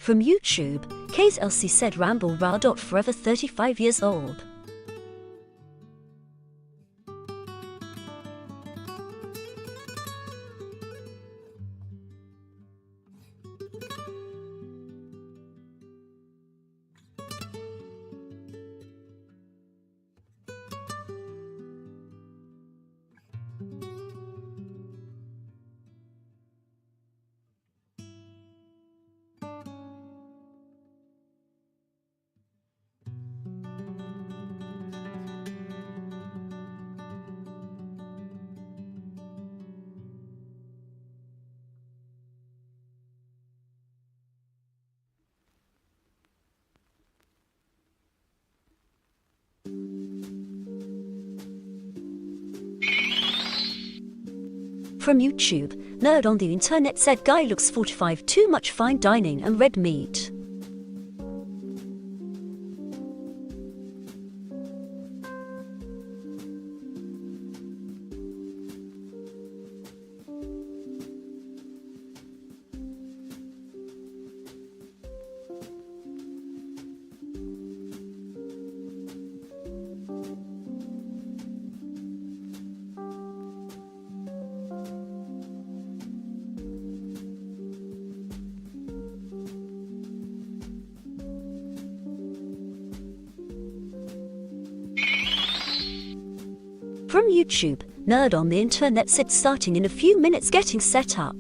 From YouTube, KSLC said Ramble Ra. Forever 35 years old. From YouTube, nerd on the internet said guy looks 45, too much fine dining and red meat. From YouTube, nerd on the internet said starting in a few minutes getting set up.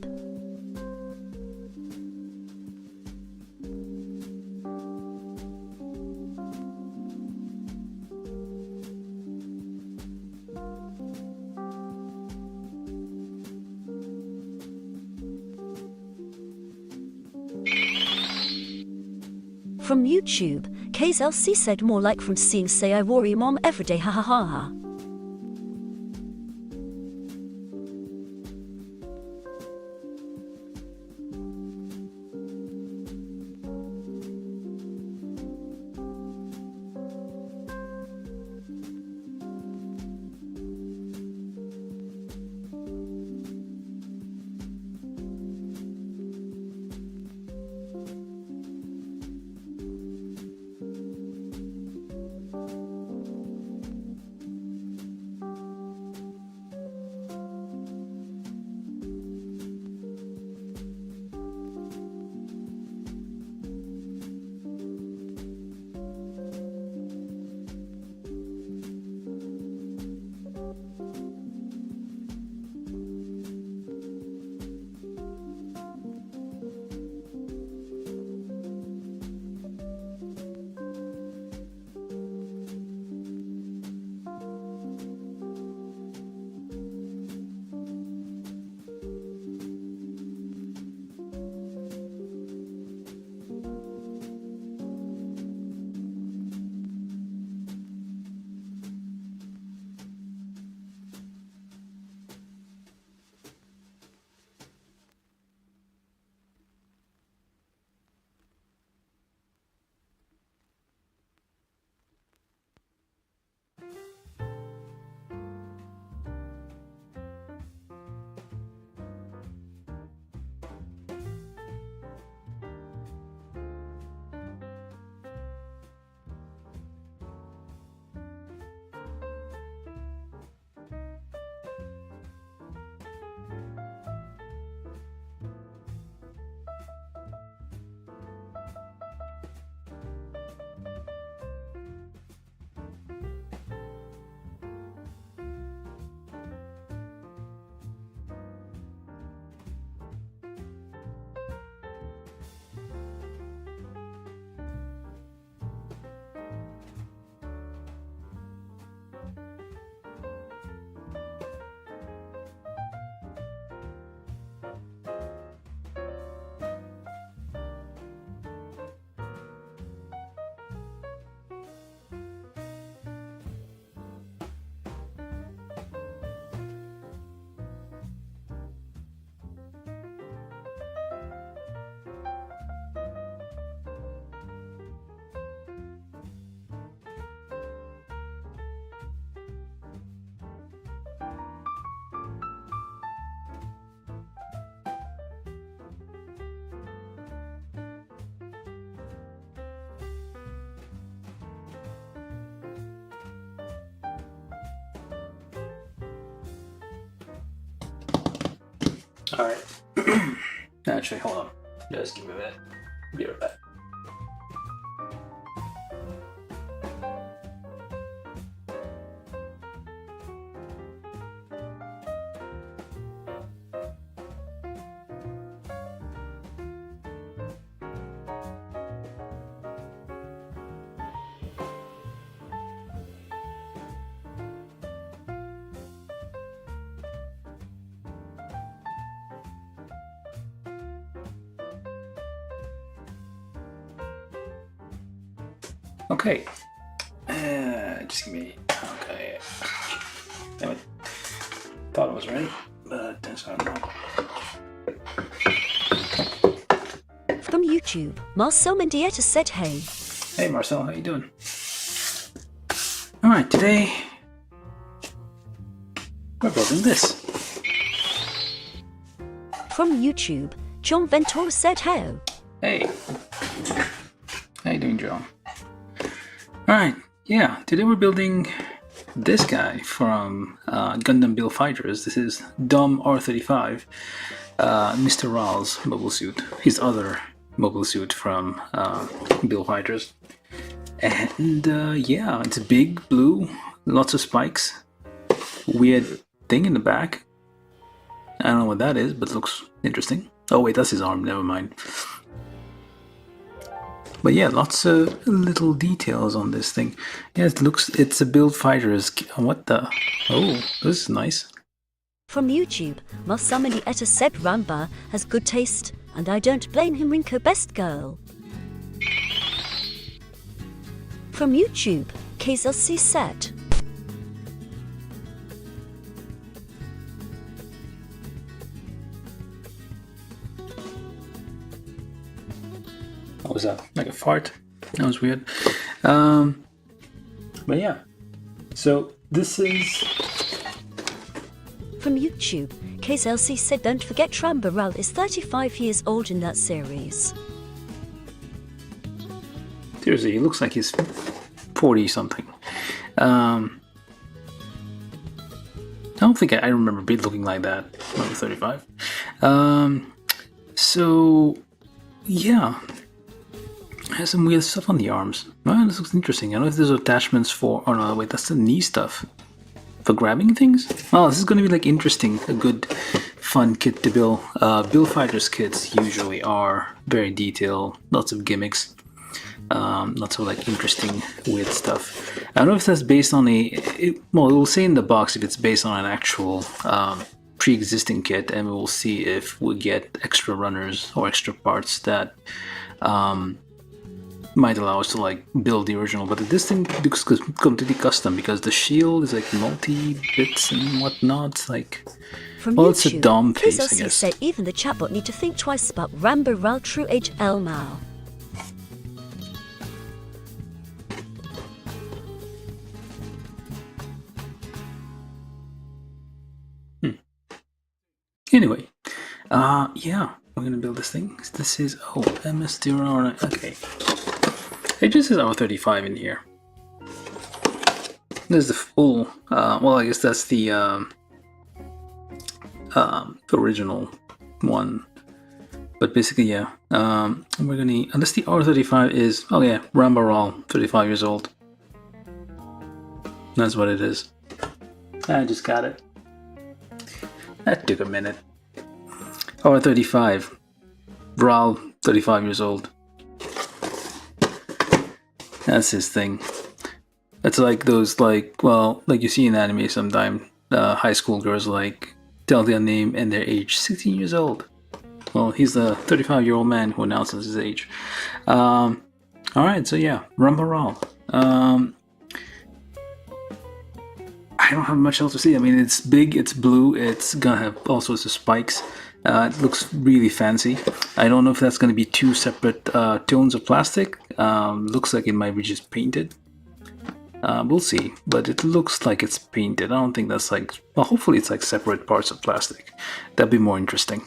From YouTube, KSLC said more like from seeing say I worry mom everyday ha ha ha ha. Alright. Actually, hold on. Just give me a minute. Be right back. Okay. Just give me. Okay. Damn it. Thought it was ready, but that's not. From YouTube, Marcel Mendieta said hey. Hey Marcel, how you doing? Alright, today we're building this. From YouTube, John Ventura said hello. Hey. How you doing, John? Alright, yeah, today we're building this guy from Gundam Build Fighters. This is Dom R35, Mr. Ral's mobile suit, his other mobile suit from Build Fighters. And yeah, it's big, blue, lots of spikes, weird thing in the back. I don't know what that is, but it looks interesting. Oh wait, that's his arm, never mind. But yeah, lots of little details on this thing. Yeah, it's a Build Fighters. What the? Oh, this is nice. From YouTube, Marcel Mendieta said Ramba has good taste, and I don't blame him. Rinko best girl. From YouTube, KZLC said. What was that? Like a fart? That was weird. But yeah. So this is... From YouTube, KZLC said don't forget Ramba Ral is 35 years old in that series. Seriously, he looks like he's 40 something. I don't think I remember Beat looking like that when I was 35. So yeah. Has some weird stuff on the arms. Well, this looks interesting. I don't know if there's attachments for... Oh no, wait, that's the knee stuff. For grabbing things? Oh, this is going to be like interesting. A good, fun kit to build. Build Fighters kits usually are very detailed. Lots of gimmicks. Lots of like interesting, weird stuff. I don't know if that's based on well, it will say in the box if it's based on an actual pre-existing kit, and we will see if we get extra runners or extra parts that might allow us to like build the original. But this thing looks completely custom because the shield is like multi-bits and whatnot. Like, From well, YouTube, it's a Dom face, I KZLC guess. said even the chatbot need to think twice about Ramba Ral True Age Elmao. Anyway, yeah, we're gonna build this thing. This is MS0. Okay, it just says R35 in here. There's the full. Well, I guess that's the original one. But basically, yeah. We're gonna unless the R35 is. Oh yeah, Ramba Ral, 35 years old. That's what it is. I just got it. That took a minute. R35. Ral, 35 years old. That's his thing. That's like those, like, well, like you see in anime sometime. High school girls, like, tell their name and their age. 16 years old. Well, he's the 35-year-old man who announces his age. Alright, so yeah. Ramba Ral. I don't have much else to say. I mean, it's big, it's blue, it's gonna have all sorts of spikes. It looks really fancy. I don't know if that's gonna be two separate tones of plastic. Looks like it might be just painted. We'll see, but it looks like it's painted. I don't think that's like, well, hopefully it's like separate parts of plastic. That'd be more interesting.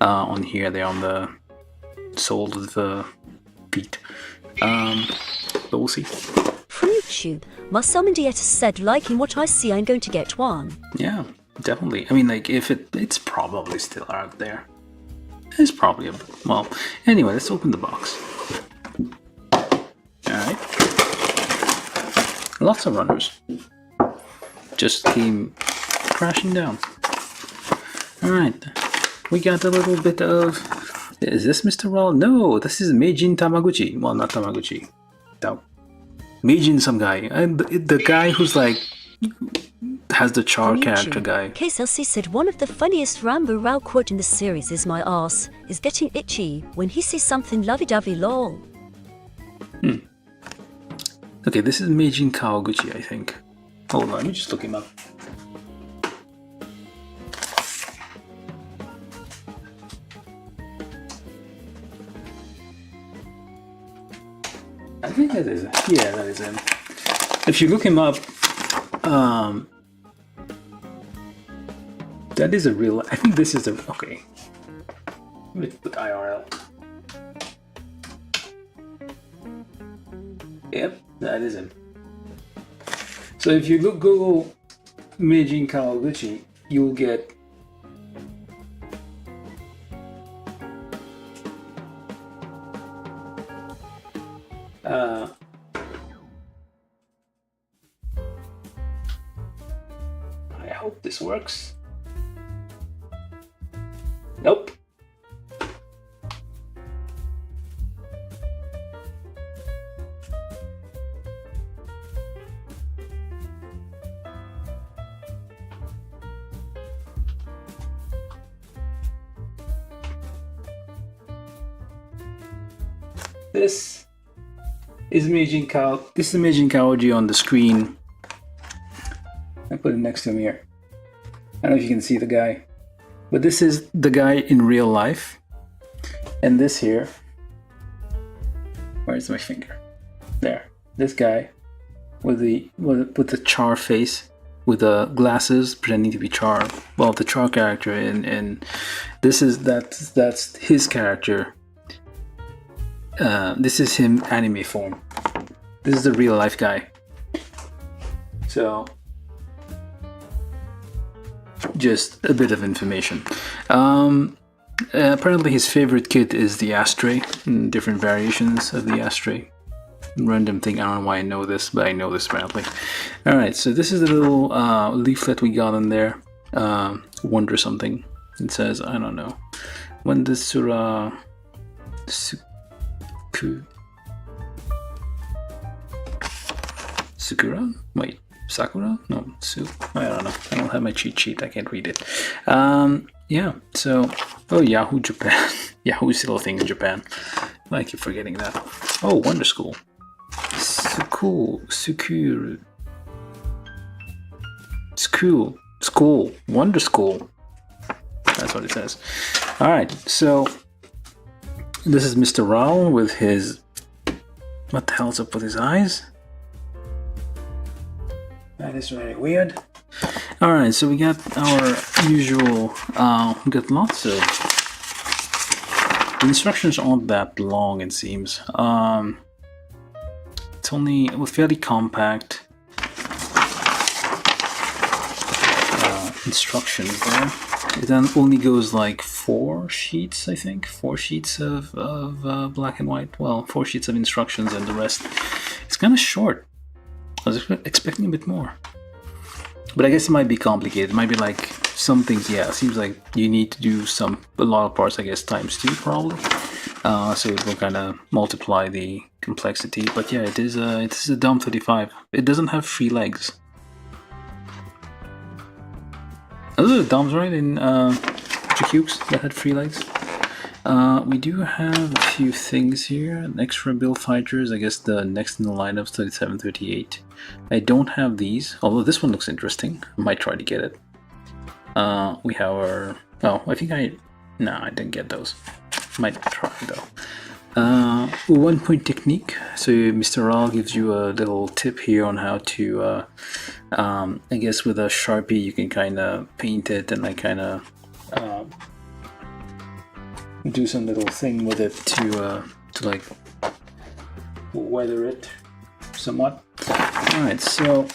On here, they're on the sole of the feet. But we'll see. From YouTube, Marcel Mendieta said, liking what I see, I'm going to get one. Yeah, definitely. I mean, like, if it's probably still out there. It's probably a, well, anyway, let's open the box. Alright. Lots of runners. Just came crashing down. Alright. We got a little bit of... Is this Mr. Raw? No, this is Meijin Tamaguchi. Well, not Tamaguchi. No. Meijin some guy. And the guy who's like... has the char On character YouTube, guy. Case LC said one of the funniest Rambo Rao quote in the series is "My ass is getting itchy when he sees something lovey-dovey lol." Okay, this is Meijin Kawaguchi, I think. Hold on, let me just look him up. I think that is it. Yeah, that is him. If you look him up, that is a real... I think this is a... Okay. Let's put IRL. Yep, that is him. So if you Google Meijin Kawaguchi, you will get... I hope this works. Nope. This is Meijin Kawaji on the screen. I put it next to him here. I don't know if you can see the guy. But this is the guy in real life. And this here. Where's my finger? There. This guy with the char face, with the glasses pretending to be Char. Well, the Char character, and that's his character. This is him anime form. This is the real life guy. So, just a bit of information. Apparently his favorite kit is the ashtray, and different variations of the ashtray. Random thing, I don't know why I know this, but I know this apparently. Alright, so this is the little leaflet we got in there. Wonder something. It says, I don't know. When the Sura... Sakura? Wait, Sakura? No, I don't know. I don't have my cheat sheet. I can't read it. Yeah, so... Oh, Yahoo Japan. Yahoo is still a thing in Japan. I keep forgetting that. Oh, Wonder School. Sukuru. School. Wonder School. That's what it says. Alright, so... This is Mr. Rao with his... What the hell's up with his eyes? That is very weird. Alright, so we got our usual... we got lots of... The instructions aren't that long, it seems. It's only fairly compact instructions there. It then only goes like 4 sheets, I think. 4 sheets of black and white. Well, 4 sheets of instructions, and the rest. It's kind of short. I was expecting a bit more. But I guess it might be complicated. It might be like some things, yeah, it seems like you need to do a lot of parts, I guess, times 2 probably. So it will kind of multiply the complexity. But yeah, it is a Dom 35. It doesn't have 3 legs. Those are the DOMs, right, in Jukukes that had 3 legs. We do have a few things here. An extra build fighters, I guess the next in the line of 37, 38. I don't have these, although this one looks interesting. I might try to get it. We have our... Oh, I think no, I didn't get those. Might try though. 1-point technique. So Mr. Rao gives you a little tip here on how to, I guess with a Sharpie you can kind of paint it and like kind of do some little thing with it to like weather it somewhat. Alright, so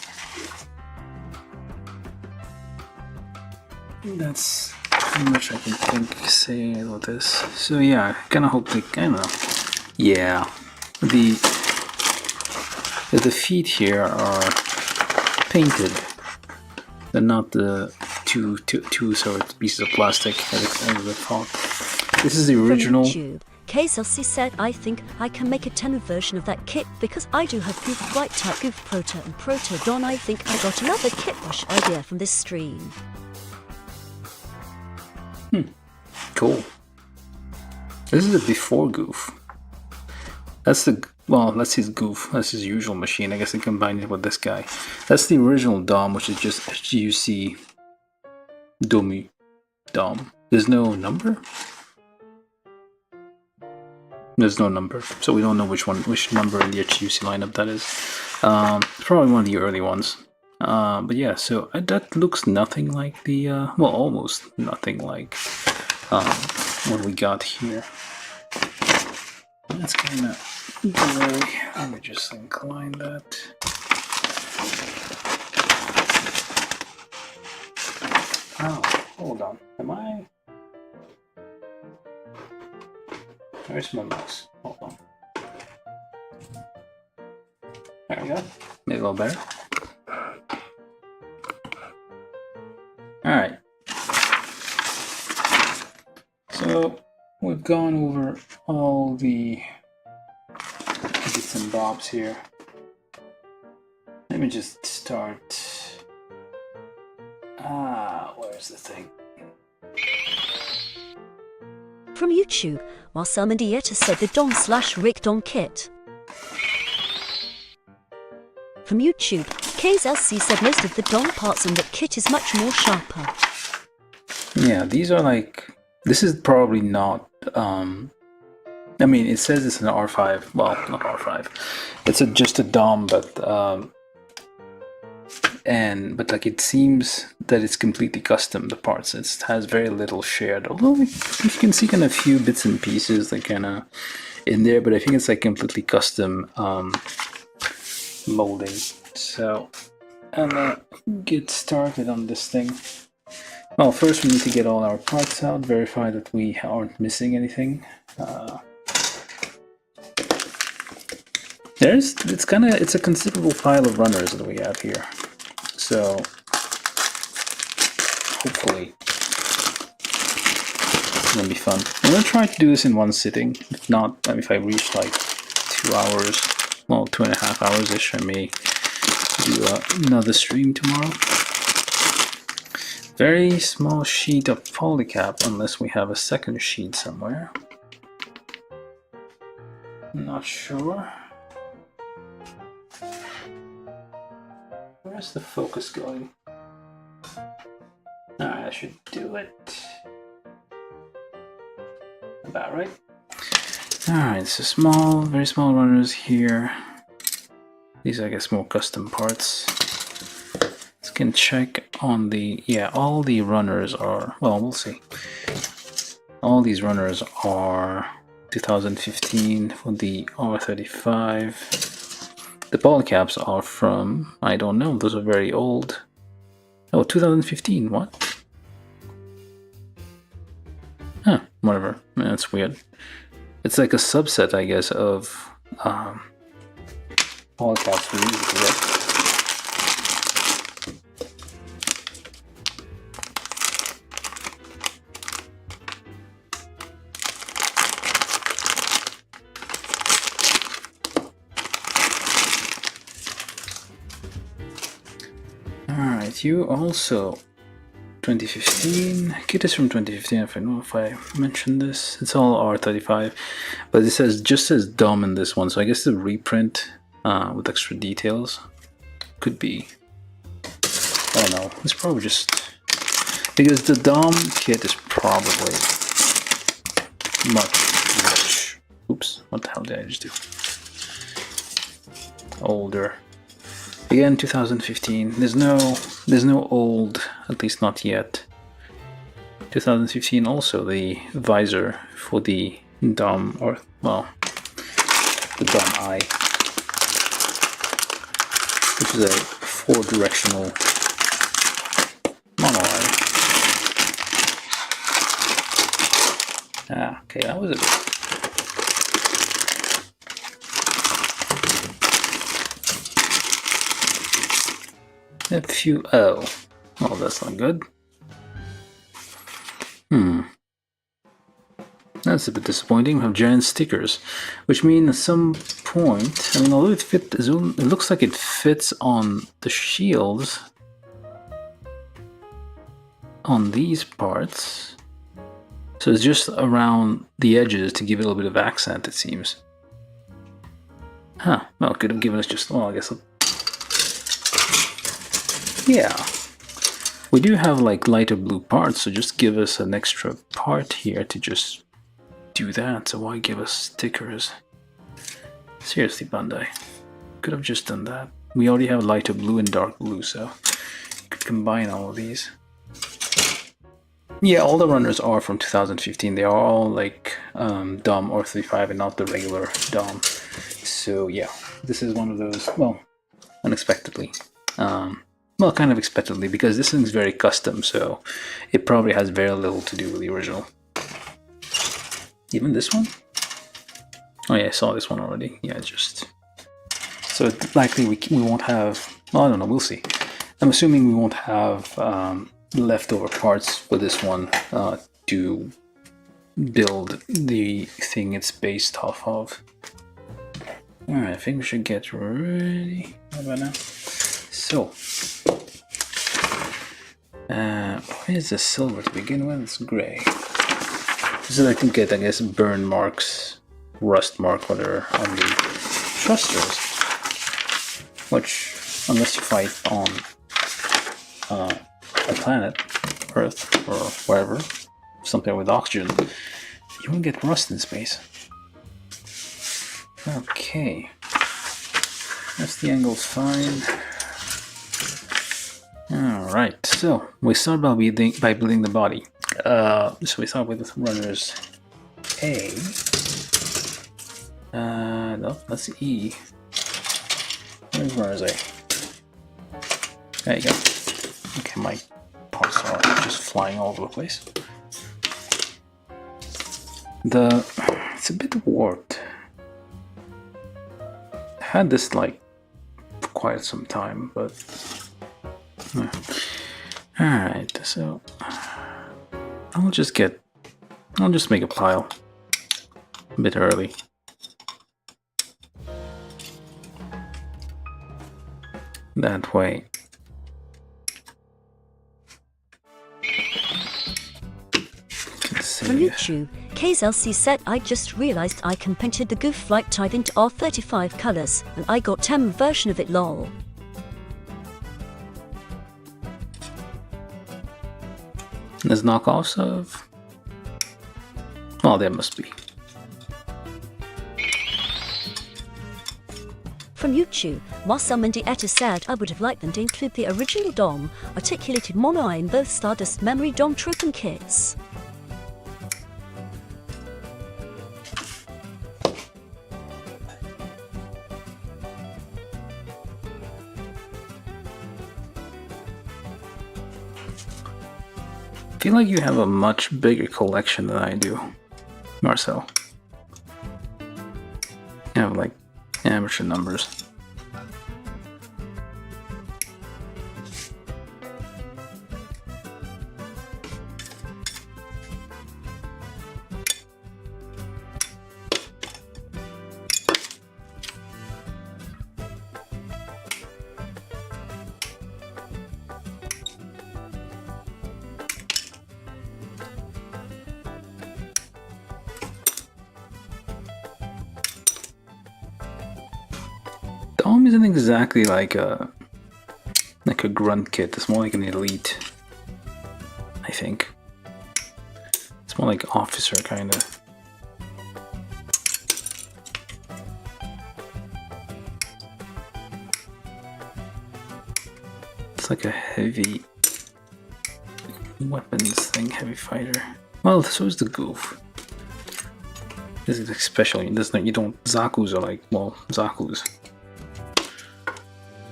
that's pretty much I can say about this. So yeah, I kind of hope they, I don't know. Yeah, the feet here are painted. They're not the two sort of pieces of plastic as I thought. This is the original. From YouTube, KSLC said, I think I can make a 10 version of that kit because I do have Goof White Type, Goof Proto, and Proto Don. I think I got another kit wash idea from this stream. Cool. This is a before Goof. That's the, well, that's his Goof. That's his usual machine. I guess they combined it with this guy. That's the original Dom, which is just HGUC Domu Dom. There's no number? There's no number, so we don't know which number in the HGUC lineup that is. Probably one of the early ones. But yeah, so that looks nothing like the, well, almost nothing like what we got here. That's kind of gray. Let me just incline that. Oh, hold on. Am I? Where's my mouse? Hold on. There we go. Maybe a little better. Alright. So we've gone over all the bits and bobs here. Let me just start. Where's the thing? From YouTube, Marcel Mendieta said the Dom/Rick Dom kit. From YouTube, KSLC said most of the Dom parts on the kit is much more sharper. Yeah, these are like, this is probably not, I mean, it says it's an R5, well, not R5, it's just a DOM, but like it seems that it's completely custom, the parts. It has very little shared, although you can see kind of a few bits and pieces like kind of in there, but I think it's like completely custom molding. So I'm gonna get started on this thing. Well, first we need to get all our parts out, verify that we aren't missing anything. It's a considerable pile of runners that we have here. So hopefully it's gonna be fun. I'm gonna try to do this in one sitting. If not, if I reach like 2 hours, well, 2.5 hours-ish, I may do another stream tomorrow. Very small sheet of polycap, unless we have a second sheet somewhere. Not sure. Where's the focus going? Alright, I should do it. About right. Alright, so small, very small runners here. These are, I guess, more custom parts. Let's can check on the, yeah, all the runners are, well, we'll see. All these runners are 2015 for the R35. The polycaps are from, I don't know, those are very old. Oh, 2015, what? Huh, whatever. Man, that's weird. It's like a subset, I guess, of polycaps we use to get. Alright, you also 2015. Kit is from 2015. I don't know if I mentioned this. It's all R35, but it says just says DOM in this one, so I guess the reprint with extra details could be. I don't know. It's probably just because the DOM kit is probably much. Oops! What the hell did I just do? Older. Again, 2015. There's no old, at least not yet. 2015 also the visor for the DOM, or well, the DOM eye, which is a 4-directional mono eye. Ah, okay, that was a bit. A few. Oh, well, that's not good. That's a bit disappointing. We have giant stickers, which mean at some point, I mean, although it looks like it fits on the shields on these parts. So it's just around the edges to give it a little bit of accent, it seems. Huh, well, it could have given us just, well, I guess. Yeah. We do have like lighter blue parts, so just give us an extra part here to just do that. So why give us stickers? Seriously, Bandai. Could have just done that. We already have lighter blue and dark blue, so you could combine all of these. Yeah, all the runners are from 2015. They are all like DOM R35 and not the regular DOM. So yeah, this is one of those, well, unexpectedly. Well, kind of expectedly, because this thing's very custom, so it probably has very little to do with the original. Even this one? Oh yeah, I saw this one already. Yeah, just... So likely we won't have... Well, I don't know, we'll see. I'm assuming we won't have leftover parts for this one to build the thing it's based off of. Alright, I think we should get ready. How about now? So... what is the silver to begin with? It's gray. So I can get, I guess, burn marks, rust mark, whatever, on the thrusters. Which, unless you fight on a planet, Earth, or wherever, something with oxygen, you won't get rust in space. Okay. That's the angle's fine. Alright, so we start by building the body. So we start with runners A. No, that's E. Where's runners A? There you go. Okay, my parts are just flying all over the place. It's a bit warped. I had this like for quite some time, but alright, so I'll just make a pile a bit early. That way. From YouTube, KSLC said, I just realized I can painted the goof flight type into R35 colors, and I got 10 version of it lol. There's knockoffs of... Oh, there must be. From YouTube, Marcel Mendieta said, I would have liked them to include the original DOM, articulated mono-eye in both Stardust Memory DOM Tropen kits. I feel like you have a much bigger collection than I do, Marcel. You have like amateur numbers. DOM isn't exactly like a grunt kit. It's more like an elite, I think. It's more like officer kind of. It's like a heavy weapons thing, heavy fighter. Well, so is the goof. This is like special. You don't. Zaku's are like, well, Zaku's.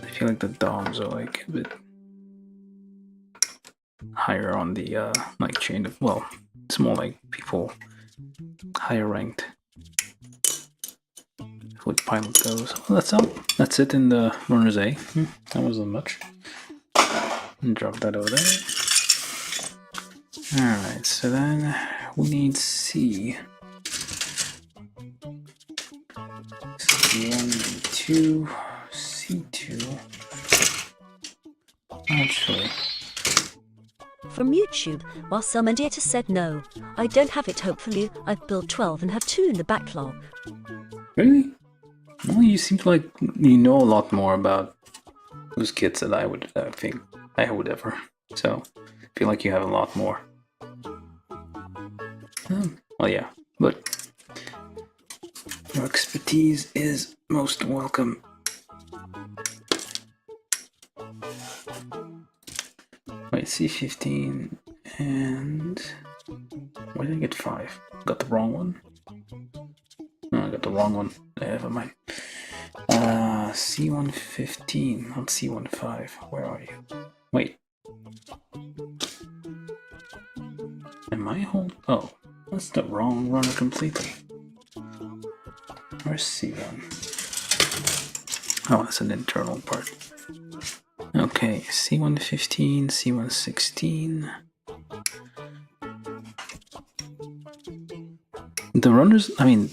I feel like the DOMs are like a bit higher on the like chain of, well, it's more like people higher ranked with pilot goes. Well, that's all. That's it in the runners A. That wasn't much. Drop that over there. Alright, so then we need C. C1, B2, C2. Actually. From YouTube, while some mediator said no, I don't have it. Hopefully, I've built 12 and have 2 in the backlog. Really? Well, you seem like you know a lot more about those kits than I would think I would ever. So, I feel like you have a lot more. Well, yeah, but your expertise is most welcome. Wait, C15 and where did I get 5? Got the wrong one. No, I got the wrong one. Never mind. C115, not C15. Where are you? Wait. Am I hold? Oh, that's the wrong runner completely. Where's C1? Oh, that's an internal part. Okay, C115, C116. The runners, I mean,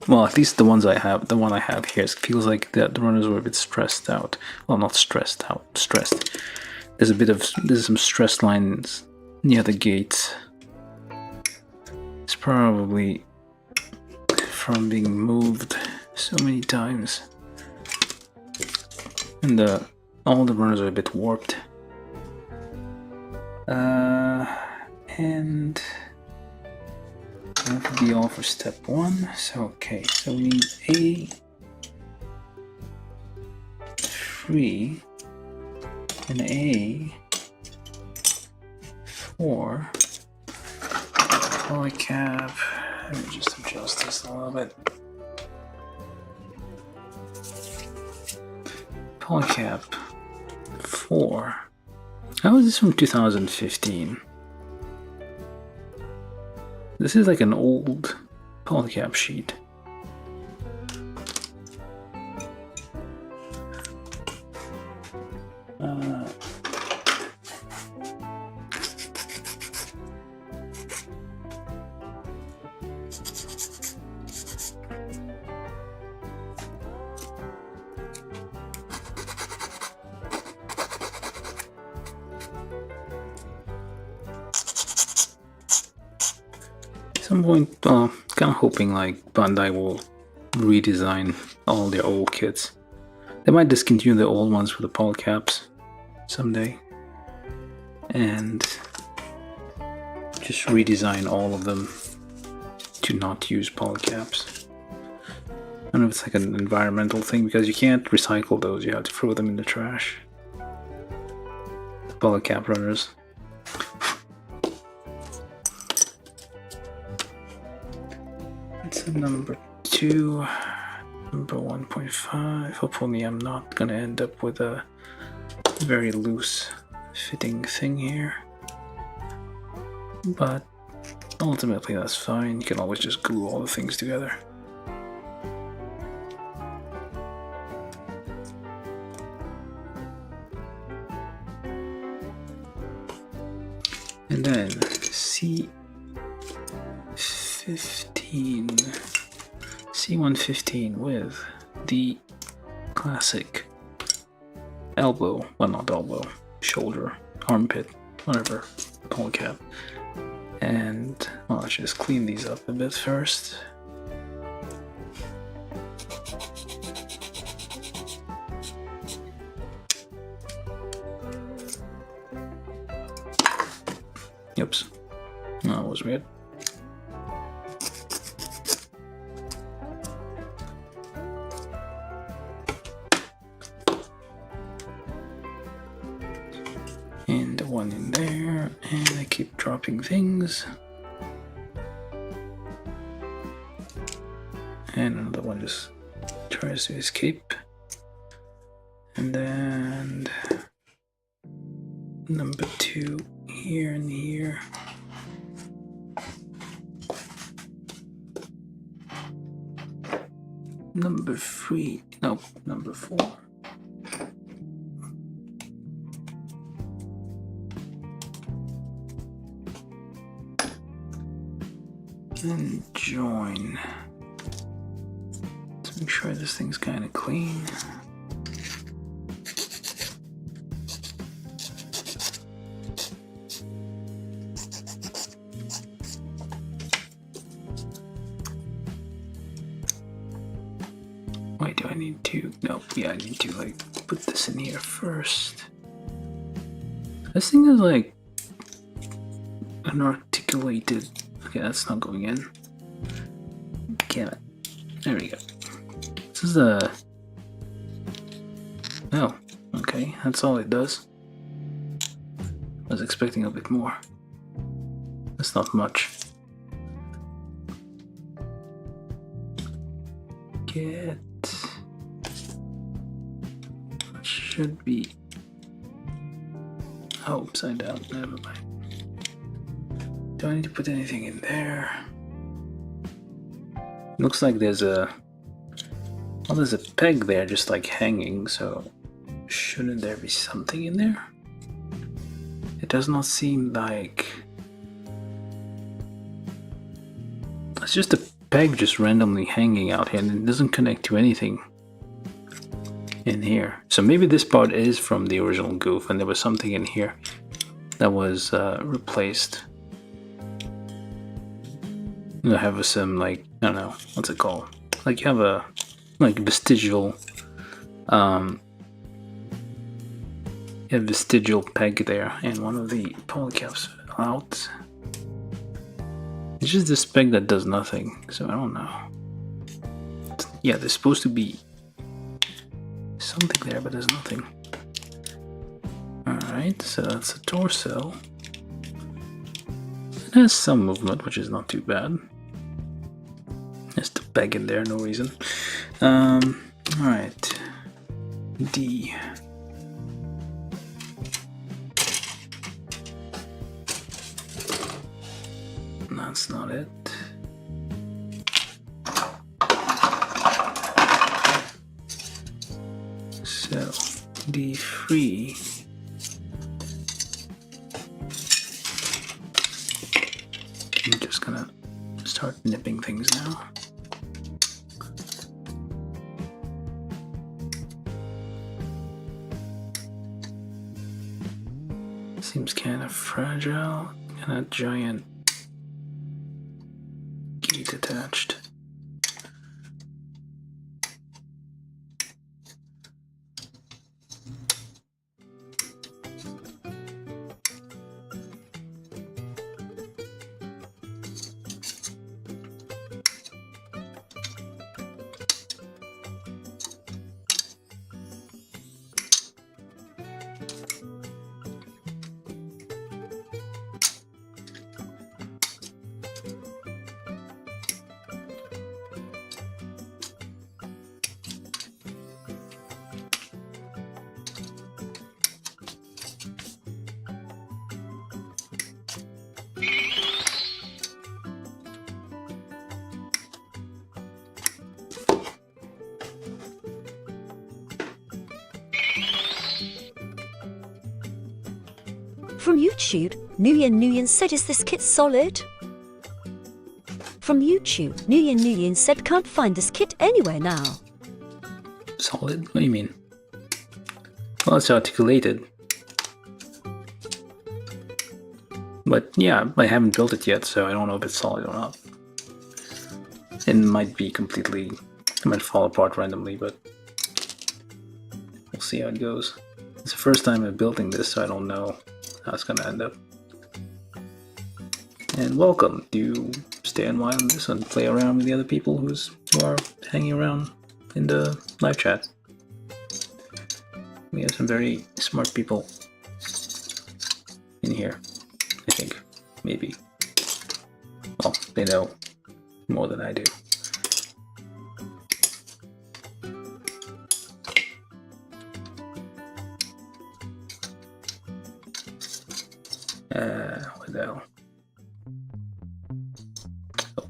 well, at least the ones I have, the one I have here, feels like the runners were a bit stressed out. Well, not stressed out, stressed. There's some stress lines near the gates. It's probably from being moved so many times. And all the runners are a bit warped. And that would be all for step 1. So okay, so we need A3 and A4 polycap. Let me just adjust this a little bit. Polycap 4. How is this from 2015? This is like an old polycap sheet. At some point, kind of hoping like Bandai will redesign all their old kits. They might discontinue the old ones for the polycaps someday, and just redesign all of them to not use polycaps. I don't know if it's like an environmental thing, because you can't recycle those, you have to throw them in the trash. The polycap runners. It's a number 2, number 1.5. Hopefully I'm not gonna end up with a very loose fitting thing here. But ultimately that's fine, you can always just glue all the things together. And then C115 with the classic elbow, well not elbow, shoulder, armpit, whatever, polycap. And well, I should just clean these up a bit first. Oops, that was weird. And one in there, and I keep dropping things. And another one just tries to escape. And then number 2 here and here. number 3. No, number 4. And join. Let's make sure this thing's kind of clean. Wait, do I need to? No, yeah, I need to like put this in here first. This thing is like an articulated. Okay, that's not going in. Damn it. There we go. This is a. Oh, okay, that's all it does. I was expecting a bit more. That's not much. Get. Should be. Oh, upside down. Never mind. Do I need to put anything in there? Looks like there's a. Well, there's a peg there just like hanging, so shouldn't there be something in there? It does not seem like. It's just a peg just randomly hanging out here and it doesn't connect to anything in here. So maybe this part is from the original goof and there was something in here that was replaced. You have some like, I don't know, what's it called? Like you have a like vestigial peg there and one of the polycaps out. It's just this peg that does nothing, so I don't know. Yeah, there's supposed to be something there, but there's nothing. Alright, so that's a torso. It has some movement, which is not too bad. Just a peg in there, no reason. Alright. D. That's not it. So D3. I'm just gonna start nipping things now. Seems kind of fragile, kind of giant gate attached. From YouTube, Nuyen said, is this kit solid? From YouTube, Nuyen said, can't find this kit anywhere now. Solid? What do you mean? Well, it's articulated. But yeah, I haven't built it yet, so I don't know if it's solid or not. It might be completely... It might fall apart randomly, but... We'll see how it goes. It's the first time I'm building this, so I don't know how it's gonna end up. And welcome. Do you stay and while on this and play around with the other people who are hanging around in the live chat? We have some very smart people in here, I think. Maybe. Well, they know more than I do. What the hell? Oh.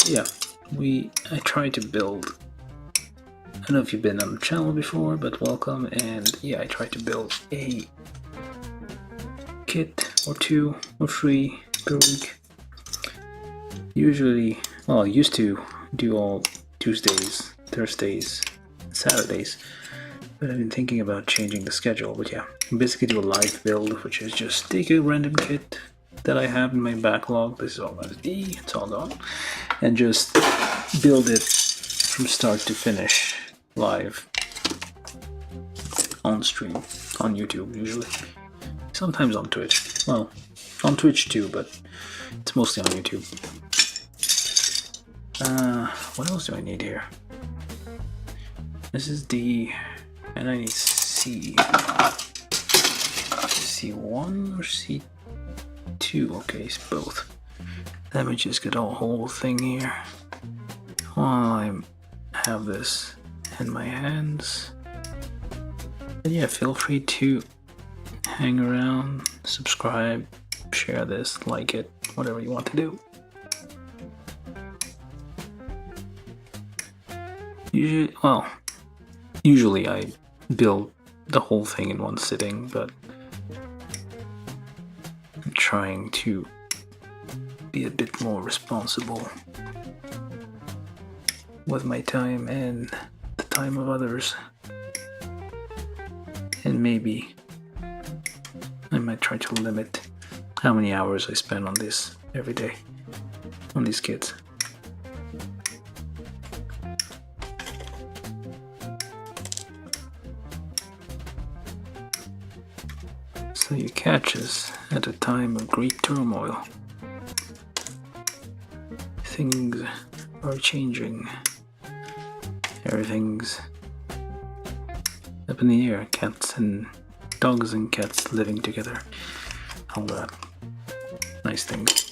yeah, I tried to build. I don't know if you've been on the channel before, but welcome. And yeah, I tried to build a kit or 2 or 3 per week. Usually, well, I used to do all Tuesdays, Thursdays, Saturdays, but I've been thinking about changing the schedule. But yeah, basically do a live build, which is just take a random kit that I have in my backlog. This is all about D, it's all gone, and just build it from start to finish live on stream on YouTube usually. Sometimes on Twitch. Well, on Twitch too, but it's mostly on YouTube. What else do I need here? This is D, and I need C. C1 or C2? Okay, it's both. Let me just get a whole thing here while I have this in my hands. And yeah, feel free to hang around, subscribe, share this, like it, whatever you want to do. Usually I build the whole thing in one sitting, but I'm trying to be a bit more responsible with my time and the time of others. And maybe I might try to limit how many hours I spend on this every day, on these kits. So you catch us at a time of great turmoil. Things are changing. Everything's up in the air. Cats and dogs and cats living together. All that nice things.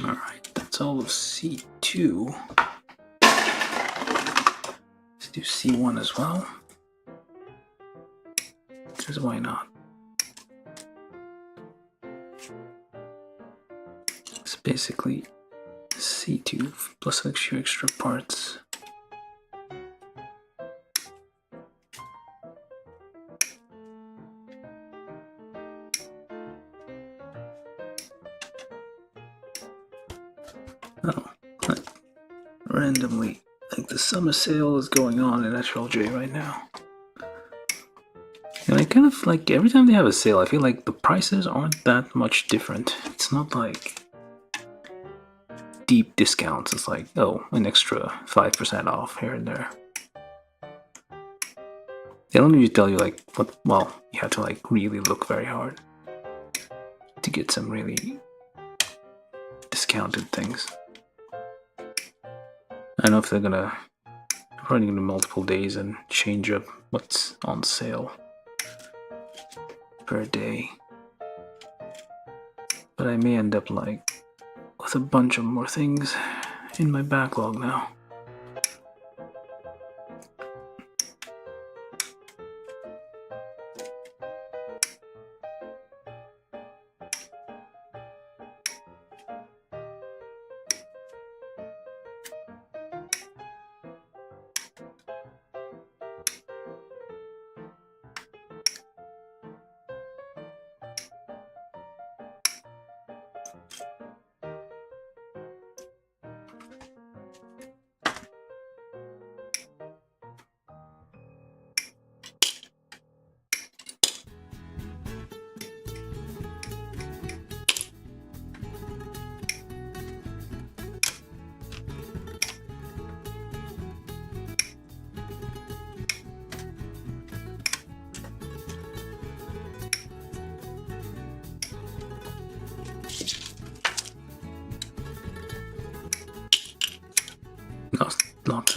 Alright, that's all of C2. Let's do C1 as well. Because why not? It's basically C2 plus a few extra parts. Oh, randomly, like the summer sale is going on at HLJ right now. And I kind of like every time they have a sale, I feel like the prices aren't that much different. It's not like deep discounts. It's like, oh, an extra 5% off here and there. They don't usually tell you like what, well, you have to like really look very hard to get some really discounted things. I don't know if they're running into multiple days and change up what's on sale per day. But I may end up like with a bunch of more things in my backlog now.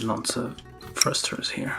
lots and lots of thrusters here.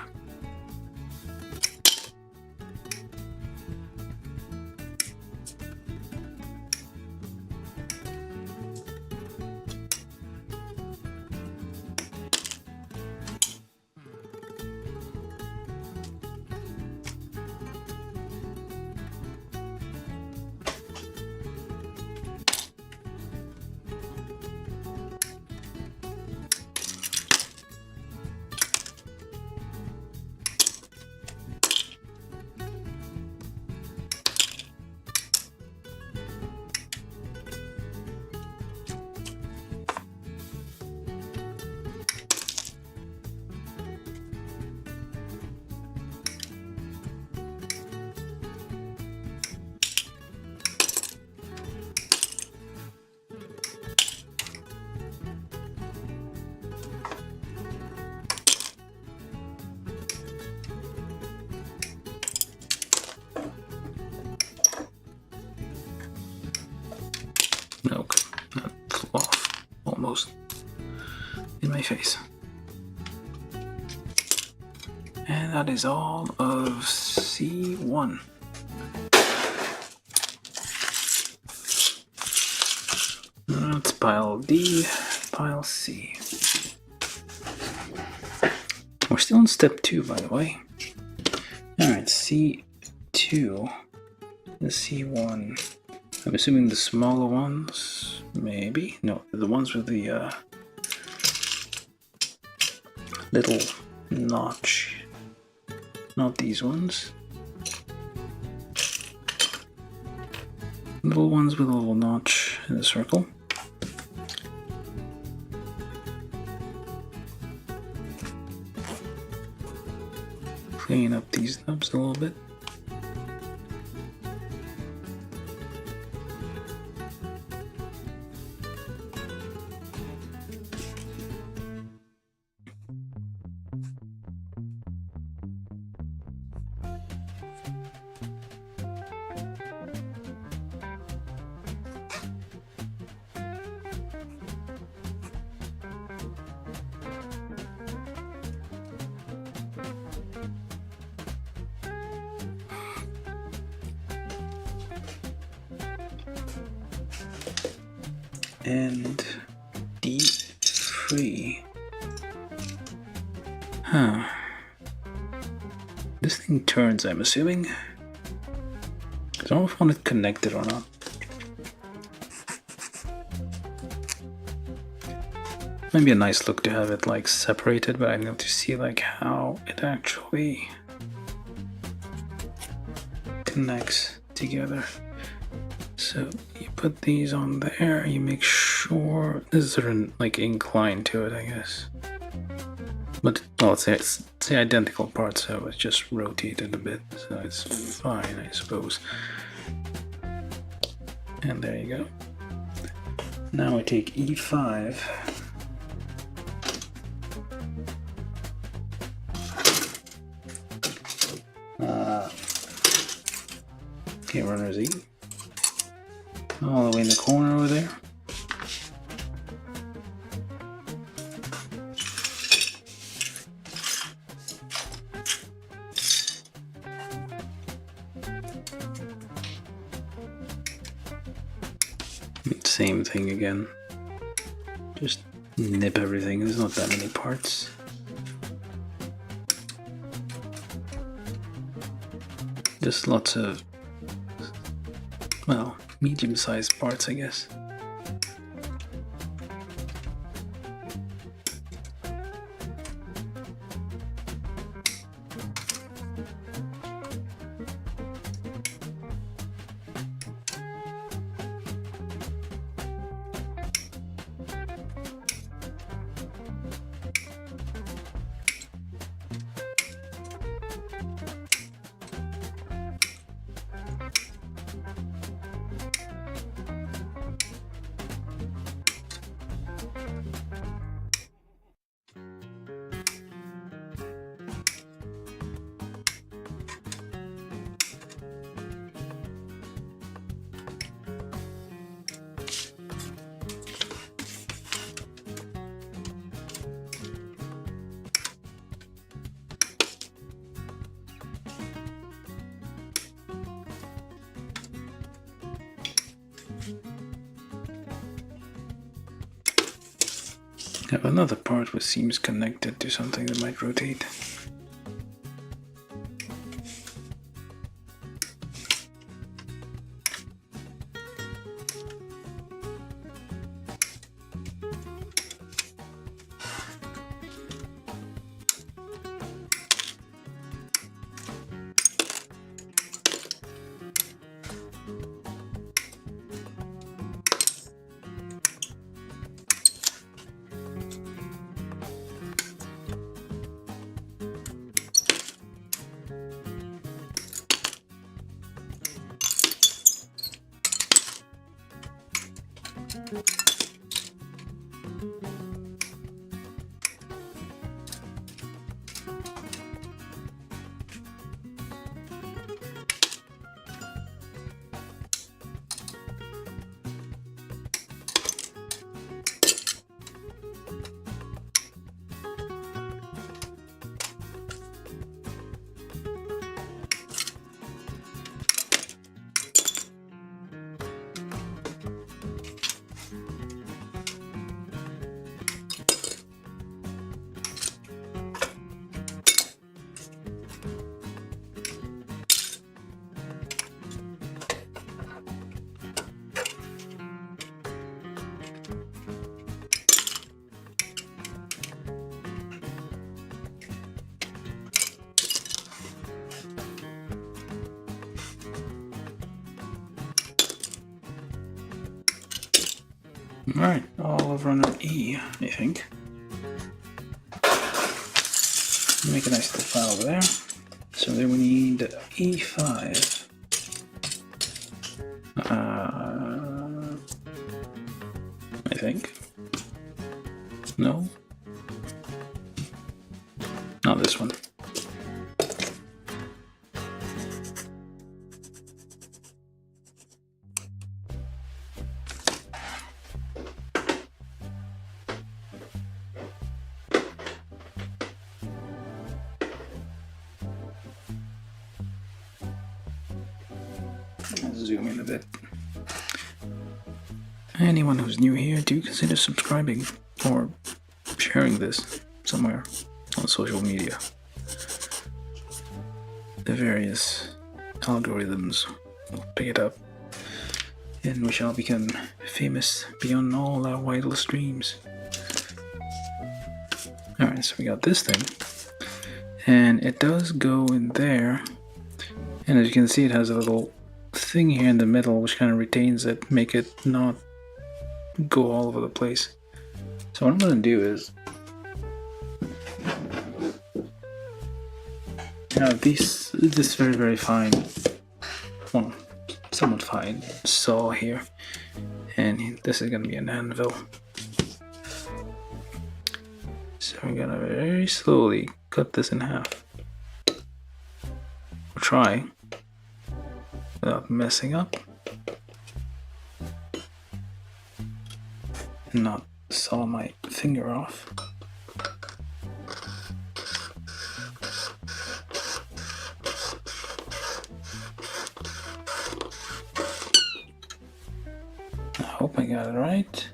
Okay, that flew off almost in my face. And that is all of C1. That's pile D, pile C. We're still in step 2, by the way. Alright, C2, the C1. I'm assuming the smaller ones, maybe? No, the ones with the little notch. Not these ones. Little ones with a little notch in the circle. Clean up these nubs a little bit. And D3. Huh. This thing turns, I'm assuming. I don't know if I want it connected or not. Might be a nice look to have it like separated, but I need to see like how it actually connects together. So you put these on there, you make sure there's a certain like incline to it, I guess. But well, it's the identical part, so it's just rotated a bit, so it's fine, I suppose. And there you go. Now I take E5. Okay, runner Z. All the way in the corner over there. Same thing again. Just nip everything. There's not that many parts. Just lots of, well, medium-sized parts, I guess. Have another part which seems connected to something that might rotate. Alright, all over on an E, I think. Make a nice little file over there. So then we need E5. I think. No? Not this one. I'll zoom in a bit. Anyone who's new here, do consider subscribing or sharing this somewhere on social media. The various algorithms will pick it up, and we shall become famous beyond all our wildest dreams. Alright, so we got this thing, and it does go in there, and as you can see, it has a little thing here in the middle which kind of retains it, make it not go all over the place. So what I'm going to do is have this very fine, well, somewhat fine saw here, and this is going to be an anvil. So we're going to very slowly cut this in half. We'll try without messing up and not saw my finger off. I hope I got it right.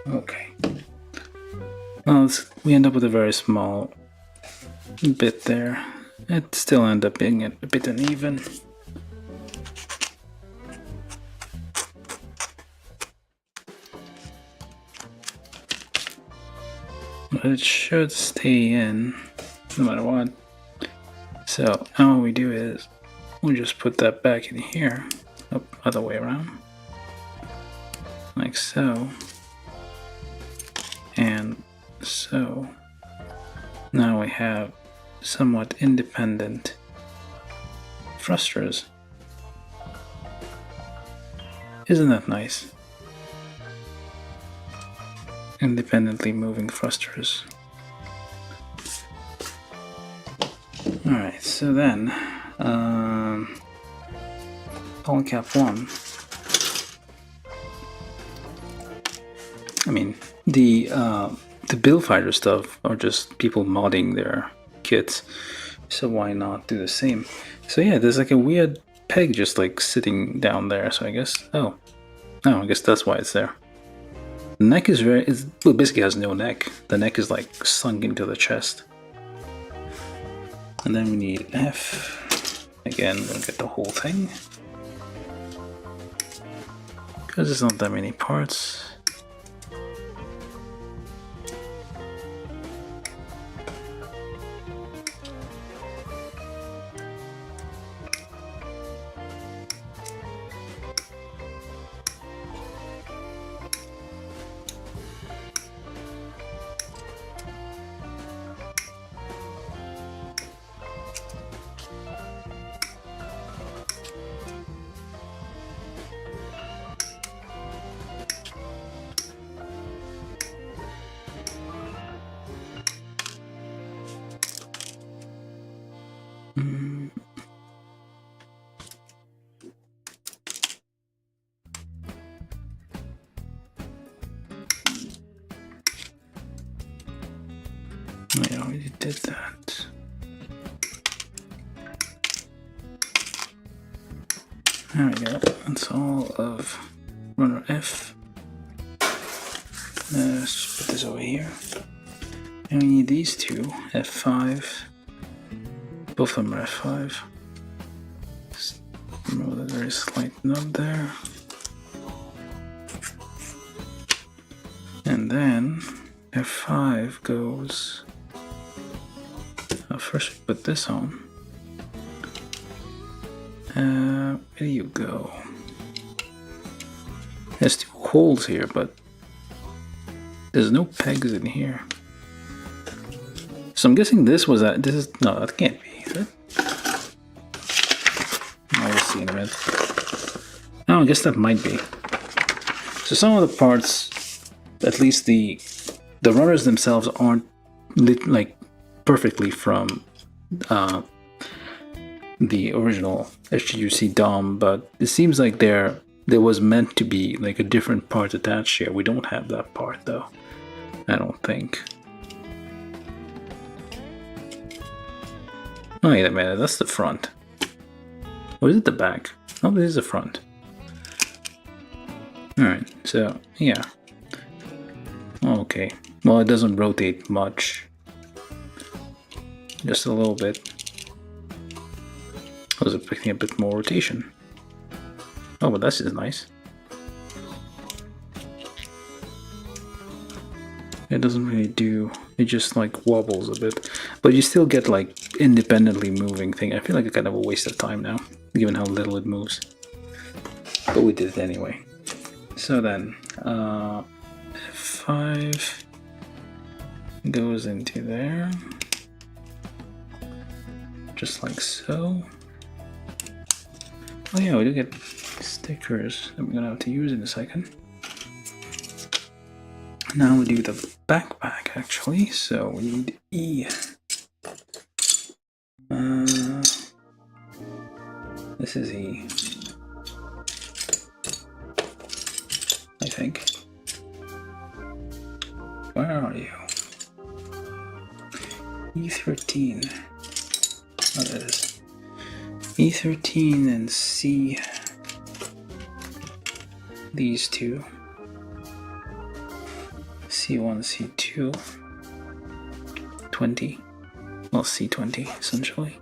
Okay. Well, we end up with a very small bit there. It still ends up being a bit uneven. But it should stay in no matter what. So now what we do is we just put that back in here, other way around, like so. And so now we have somewhat independent thrusters. Isn't that nice? Independently moving thrusters. Alright, so then on cap 1, I mean, the build fighter stuff are just people modding their kits. So why not do the same? So yeah, there's like a weird peg just like sitting down there. So I guess, oh, I guess that's why it's there. The neck is well, basically has no neck. The neck is like sunk into the chest. And then we need F. Again, we'll get the whole thing. Because there's not that many parts. I already did that. There we go. That's all of runner F. Let's put this over here. And we need these two, F5. Both of them are F5. Just remove the very slight nub there. And then F5 goes. First we put this on. Where do you go? There's two holes here, but there's no pegs in here. So I'm guessing this was that. This is no, that can't be. Is it? I'll see in a minute. No, I guess that might be. So some of the parts, at least the runners themselves, aren't like perfectly from the original SGUC DOM, but it seems like there was meant to be like a different part attached here. We don't have that part though, I don't think. Oh wait a minute, that's the front. Or is it the back? Oh, this is the front. Alright, so yeah. Okay, well, it doesn't rotate much. Just a little bit. I was expecting a bit more rotation. Oh, but that's just nice. It doesn't really do, it just like wobbles a bit. But you still get like independently moving thing. I feel like a kind of a waste of time now, given how little it moves. But we did it anyway. So then, F5 goes into there. Just like so. Oh yeah, we do get stickers that we're gonna have to use in a second. Now we do the backpack actually, so we need E. This is E. I think. Where are you? E13. Oh, that is E13 and C. These two. C1, C2. 20. Well, C20 essentially.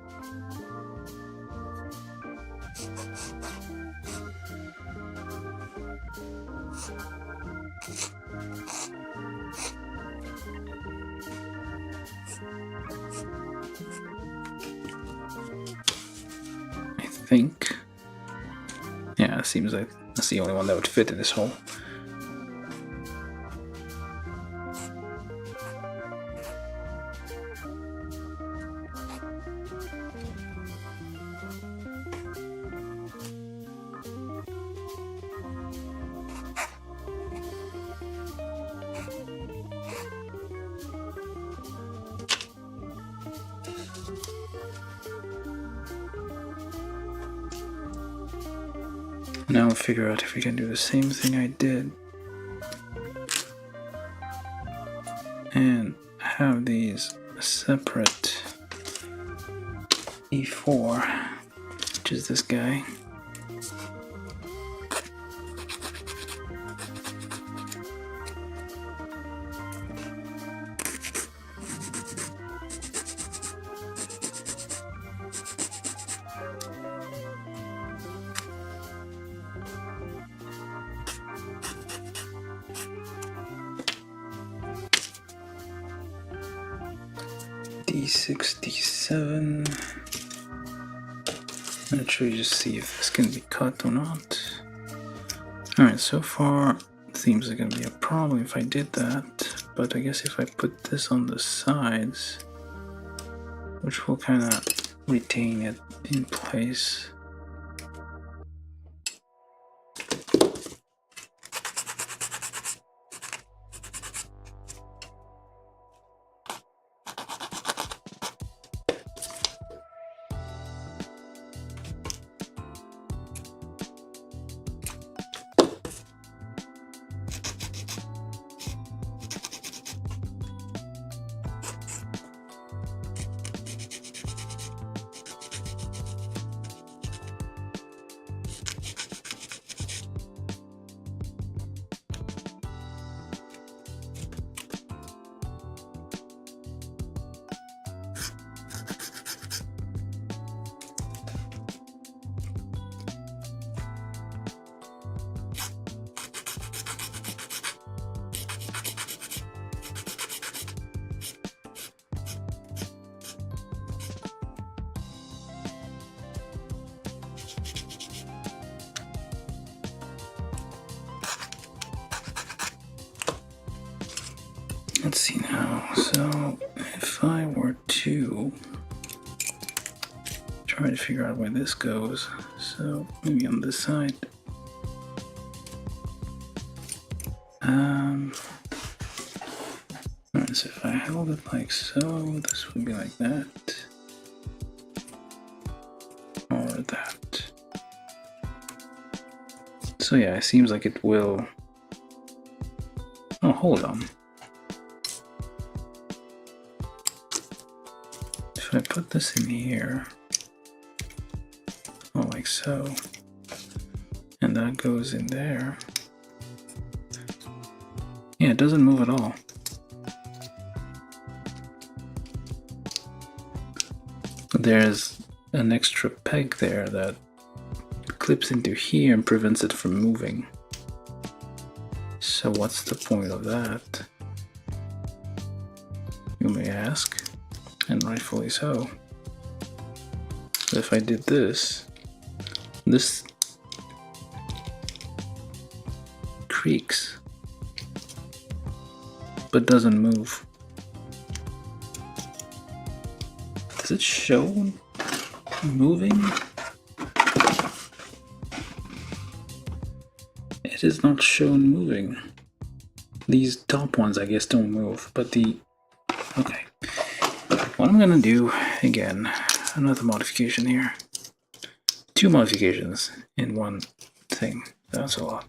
Think. Yeah, it seems like that's the only one that would fit in this hole. Now we'll figure out if we can do the same thing I did and have these separate D4, which is this guy. D6, D7. Not sure, just see if this can be cut or not. Alright, so far seems like gonna be a problem if I did that, but I guess if I put this on the sides, which will kind of retain it in place. Let's see now, so if I were to try to figure out where this goes, so maybe on this side. Alright, so if I held it like so, this would be like that, or that. So yeah, it seems like it will. Oh, hold on. If I put this in here, oh, like so, and that goes in there, yeah, it doesn't move at all. There's an extra peg there that clips into here and prevents it from moving. So what's the point of that, you may ask? And rightfully so. So if I did this, this creaks, but doesn't move. Does it show moving? It is not shown moving. These top ones, I guess, don't move, but the... Okay. What I'm gonna do, again, another modification here. 2 modifications in one thing. That's a lot.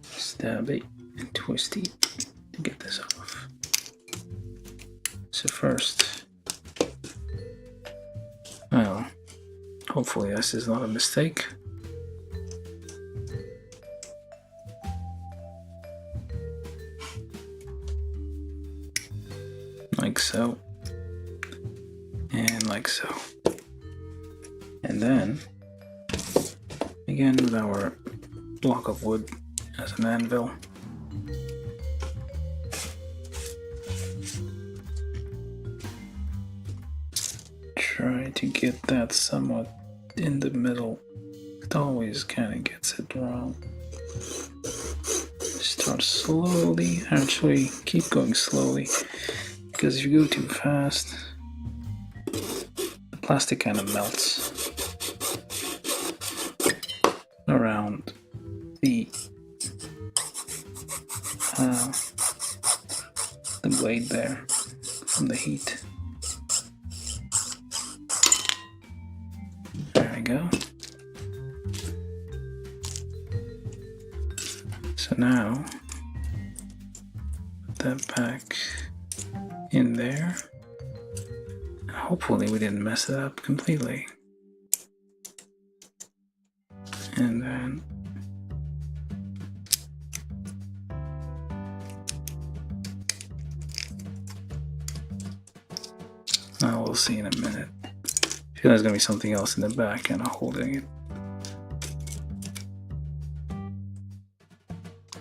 Stab it and twist it to get this off. So first, well, hopefully this is not a mistake. Like so, and like so. And then, again with our block of wood as an anvil. Try to get that somewhat in the middle. It always kind of gets it wrong. Start slowly, actually keep going slowly. Because if you go too fast, the plastic kind of melts around the blade there from the heat. There we go. So now, put that back in there. hopefully we didn't mess it up completely. And then we'll see in a minute. I feel there's gonna be something else in the back kind of holding it.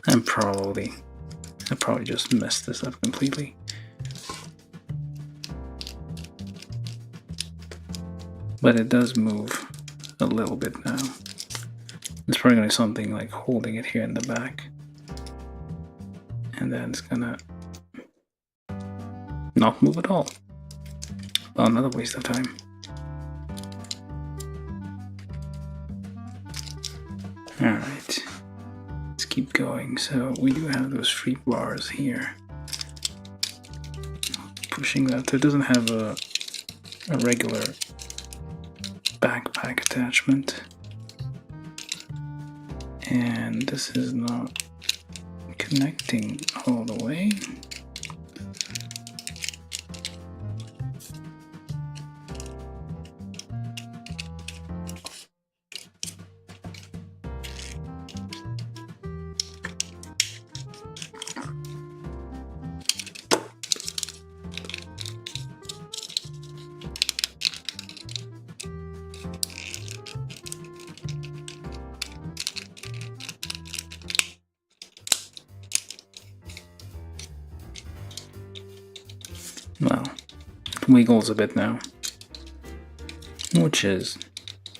I probably just messed this up completely. But it does move a little bit now. There's probably gonna be something like holding it here in the back. And then it's gonna not move at all. Well, another waste of time. Alright, let's keep going. So we do have those 3 bars here. Pushing that, it doesn't have a regular backpack attachment. And this is not connecting all the way. Well, it wiggles a bit now, which is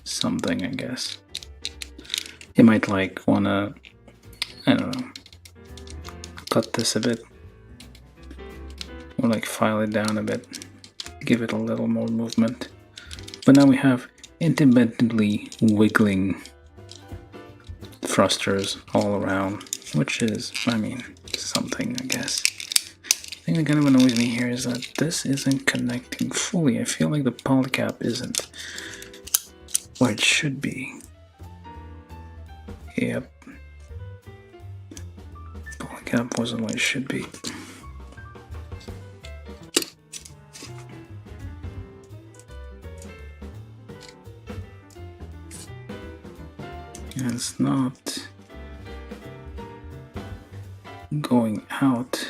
something, I guess. You might like wanna, I don't know, cut this a bit, or like file it down a bit, give it a little more movement. But now we have independently wiggling thrusters all around, which is, I mean, something, I guess. The thing that kind of annoys me here is that this isn't connecting fully. I feel like the polycap isn't where it should be. Yep. Polycap wasn't where it should be. And it's not going out.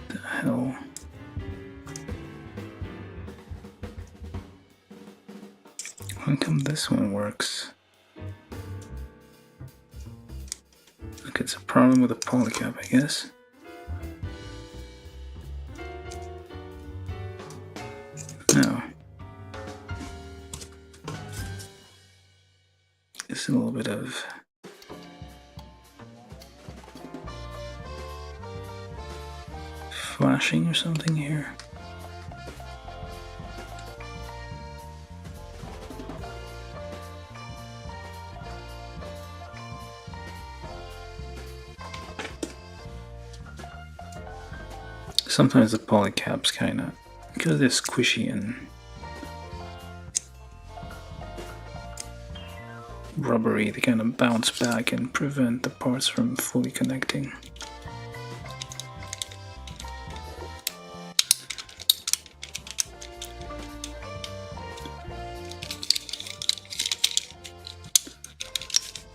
The hell? How come this one works? Look, it's a problem with the polycap, I guess. No. It's a little bit of flashing or something here. Sometimes the polycaps kind of, because they're squishy and rubbery, they kind of bounce back and prevent the parts from fully connecting.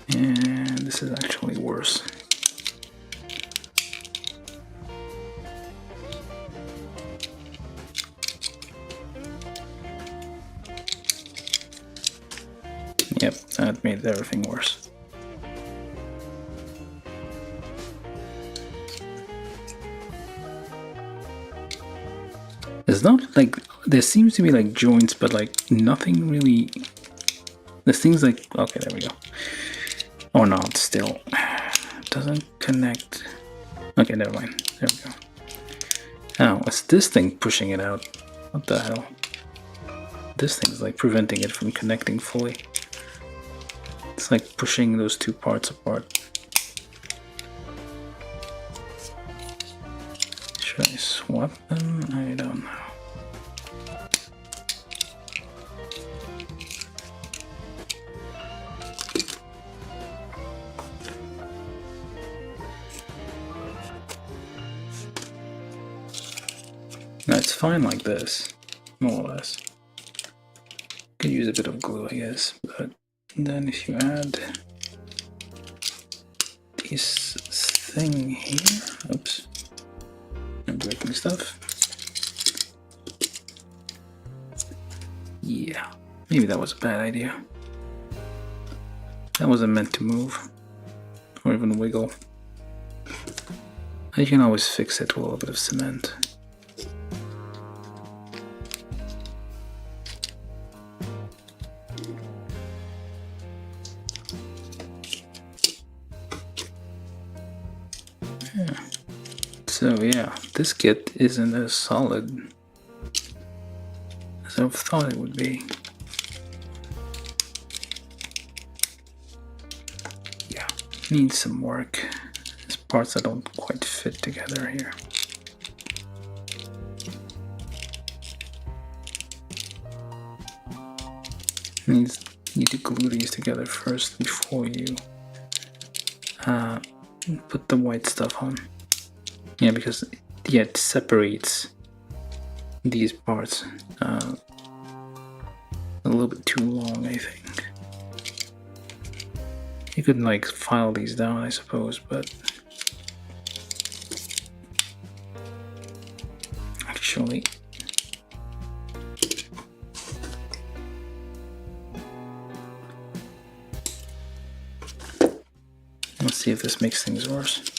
And this is actually worse. Yep, that made everything worse. It's not like, there seems to be like joints, but like nothing really, there's things like, okay, there we go. Or not, still. Doesn't connect. Okay, never mind. There we go. Now, it's this thing pushing it out. What the hell? This thing's like preventing it from connecting fully. It's like pushing those two parts apart. Should I swap them? I don't know. Now it's fine like this, more or less. Could use a bit of glue, I guess, but then if you add this thing here, oops, I'm breaking stuff. Yeah, maybe that was a bad idea. That wasn't meant to move, or even wiggle. You can always fix it with a little bit of cement. Yeah. So yeah, this kit isn't as solid as I thought it would be. Yeah, needs some work. There's parts that don't quite fit together here. Need to glue these together first before you put the white stuff on. Yeah, because it separates these parts a little bit too long, I think. You could like file these down, I suppose, but actually let's see if this makes things worse.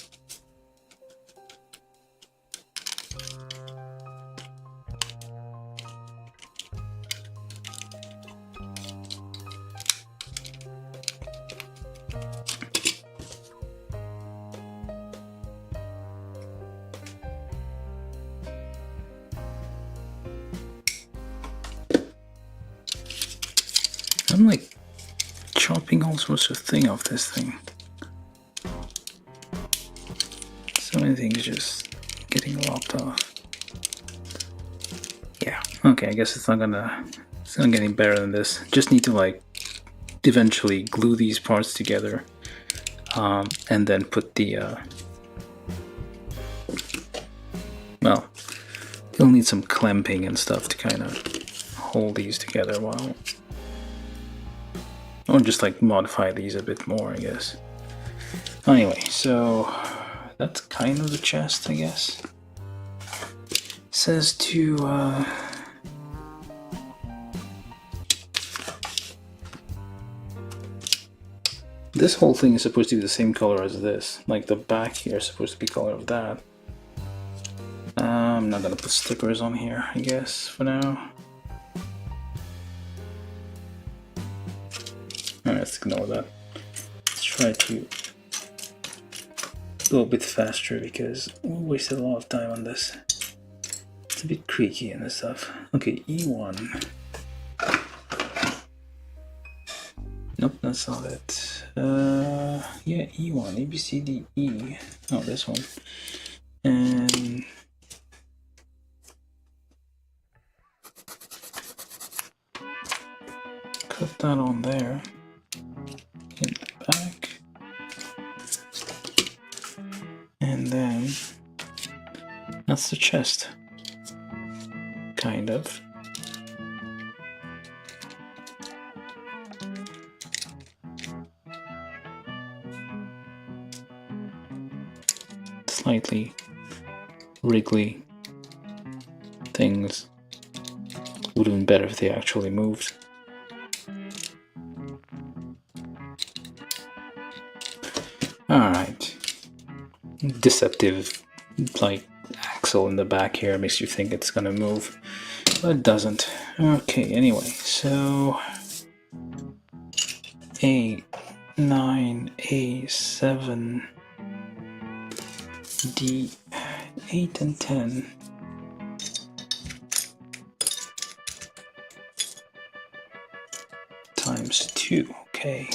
I'm like chopping all sorts of thing off this thing. So many things just getting lopped off. Yeah, okay, I guess it's not getting better than this. Just need to like eventually glue these parts together and then put the well, you'll need some clamping and stuff to kind of hold these together while, or just like modify these a bit more, I guess. Anyway, so that's kind of the chest, I guess. It says to this whole thing is supposed to be the same color as this. Like the back here is supposed to be color of that. I'm not gonna put stickers on here, I guess, for now. Alright, let's ignore that. Let's try to go a bit faster because we wasted a lot of time on this. It's a bit creaky and stuff. Okay, E1. Nope, that's not it. Yeah, E1, A, B, C, D, E. Oh, this one. And put that on there. In the back. And then that's the chest. Kind of. Slightly wriggly things. Would have been better if they actually moved. Alright. Deceptive, like, axle in the back here makes you think it's gonna move, but it doesn't. Okay, anyway, so A9, A7, D8 and 10. Times 2, okay.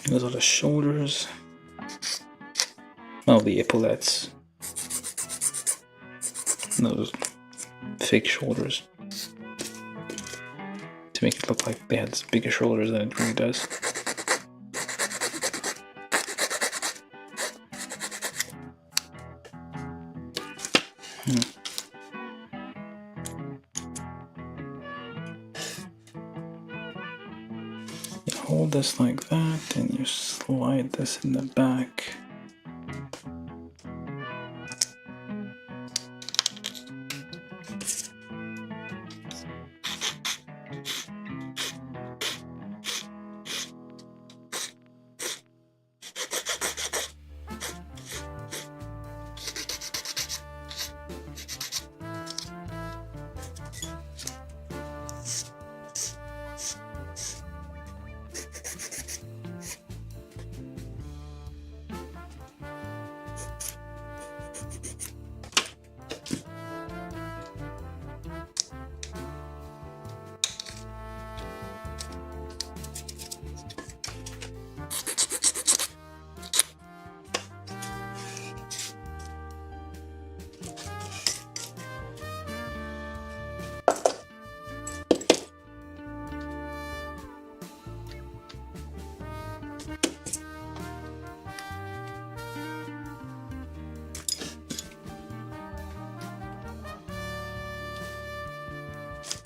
Those are the shoulders. Well, the epaulettes. Those fake shoulders. To make it look like they had bigger shoulders than it really does. this like that, and you slide this in the back.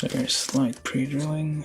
Very slight pre-drilling.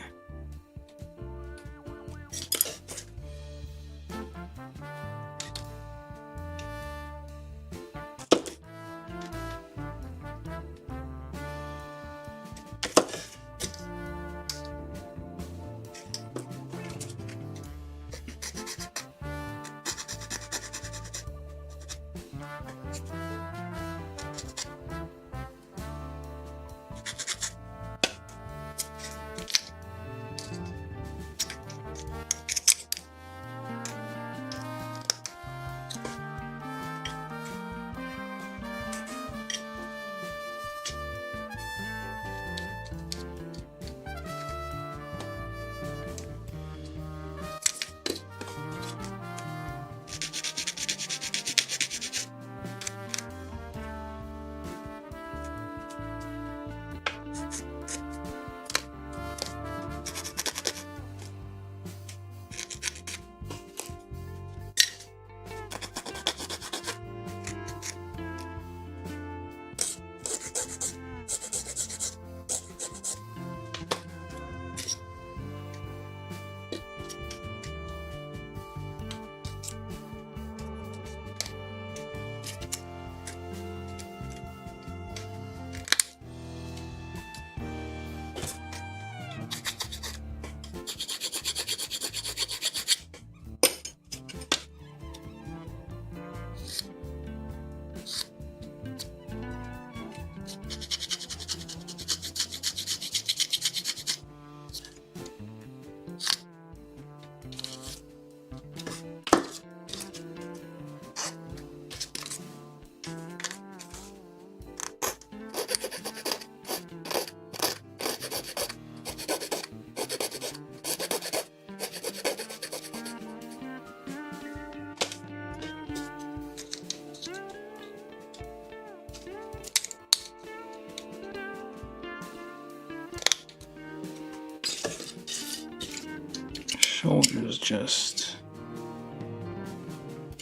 Shoulders just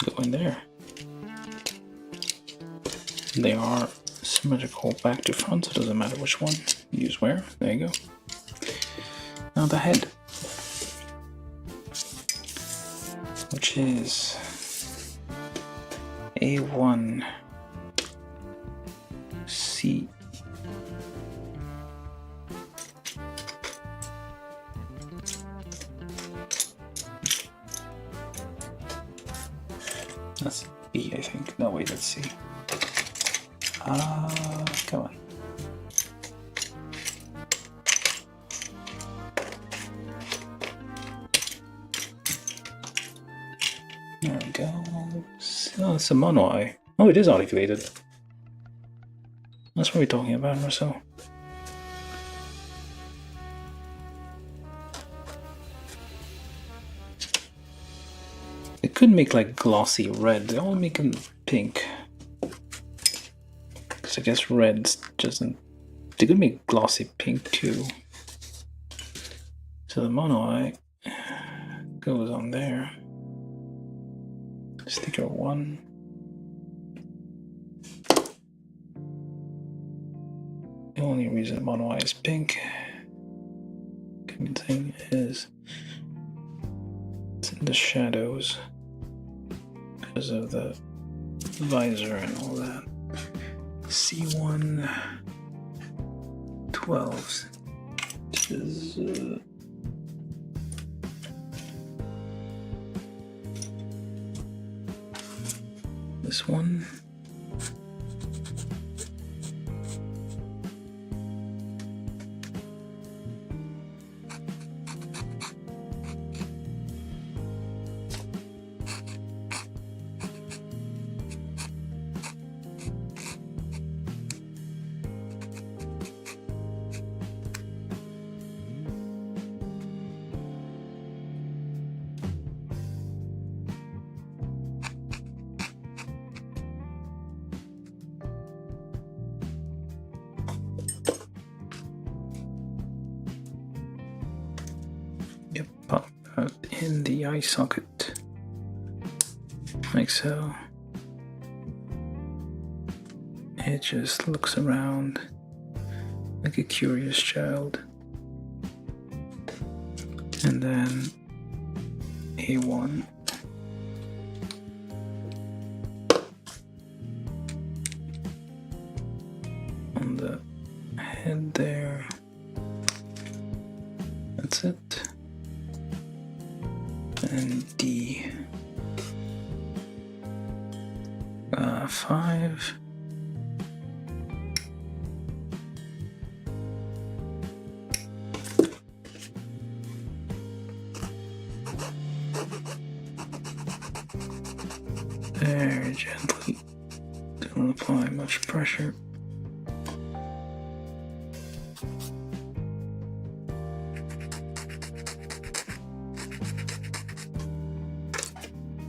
go in there. They are symmetrical back to front, so it doesn't matter which one you use where. There you go. Now the head, which is A1C. That's B, I think. No, wait, let's see. Come on. There we go. Oh, it's a mono eye. Oh, it is articulated. That's what we're talking about, Marcel. They could make like glossy red. They all make them pink. Because I guess red doesn't. They could make glossy pink too. So the mono eye goes on there. Sticker 1. The only reason mono eye is pink, thing is the shadows because of the visor and all that. C1 12s. This is this one. Yep, pop that in the eye socket, like so. It just looks around like a curious child. And then A1. On the head there. That's it. And D. 5. Very gently. Don't apply much pressure.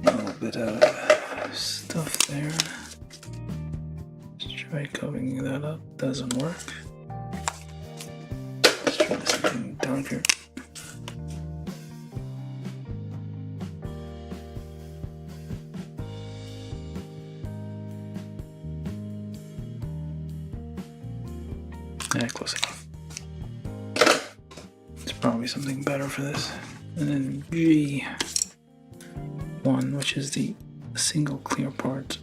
A little bit of stuff there. Let's try covering that up. Doesn't work. Let's try something darker. Yeah, close enough. It's probably something better for this. And then G1, which is the single clear part.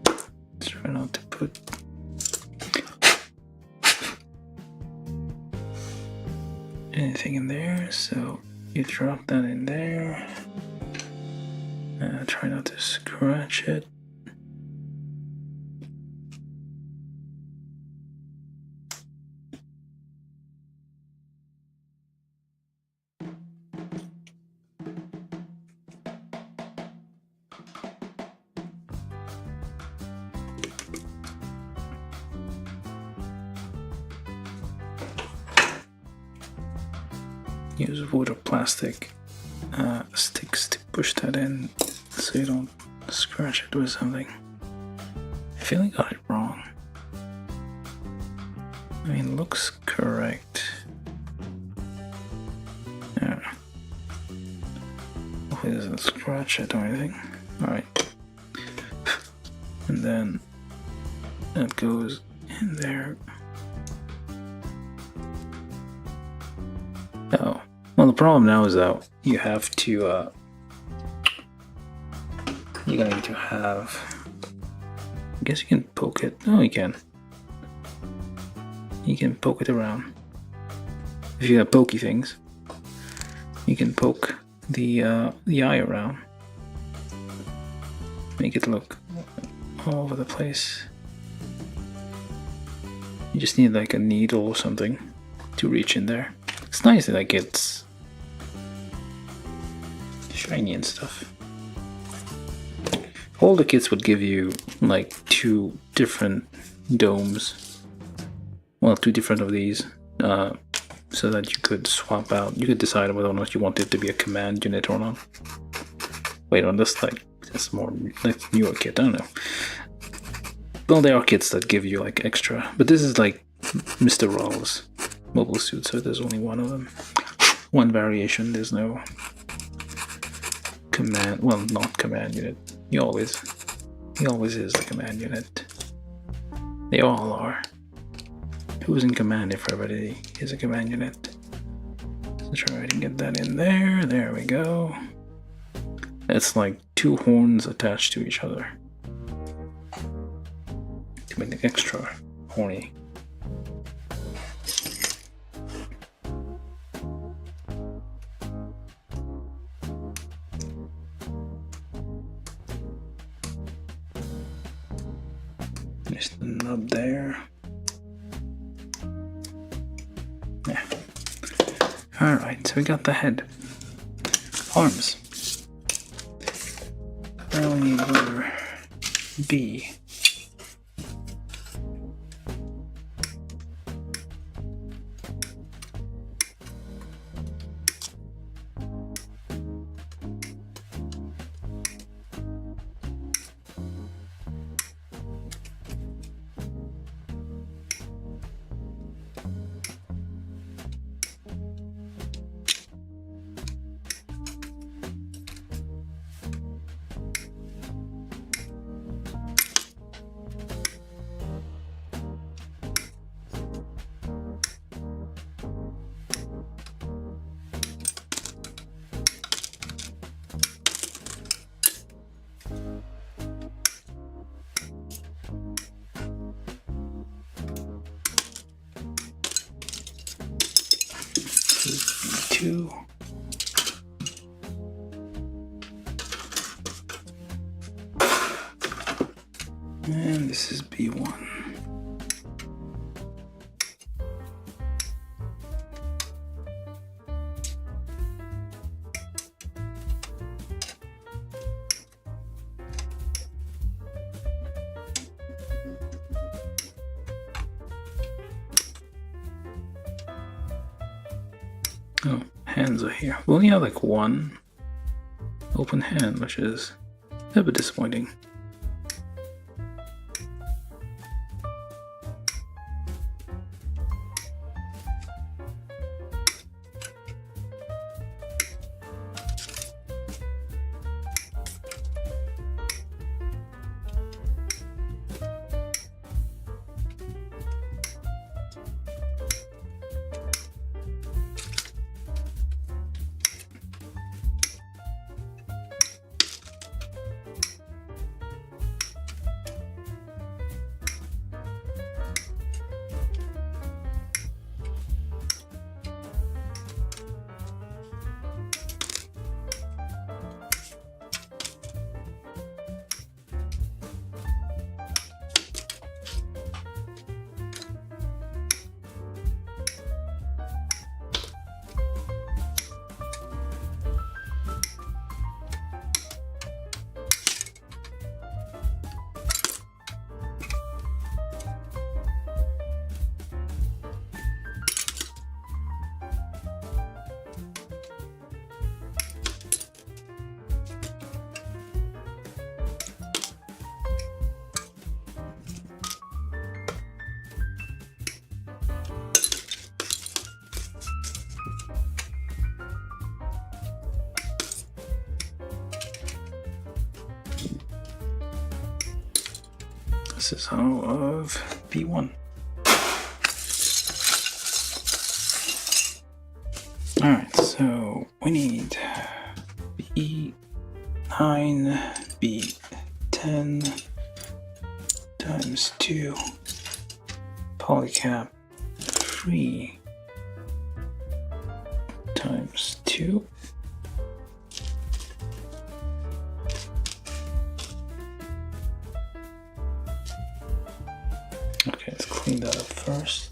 Let's try not to put anything in there, so you drop that in there. Try not to scratch it. Use wood or plastic sticks to push that in so you don't scratch it with something. I feel I got it wrong. I mean, it looks correct. Yeah. Hopefully it doesn't scratch it or anything. Alright. And then that goes in there. Oh, well, the problem now is that you have to, you're going to have, I guess you can poke it. Oh, you can. You can poke it around. If you have pokey things, you can poke the eye around. Make it look all over the place. You just need like a needle or something to reach in there. It's nice that like it's shiny and stuff. All the kits would give you like 2 different domes. Well, 2 different of these, so that you could swap out. You could decide whether or not you want it to be a command unit or not. Wait, on this like that's more like newer kit. I don't know. Well, there are kits that give you like extra, but this is like Mr. Rawls mobile suit, so there's only one of them. One variation, there's no command, well, not command unit. He always is the command unit. They all are. Who's in command if everybody is a command unit? Let's try to get that in there. There we go. It's like two horns attached to each other to make it extra horny. There's the nub there. Yeah. Alright, so we got the head. Arms. Now we need letter B. B2. And this is B1. Oh, hands are here. We only have like one open hand, which is a bit disappointing. This is all of B1. Alright, so we need B9, B10 times 2 polycap 3 times 2. Okay, let's clean that up first.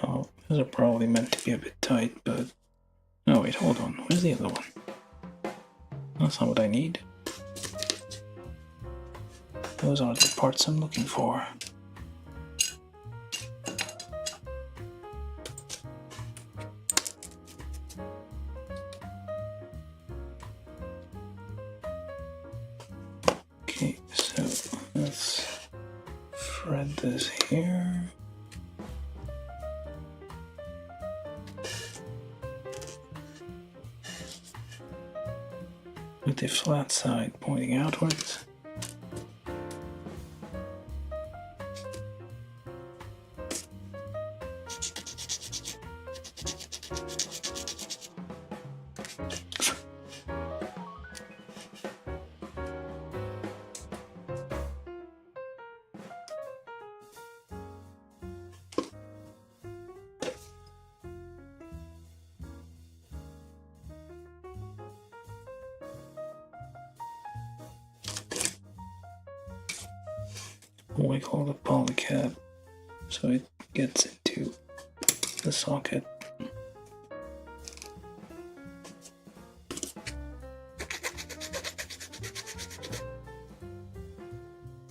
Oh, those are probably meant to be a bit tight, but... Oh wait, hold on. Where's the other one? That's not what I need. Those are the parts I'm looking for. Okay, so let's thread this here. With the flat side pointing outwards. wiggle the polycap so it gets into the socket.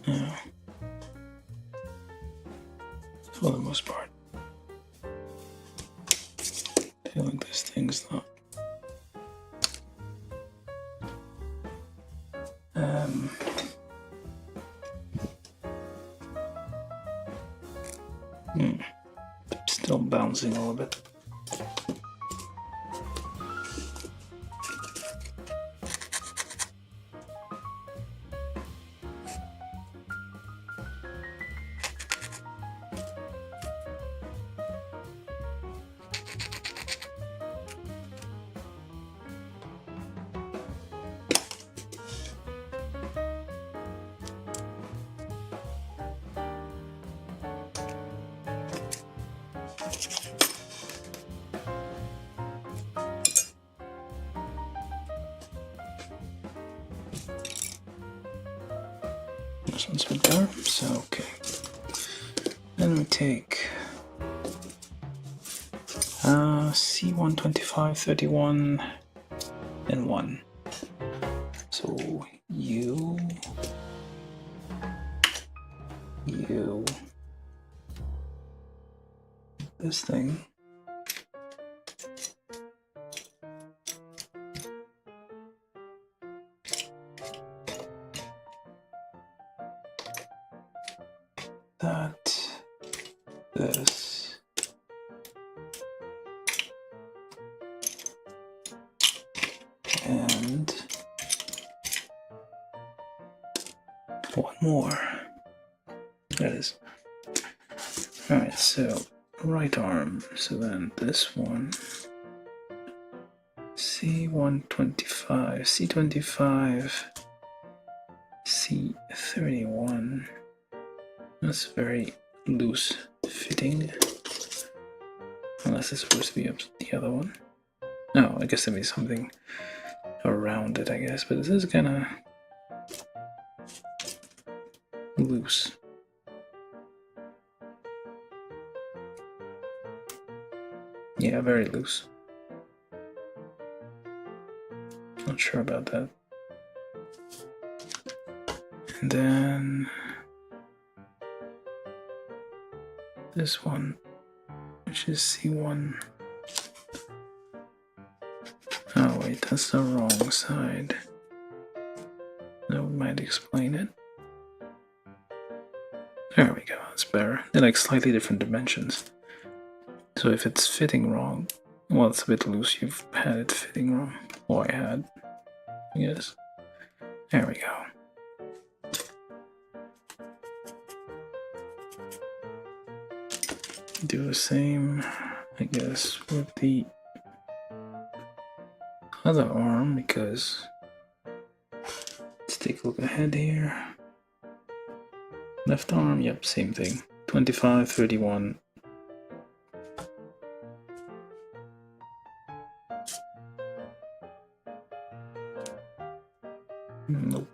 Yeah. For the most part. I feel like this thing's not. Still bouncing a little bit. This one's a bit better, so okay. Then we take C125, 31, and 1. So you, this thing. That, this, and one more. That is. Alright, so right arm. So then this one. C125, C25, C31. That's very loose fitting. Unless it's supposed to be up the other one. No, I guess there'd be something around it, I guess, but this is kinda loose. Yeah, very loose. Not sure about that. And then this one, which is C1. Oh wait, that's the wrong side. That might explain it. There we go, that's better. They're like slightly different dimensions. So if it's fitting wrong, well, it's a bit loose, you've had it fitting wrong. Or I had, I guess. There we go. Do the same, I guess, with the other arm, because let's take a look ahead here. Left arm, yep, same thing. 25, 31. Nope.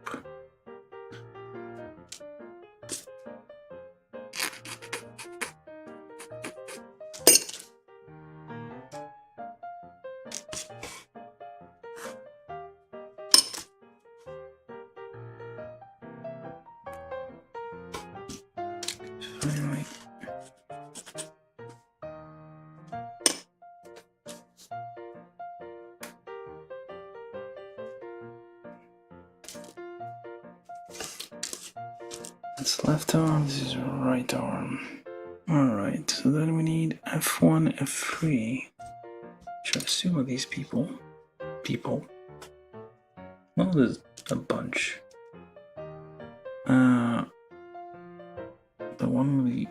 Finally. That's left arm, this is right arm. Alright, so then we need F1, F3. Which I assume are these people. Well, there's a bunch. The one we...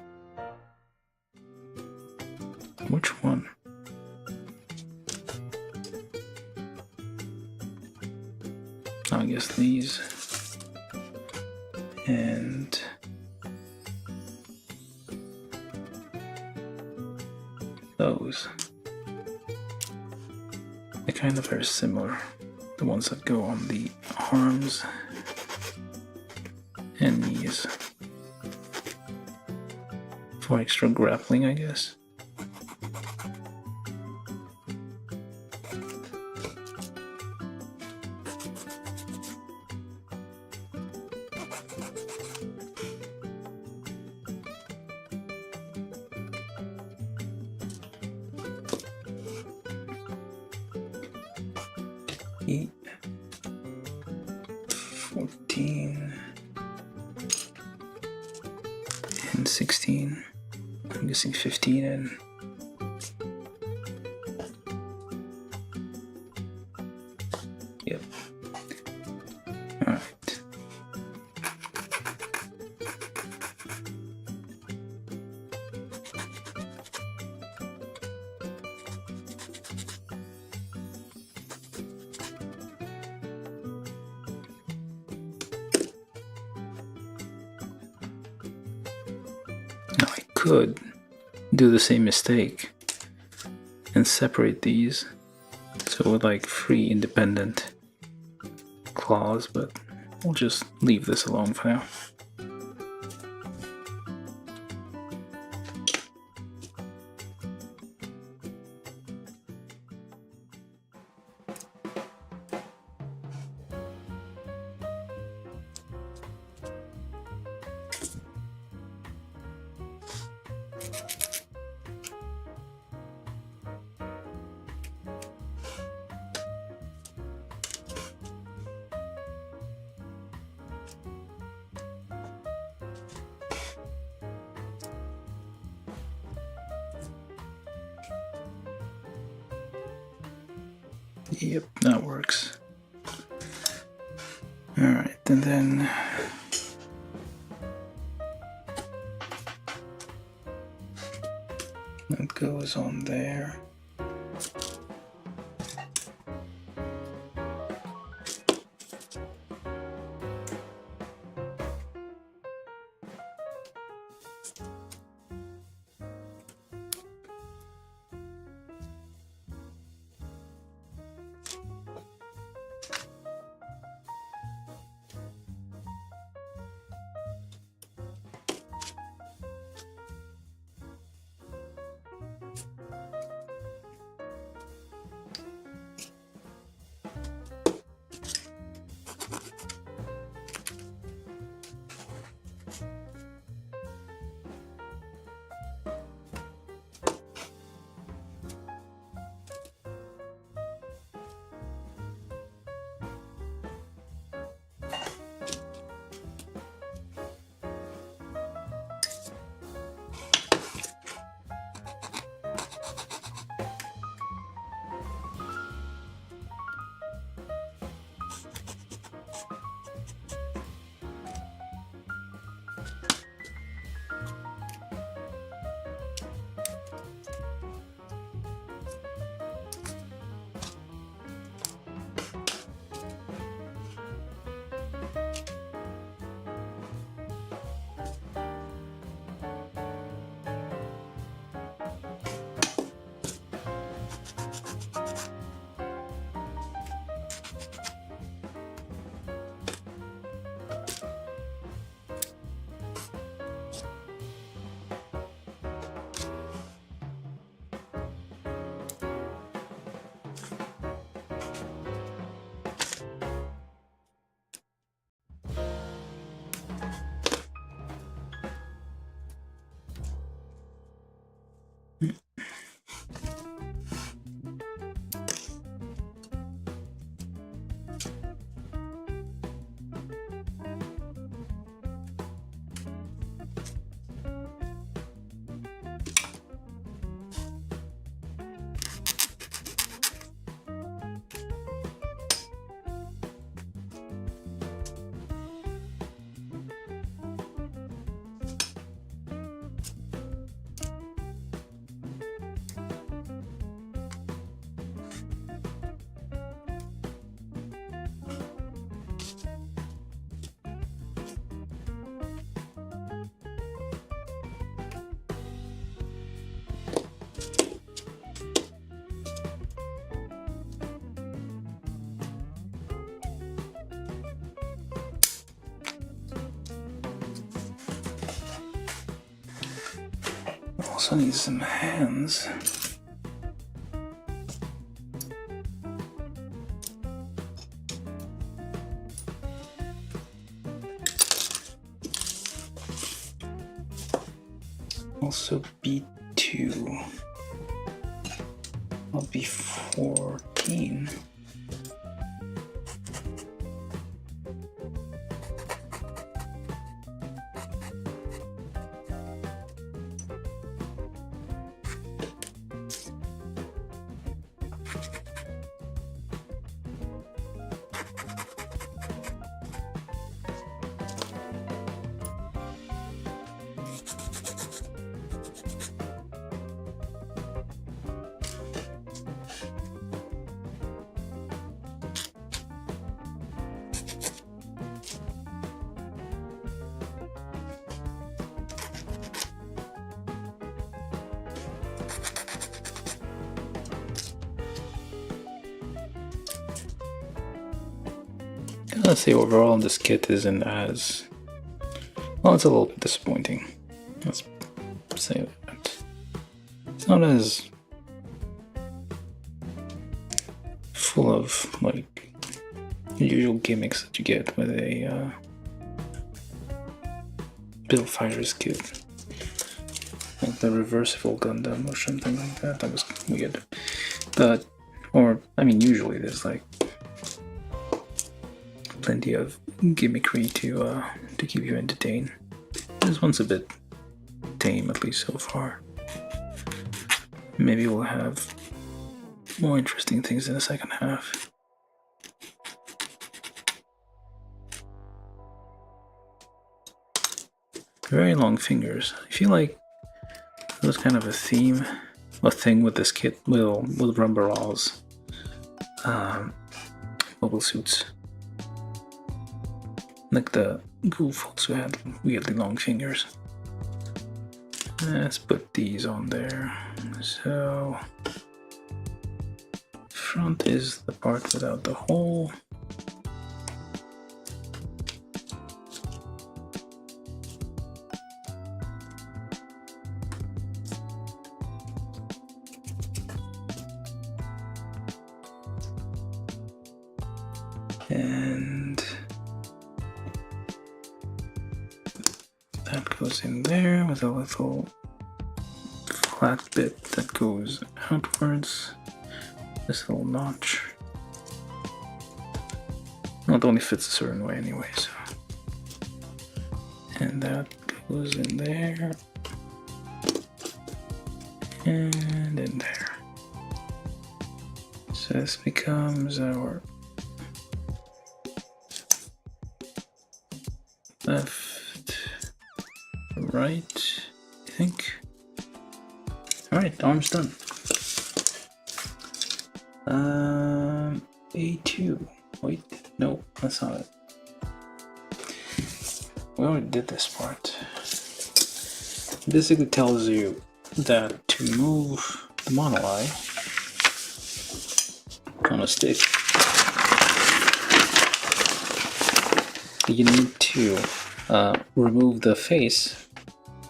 Which one? I guess these. And... those. They're kind of very similar. The ones that go on the arms and knees. for extra grappling, I guess. Eight, 14, and 16. I'm guessing 15 and yep. All right. Now I could do the same mistake and separate these so with like 3 independent claws, but we'll just leave this alone for now. Yep, that works. Alright, and then that goes on there. Also need some hands. Also B2. I'll be 14. Let's say overall this kit isn't as well. It's a little bit disappointing. Let's say that it's not as full of like usual gimmicks that you get with a Build Fighters kit, like the reversible Gundam or something like that. That was weird, but I mean, usually there's like plenty of gimmickry to keep you entertained. This one's a bit tame, at least so far. Maybe we'll have more interesting things in the second half. Very long fingers. I feel like there's kind of a thing with this kit with Rumbaral's mobile suits. Like the Ghoul folks who had weirdly long fingers. Let's put these on there. So, front is the part without the hole. And that goes in there with a little flat bit that goes outwards. This little notch. Well, it only fits a certain way anyway, so. And that goes in there. And in there. So this becomes our left, right, I think. Alright, arm's done. A2. Wait, no, that's not it. We already did this part. It basically tells you that to move the monolith on a stick, you need to remove the face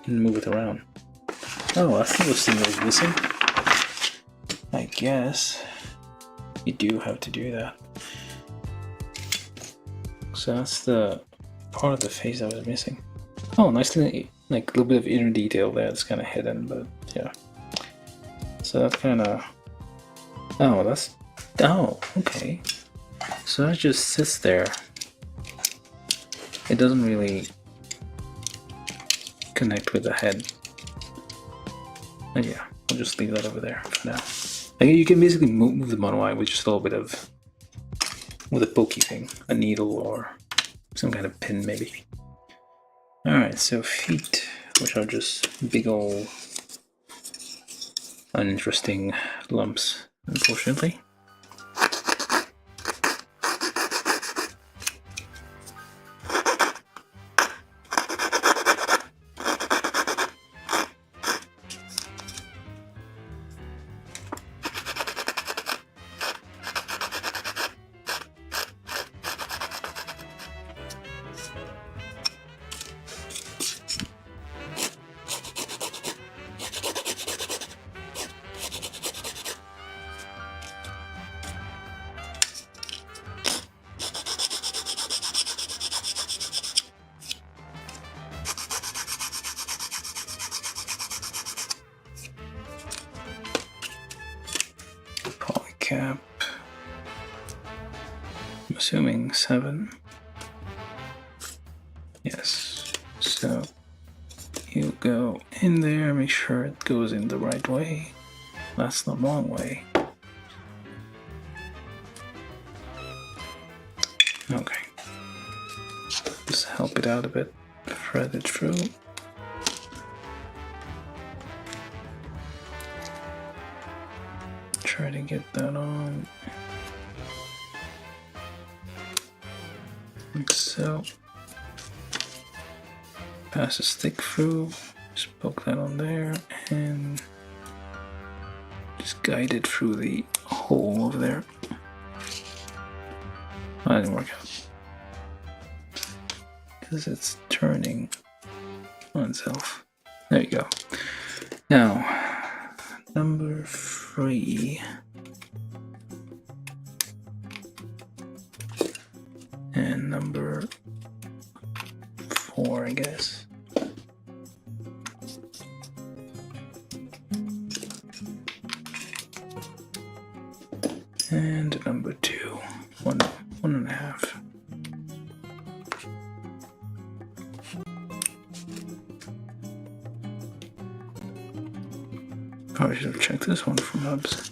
and move it around. Oh, I think this thing was missing. I guess you do have to do that. So that's the part of the face that was missing. Oh, nicely, like a little bit of inner detail there. It's kind of hidden, but yeah. So that's kind of. Oh, that's. Oh, okay. So that just sits there. It doesn't really connect with the head. And yeah, I'll just leave that over there for now. Like, you can basically move the monolith with just a little bit of, with a pokey thing, a needle or some kind of pin maybe. Alright, so feet, which are just big old uninteresting lumps, unfortunately. cap. I'm assuming 7. Yes. So you go in there, make sure it goes in the right way. That's the wrong way. Okay. Just help it out a bit. Thread it through. Try to get that on. Like so. Pass a stick through. Just poke that on there and just guide it through the hole over there. That didn't work out. Because it's turning on itself. There you go. Now, number 3. And number 4, I guess. And number 2. 1.5. Probably should have checked this one for nubs.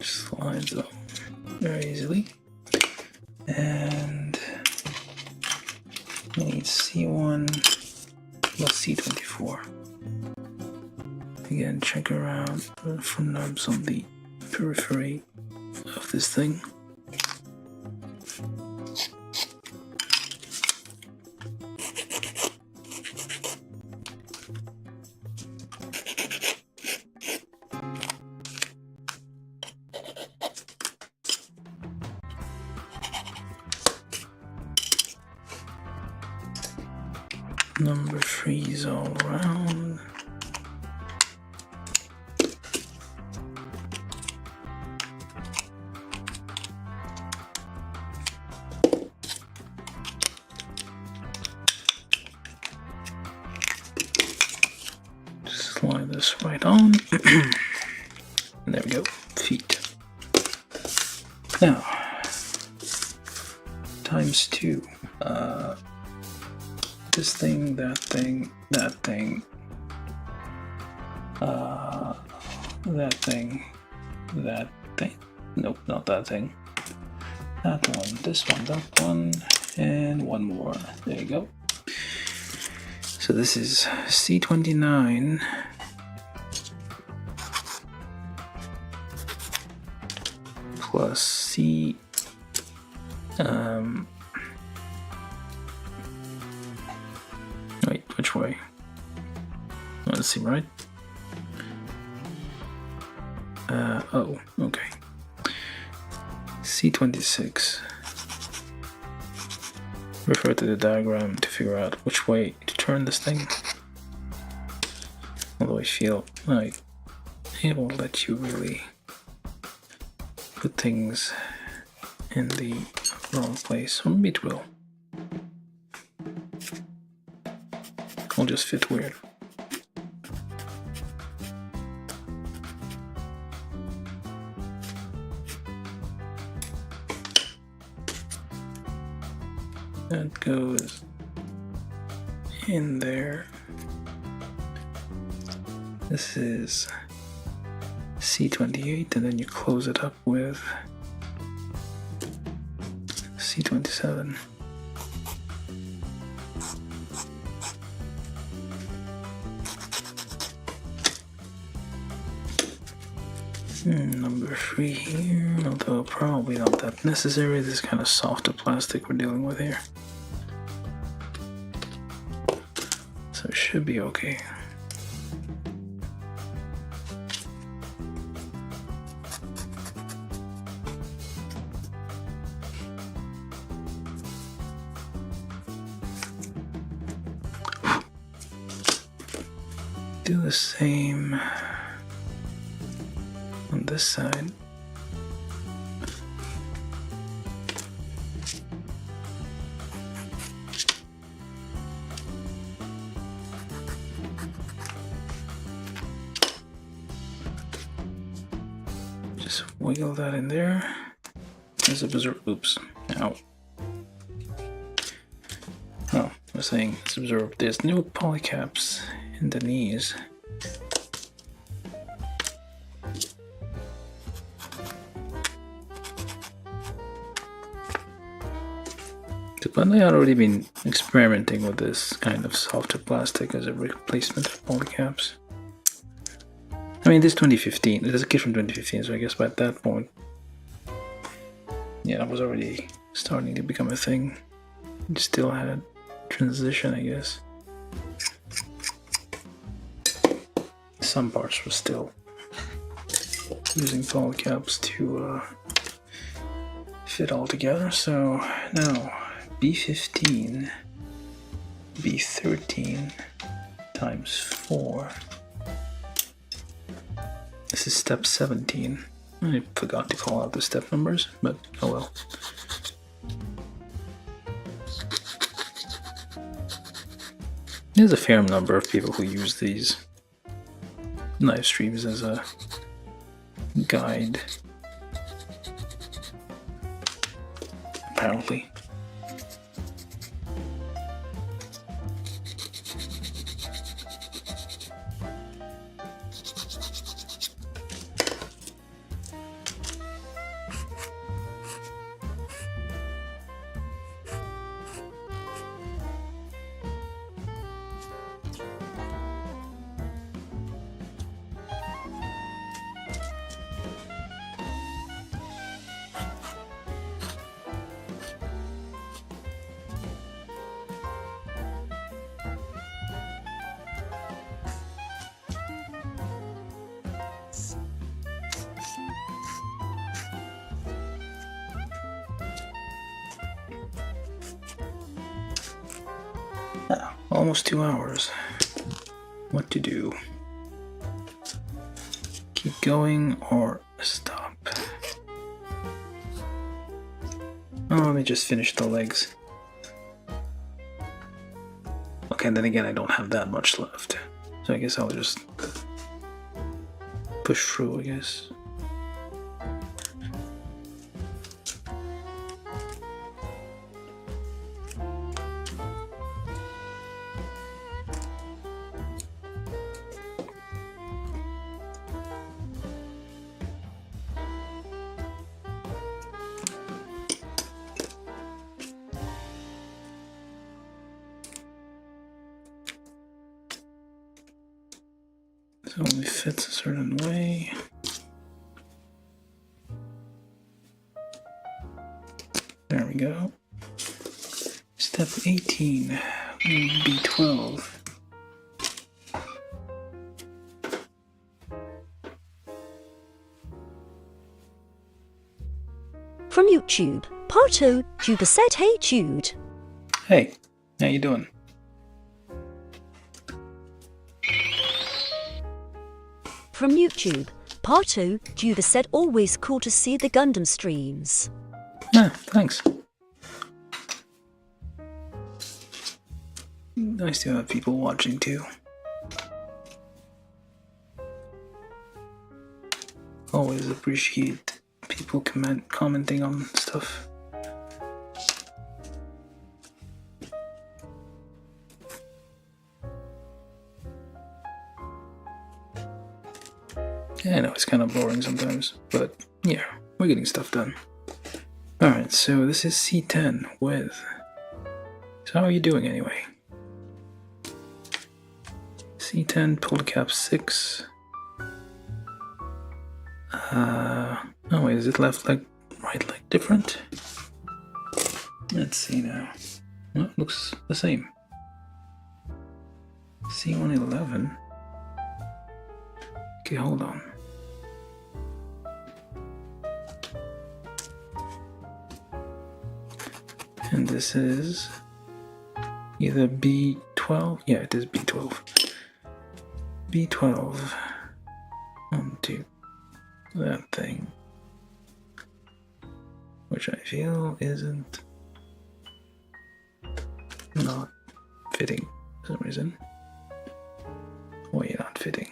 Slides up very easily. And we need C1 plus C24. Again, check around for nubs on the periphery of this thing. Number 3's all around. Slide this right on. There we go. Feet. Now, times 2. This thing, that thing, that thing, that thing, that thing. Nope, not that thing. That one, this one, that one, and one more. There you go. So this is C29 plus C. Wait, which way? Let's see, right? Oh, okay. C26. Refer to the diagram to figure out which way to turn this thing. Although I feel like it won't let you really put things in the wrong place. Or maybe it will. It'll just fit weird. That goes in there. This is C28, and then you close it up with C27. Number 3 here, although probably not that necessary. This is kind of softer plastic we're dealing with here. So it should be okay. Do the same on this side. Just wiggle that in there. There's a observer. Oops. Ow. Oh, I was saying, let's observe. There's no polycaps in the knees. Bandai had already been experimenting with this kind of softer plastic as a replacement for polycaps. I mean, this 2015, it is a kit from 2015, so I guess by that point, yeah, it was already starting to become a thing. It still had transition, I guess. Some parts were still using polycaps to fit all together, so now B15, B13 times 4. This is step 17. I forgot to call out the step numbers, but oh well. There's a fair number of people who use these live streams as a guide, apparently. Almost 2 hours. What to do? Keep going or stop? Oh, let me just finish the legs. Okay, then again, I don't have that much left. So I guess I'll just push through, I guess. It only fits a certain way. There we go. Step 18, B12. From YouTube, Parto Juba said, "Hey Jude." Hey, how you doing? From YouTube, Parto Juba said, "Always cool to see the Gundam streams." Yeah, thanks. Nice to have people watching too. Always appreciate people commenting on stuff. Yeah, I know it's kind of boring sometimes, but yeah, we're getting stuff done. Alright, so this is C10 with... So how are you doing anyway? C10, pull the cap 6. Oh wait, is it left leg, right leg different? Let's see now. Well, it looks the same. C111. Okay, hold on. And this is either B12. Yeah, it is B12. B12 onto that thing, which I feel isn't not fitting for some reason. Why you're not fitting?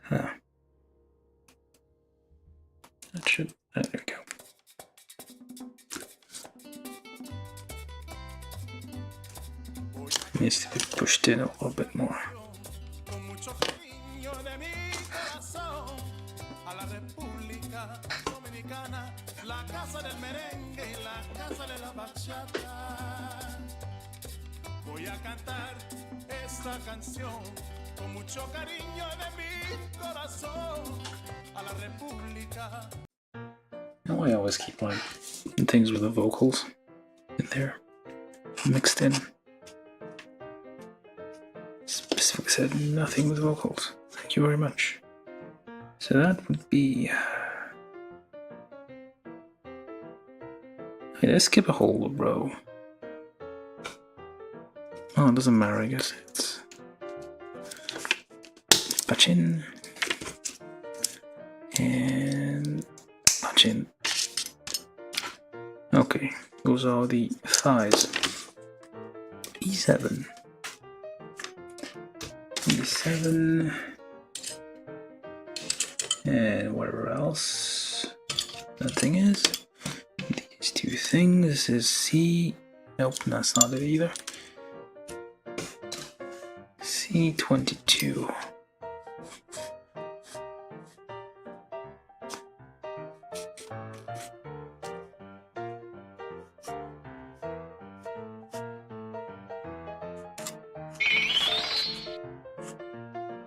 Huh. That should. There we go. Needs to be pushed in a little bit more. Voy a cantar esta canción con mucho cariño de mi corazón a la República. Now I always keep like things with the vocals in there mixed in. Specifically said nothing with vocals. Thank you very much. So that would be. Okay, let's skip a whole row. Oh, it doesn't matter, I guess. It's Pachin and Pachin. Okay, those are the thighs. E7. E7. And whatever else that thing is. These two things. This is C. Nope, that's not it either. C22.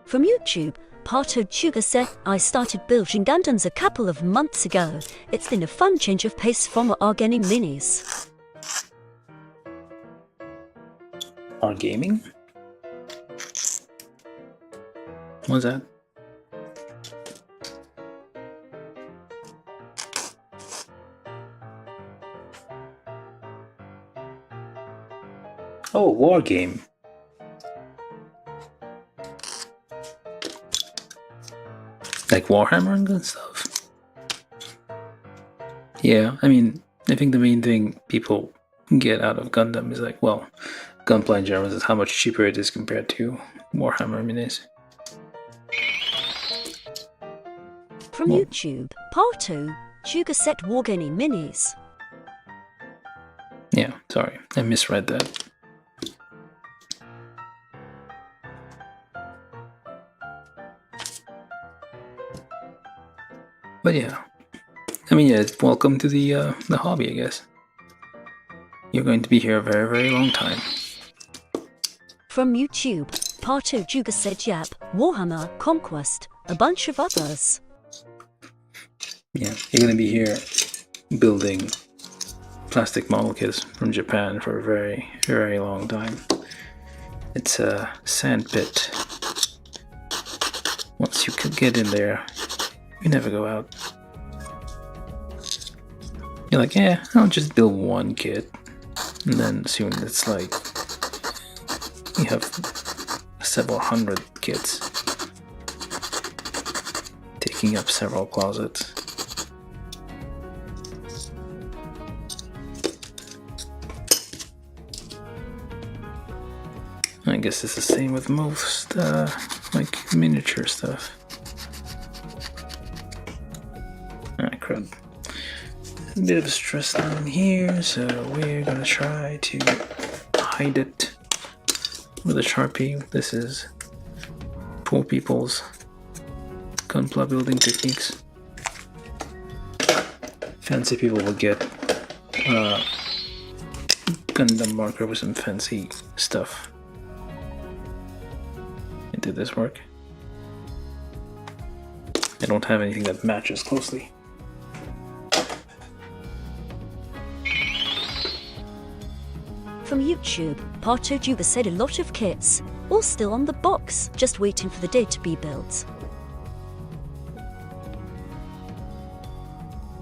From YouTube, Pato Chuga said, I started building Gundams a couple of months ago. It's been a fun change of pace from Argeni minis. Our gaming? What's that? Oh, war game. Like Warhammer and stuff. Yeah, I mean, I think the main thing people get out of Gundam is like, well, Gunpla in general is how much cheaper it is compared to Warhammer minis. From YouTube, Pato Chuga set Wargani minis. Yeah, sorry, I misread that. But yeah, I mean, yeah, welcome to the hobby, I guess. You're going to be here a very, very long time. From YouTube, Pato Chuga said Yap, Warhammer, Conquest, a bunch of others. Yeah, you're going to be here building plastic model kits from Japan for a very, very long time. It's a sandpit. Once you could get in there, you never go out. You're like, yeah, I'll just build one kit. And then soon it's like, you have several hundred kits taking up several closets. I guess it's the same with most like miniature stuff. crud. A bit of a stress line here, so we're gonna try to hide it with a Sharpie. This is poor people's gunpla building techniques. Fancy people will get Gundam marker with some fancy stuff. And did this work? I don't have anything that matches closely. From YouTube, Partojuba said a lot of kits, all still on the box, just waiting for the day to be built.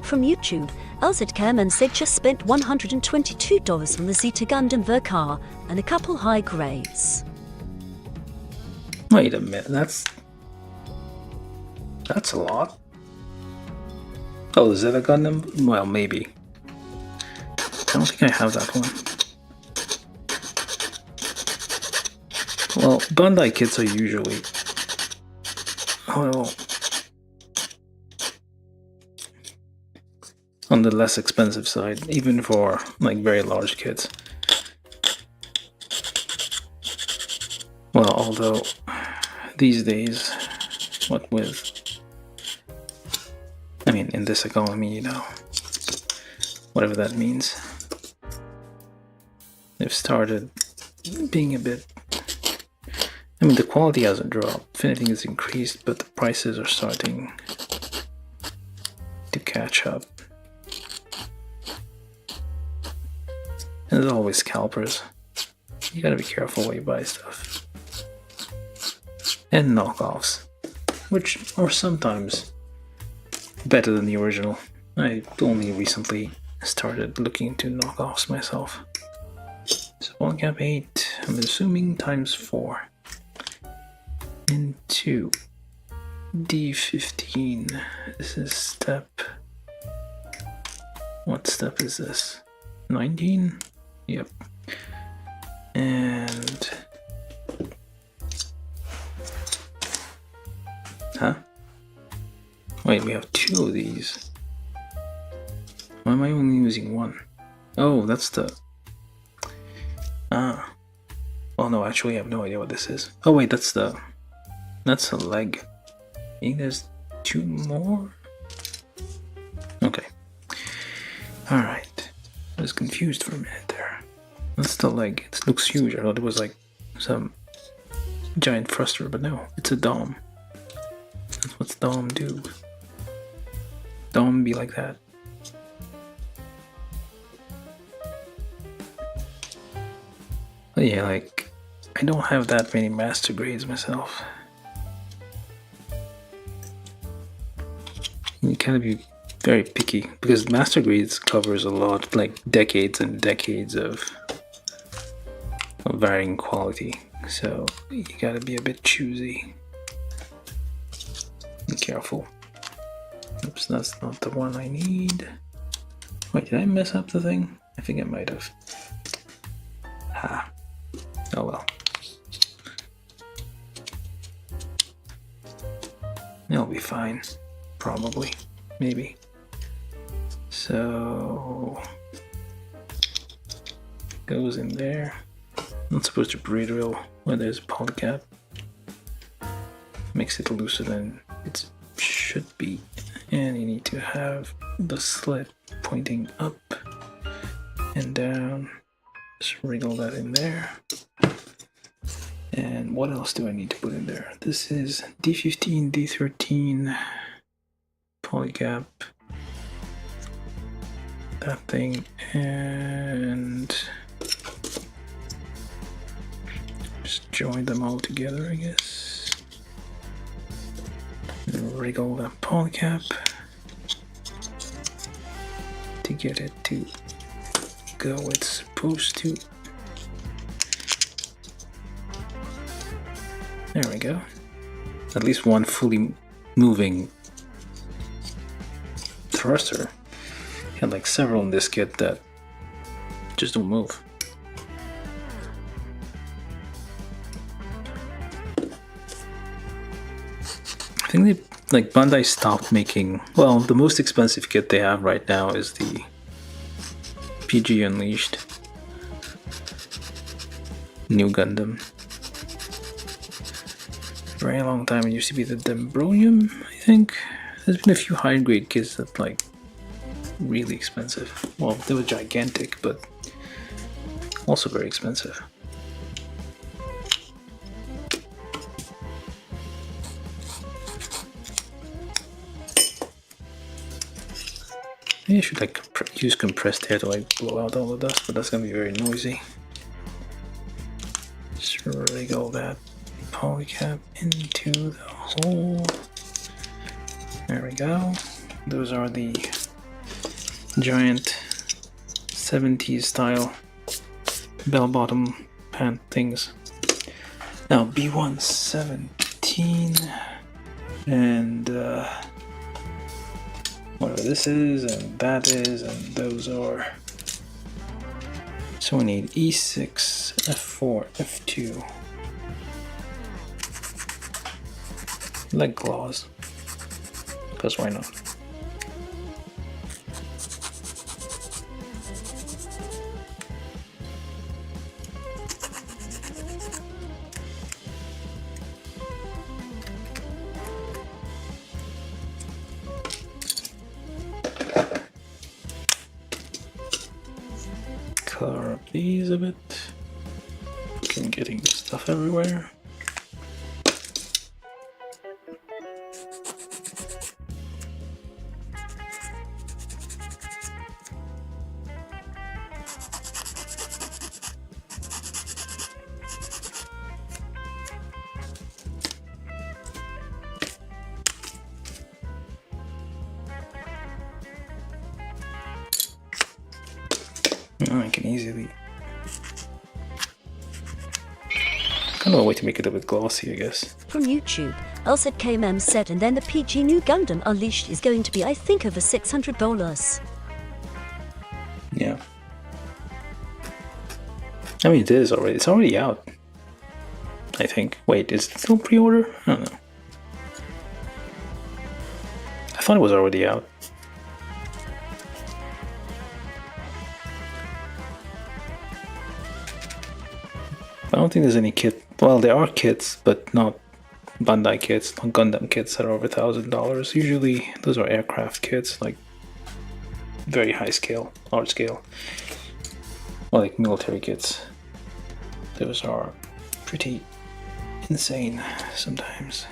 From YouTube, LZ Kerman said just spent $122 on the Zeta Gundam Verkar and a couple high grades. Wait a minute, that's a lot. Oh, is that a Gundam? Well, maybe. I don't think I have that one. Well, Bandai kits are usually, well, on the less expensive side, even for like very large kits. Well, although these days, what with, I mean, in this economy, you know, whatever that means, they've started being a bit, I mean, the quality hasn't dropped, if anything has increased, but the prices are starting to catch up. And there's always scalpers. You gotta be careful when you buy stuff. And knockoffs, which are sometimes better than the original. I only recently started looking into knockoffs myself. So 1 cap 8, I'm assuming times 4. Into D15. This is step. What step is this? 19? Yep. And. Huh? Wait, we have 2 of these. Why am I only using 1? Oh, that's the. Ah. Oh no, actually I have no idea what this is. Oh wait, that's the. That's a leg. I think there's 2 more? Okay. Alright. I was confused for a minute there. That's the leg. It looks huge. I thought it was like some giant thruster, but no, it's a dom. That's what dom do. Dom be like that. But yeah, like, I don't have that many master grades myself. You kind of be very picky because master grades covers a lot, like decades and decades of varying quality. So you gotta be a bit choosy. Be careful. Oops, that's not the one I need. Wait, did I mess up the thing? I think I might have. Ha. Oh well. It'll be fine. Probably. Maybe. So goes in there. Not supposed to pre-drill where there's a polycap. Makes it looser than it should be. And you need to have the slit pointing up and down. Just wriggle that in there. And what else do I need to put in there? This is D15, D13, polycap, that thing, and just join them all together, I guess. And wriggle that polycap to get it to go where it's supposed to. There we go. At least one fully moving thruster. Had like several in this kit that just don't move. I think they, like, Bandai stopped making, well, the most expensive kit they have right now is the PG Unleashed New Gundam. Very long time, it used to be the Dembronium, I think. There's been a few high grade kits that, like, really expensive. Well, they were gigantic, but also very expensive. Maybe I should like use compressed air to like blow out all the dust, but that's gonna be very noisy. Just rig all that polycap into the hole. There we go. Those are the giant 70s style bell-bottom pant things. Now B117 and whatever this is and that is, and those are. So we need E6, F4, F2. Leg claws. Because why not? Color up these a bit. I'm getting stuff everywhere. I can easily kind of a way to make it a bit glossy, I guess. From YouTube, LZKMM said, and then the PG New Gundam Unleashed is going to be, I think, over $600. Yeah. I mean, it is already. It's already out, I think. Wait, is it still pre-order? I don't know. I thought it was already out. I don't think there's any kit. Well, there are kits, but not Bandai kits, not Gundam kits that are over $1,000. Usually, those are aircraft kits, like very high scale, large scale, or like military kits. Those are pretty insane sometimes.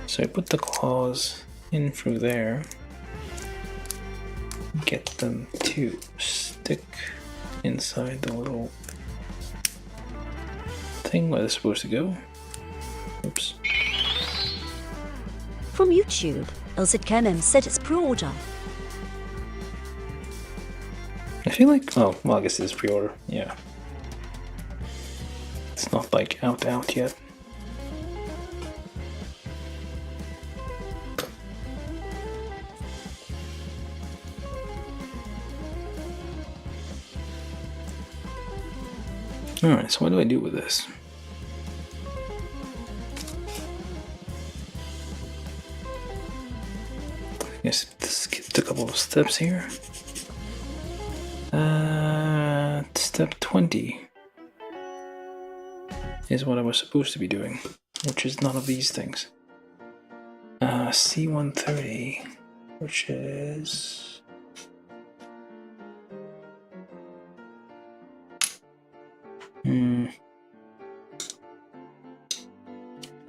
So I put the claws in through there, get them to stick inside the little thing where they're supposed to go. Oops. From YouTube, LZKMM said it's pre-order. I feel like, oh, well, I guess it is pre-order, yeah. It's not like out yet. Alright, so what do I do with this? I guess this skipped a couple of steps here. Step 20 is what I was supposed to be doing, which is none of these things. C130, which is...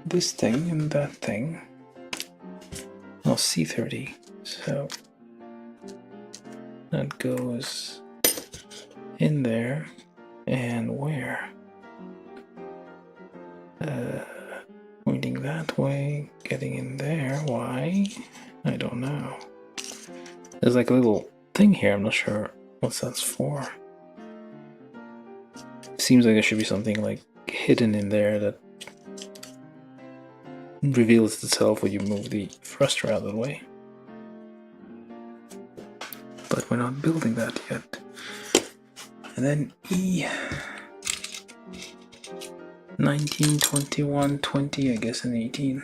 this thing and that thing. Well, C30, so that goes in there, and where? Pointing that way, getting in there. Why? I don't know. There's like a little thing here, I'm not sure what that's for. Seems like there should be something like hidden in there that reveals itself when you move the thruster out of the way. But we're not building that yet. And then E 19, 21, 20, I guess, and 18.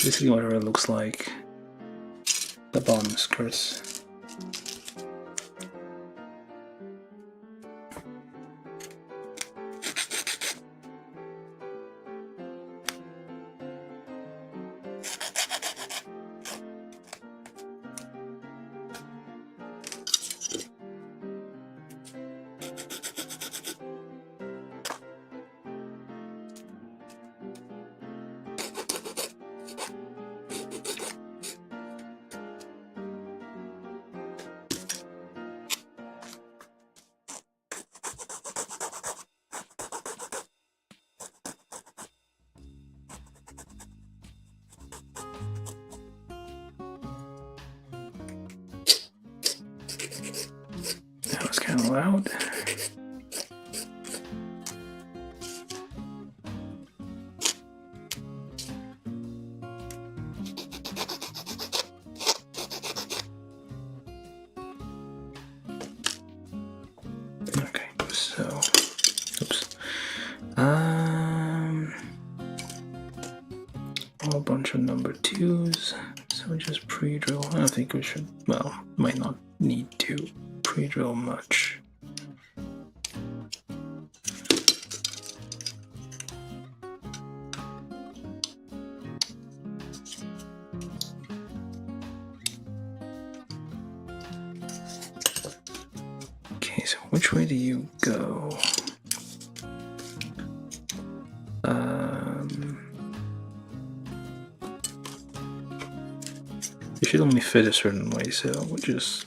basically whatever it looks like. The bottom skirts. That was kind of loud. Okay, so, oops. A whole bunch of number 2s. So just pre-drill. I don't think we should, well, might not need to pre-drill much. Okay, so which way do you go? It should only fit a certain way, so we'll just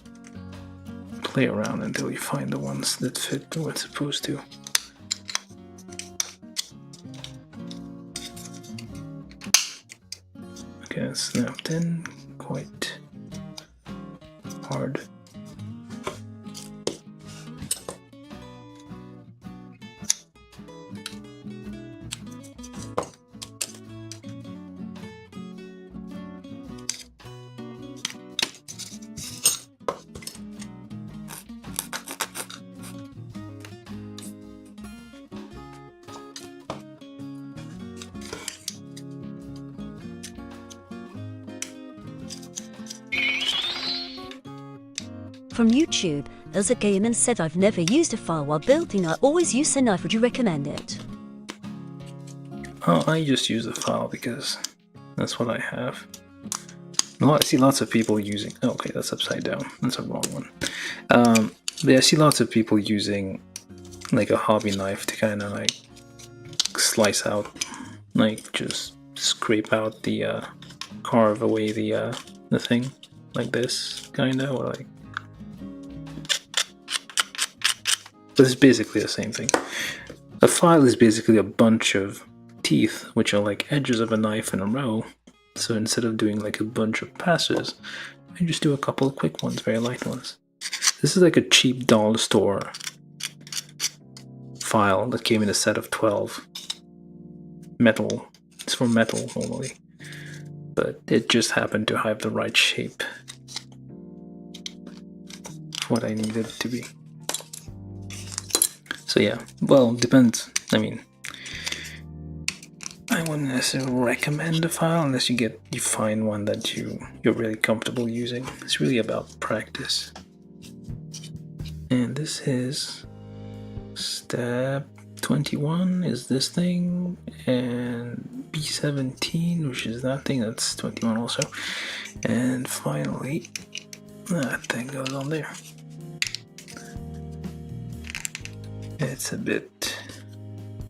play around until you find the ones that fit what it's supposed to. Okay, it's snapped in quite hard. From YouTube, as a gamer said I've never used a file while building, I always use a knife. Would you recommend it? Oh, I just use a file because that's what I have. No, I see lots of people using. Oh, okay, that's upside down. That's a wrong one. Yeah, I see lots of people using like a hobby knife to kind of like slice out, like just scrape out the carve away the thing like this, kind of, or like. But it's basically the same thing. A file is basically a bunch of teeth, which are like edges of a knife in a row. So instead of doing like a bunch of passes, I just do a couple of quick ones, very light ones. This is like a cheap dollar store file that came in a set of 12. Metal. It's for metal normally. But it just happened to have the right shape. What I needed it to be. So yeah, well, depends. I mean, I wouldn't necessarily recommend a file unless you find one that you're really comfortable using. It's really about practice. And this is step 21 is this thing, and B17, which is that thing, that's 21 also. And finally, that thing goes on there. It's a bit,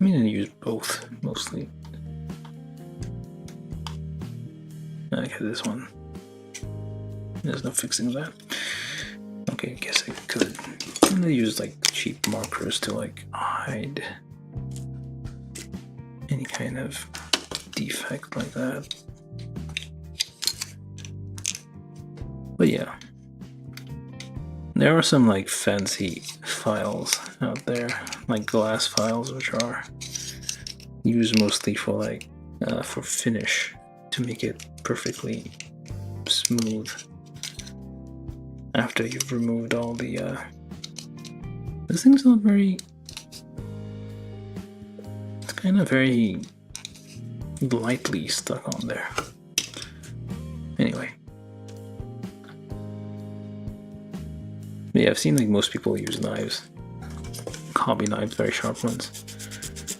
I mean, I use both mostly. Okay, this one, there's no fixing that. Okay, I guess I could. I'm gonna use like cheap markers to like hide any kind of defect like that. But yeah, there are some like fancy files out there, like glass files, which are used mostly for like for finish, to make it perfectly smooth after you've removed all the this thing's not very, it's kind of very lightly stuck on there. Anyway. But yeah, I've seen like most people use knives. Hobby knives, very sharp ones.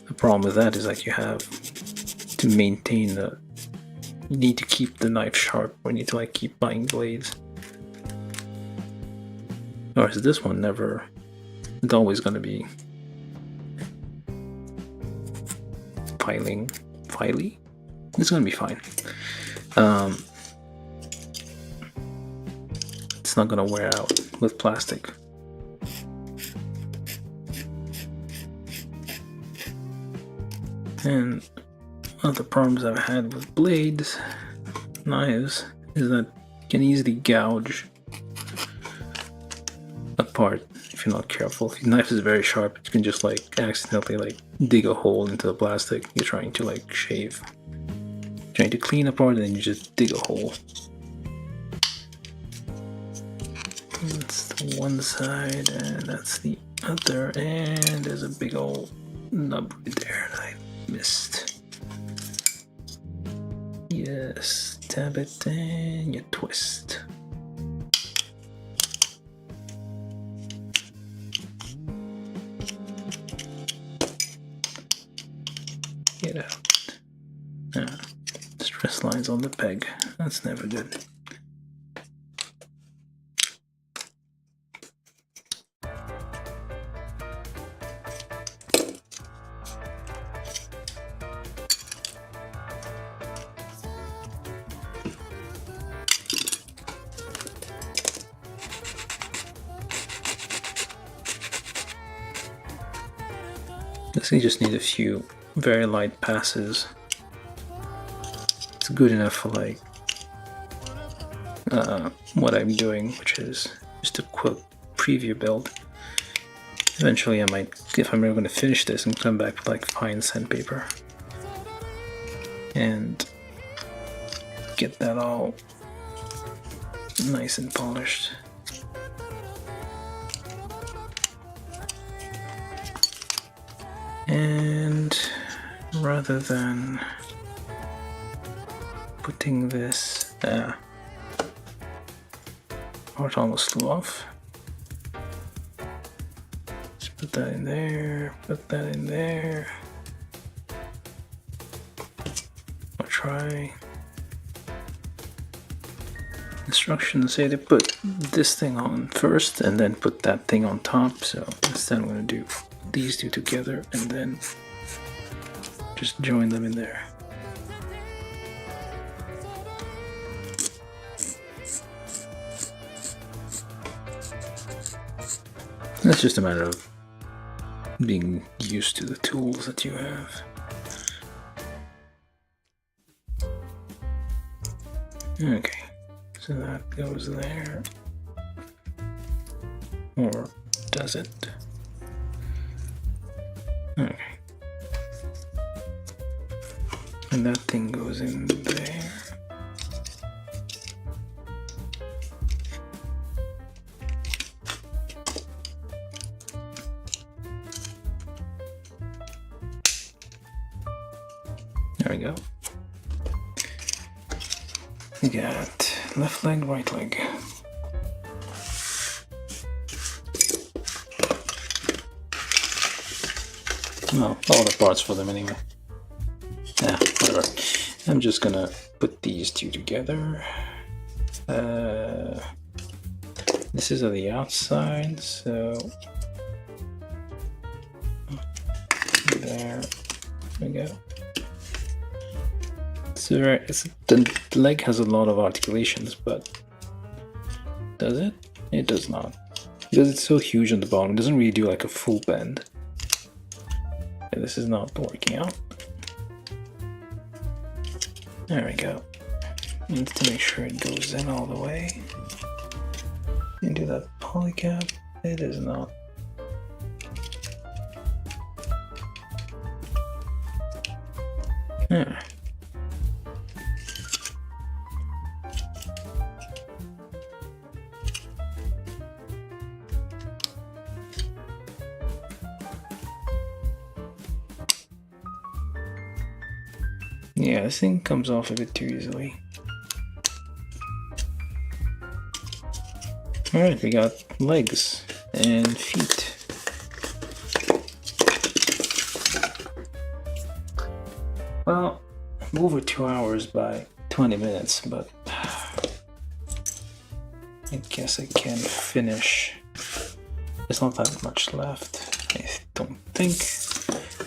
The problem with that is like you have to maintain the... You need to keep the knife sharp, or you need to like keep buying blades. Whereas this one never... It's always gonna be... Filey? It's gonna be fine. It's not gonna wear out with plastic. And one of the problems I've had with blades, knives, is that you can easily gouge a part if you're not careful. If your knife is very sharp, you can just like accidentally like dig a hole into the plastic. You're trying to like shave, trying to clean a part, and then you just dig a hole. That's the one side, and that's the other, and there's a big old nub right there that I missed. Yes, tab it and you twist. Get out. Stress lines on the peg. That's never good. You just need a few very light passes. It's good enough for like what I'm doing, which is just a quick preview build. Eventually I might, if I'm ever going to finish this, and come back with like fine sandpaper and get that all nice and polished. And rather than putting this, oh, it almost flew off. Just put that in there, put that in there. I'll try. Instructions say to put this thing on first and then put that thing on top, so instead I'm going to do these two together and then just join them in there. It's just a matter of being used to the tools that you have. Okay, so that goes there. Or does it? Okay. And that thing goes in there. There we go. We got left leg, right leg. Well, all the parts for them anyway. Yeah, whatever. I'm just gonna put these two together. This is on the outside, so there we go. So the leg has a lot of articulations, but does it? It does not. Because it's so huge on the bottom, it doesn't really do like a full bend. Okay, this is not working out. There we go. Need to make sure it goes in all the way. Into that polycap. It is not. Yeah. Yeah, this thing comes off a bit too easily. Alright, we got legs and feet. Well, I'm over 2 hours by 20 minutes, but I guess I can finish. There's not that much left, I don't think.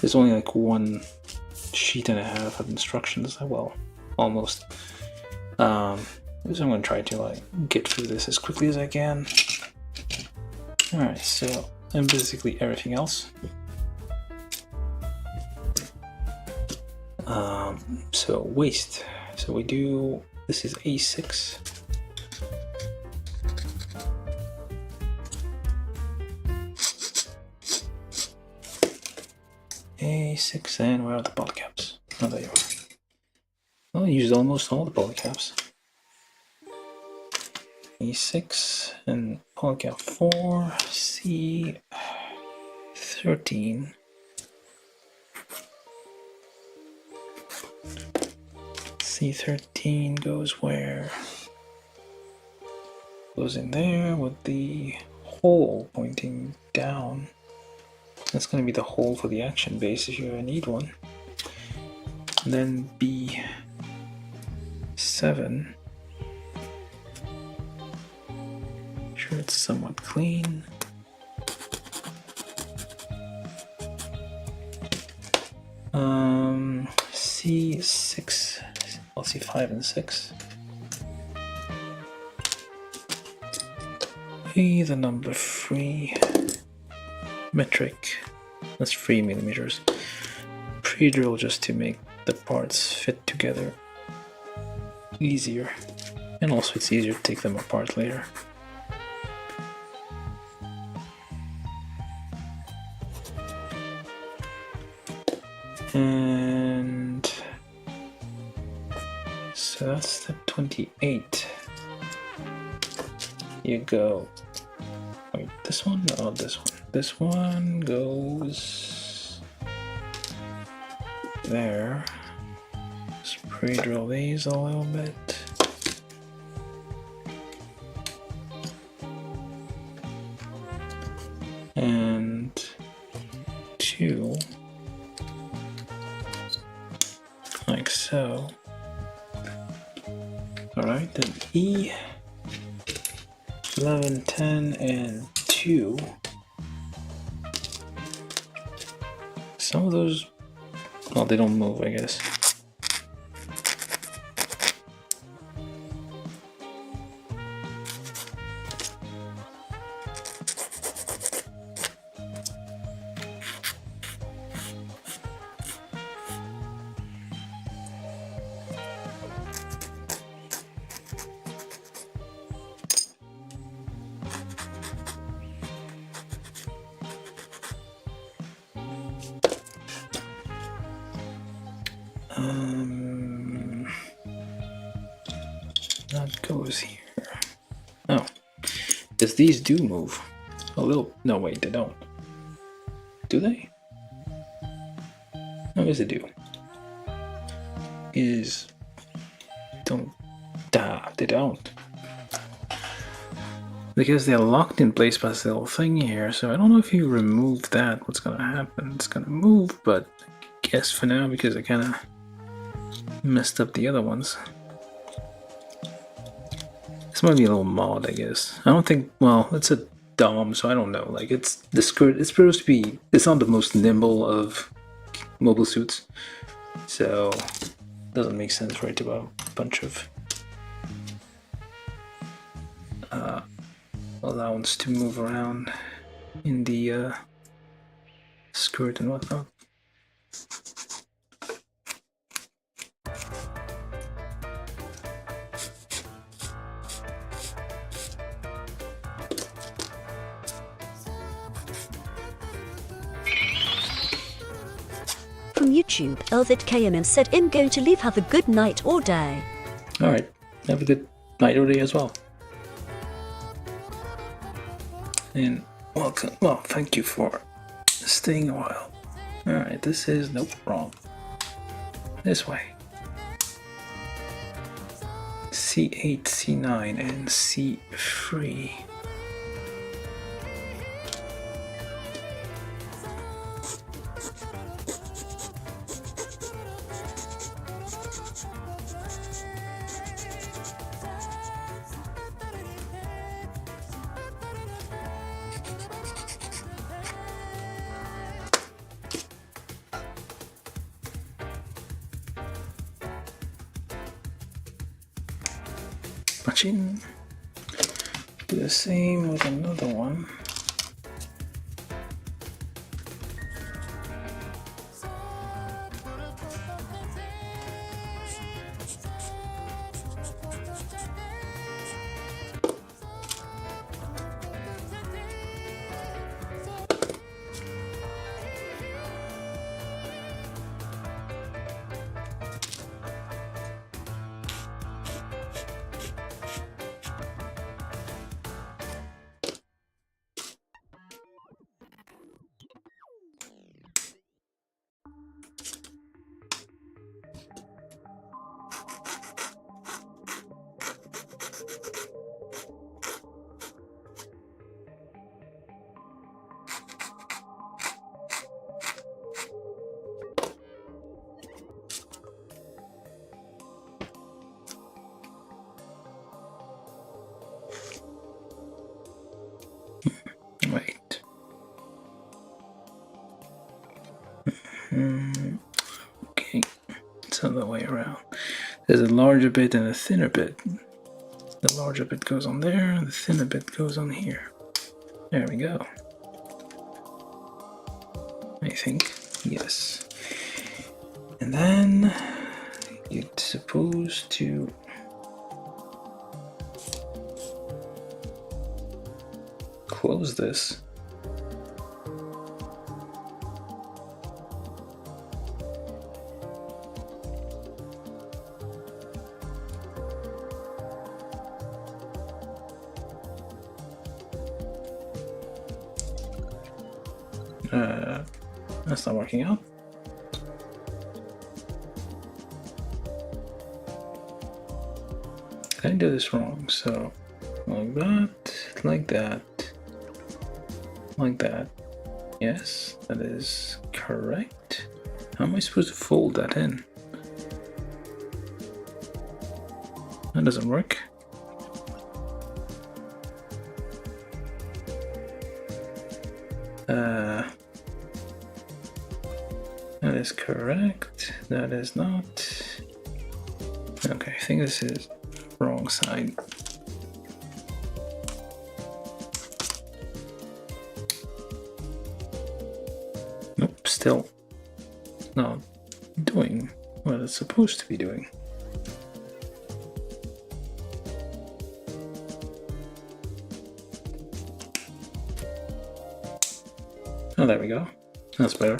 There's only like 1 sheet and a half of instructions. Well, almost. So I'm gonna try to like get through this as quickly as I can. Alright, so and basically everything else. So waist. So we do, this is A6. A6, and where are the polycaps? Oh, there you are. Well, I used almost all the polycaps. A6 and polycap 4, C13. C13 goes where? Goes in there with the hole pointing down. That's going to be the hole for the action base if you ever need one. And then B7. Sure it's somewhat clean. C6, well, C5 and 6. The number 3. Metric, that's 3 millimeters. Pre-drill just to make the parts fit together easier, and also it's easier to take them apart later. And so that's step 28. You go, wait, this one? No, this one. This one goes there. Just pre-drill these a little bit. And 2, like so. Alright, then E, 11, 10, and 2. Some of those, well, they don't move, I guess. That goes here. Oh, because these do move a little. No, wait, they don't. Do they? No, yes, they do. Don't. They don't. Because they're locked in place by this little thing here, so I don't know if you remove that, what's gonna happen. It's gonna move, but I guess for now, because I kinda messed up the other ones. This might be a little mod, I guess. I don't think, well, it's a DOM, so I don't know. Like, it's the skirt, it's supposed to be, it's not the most nimble of mobile suits. So, it doesn't make sense, right, to have a bunch of allowance to move around in the skirt and whatnot. From YouTube, LvidKMM said, I'm going to leave, have a good night or day. Alright, have a good night or day as well. And welcome, well, thank you for staying a while. Alright, this is, nope, wrong. This way. C8, C9, and C3. Machine. Do the same with another one. Wait. Okay, it's the other way around. There's a larger bit and a thinner bit. The larger bit goes on there, the thinner bit goes on here. There we go. I think, yes. And then you're supposed to close this. That's not working out. I do this wrong, so like that, like that, like that. Yes, that is correct. How am I supposed to fold that in? That doesn't work. That is correct. That is not. Okay, I think this is wrong side. Nope, still not doing what it's supposed to be doing. Oh, there we go. That's better.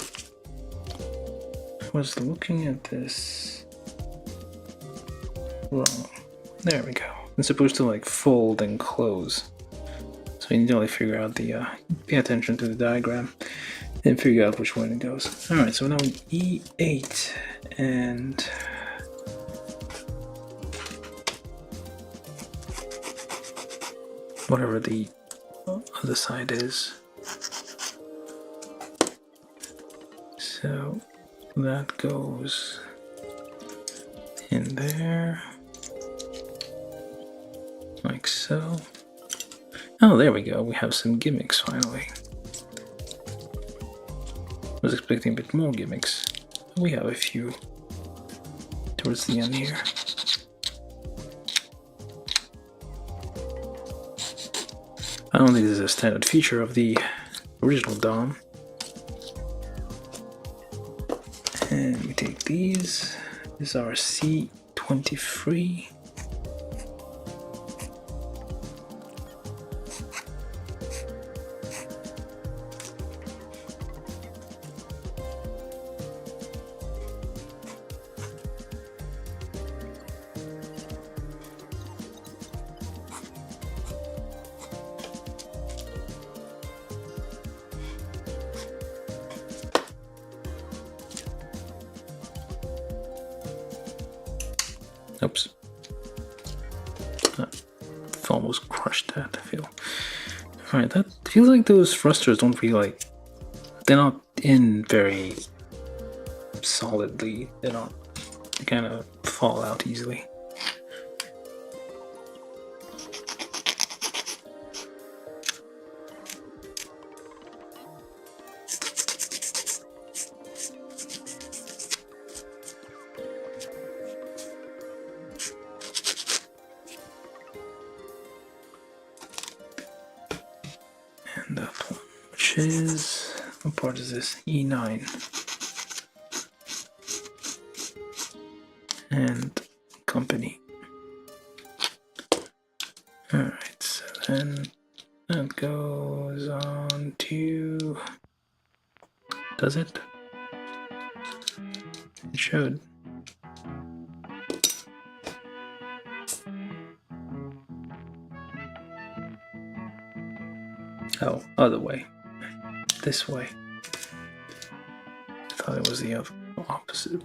I was looking at this wrong. There we go. It's supposed to like fold and close. So you need to only figure out the pay attention to the diagram and figure out which one it goes. Alright, so now E8 and whatever the other side is. So that goes in there, like so. Oh, there we go. We have some gimmicks finally. I was expecting a bit more gimmicks. We have a few towards the end here. I don't think this is a standard feature of the original DOM. And we take these. This is our C23. Oops. Almost crushed that, I feel. Alright, that feels like those thrusters don't feel like... They're not in very solidly. They kind of fall out easily. And that one, which is, what part is this? E9. And company. Alright, so then that goes on to... Does it? It should. Oh, other way. This way. I thought it was the other opposite.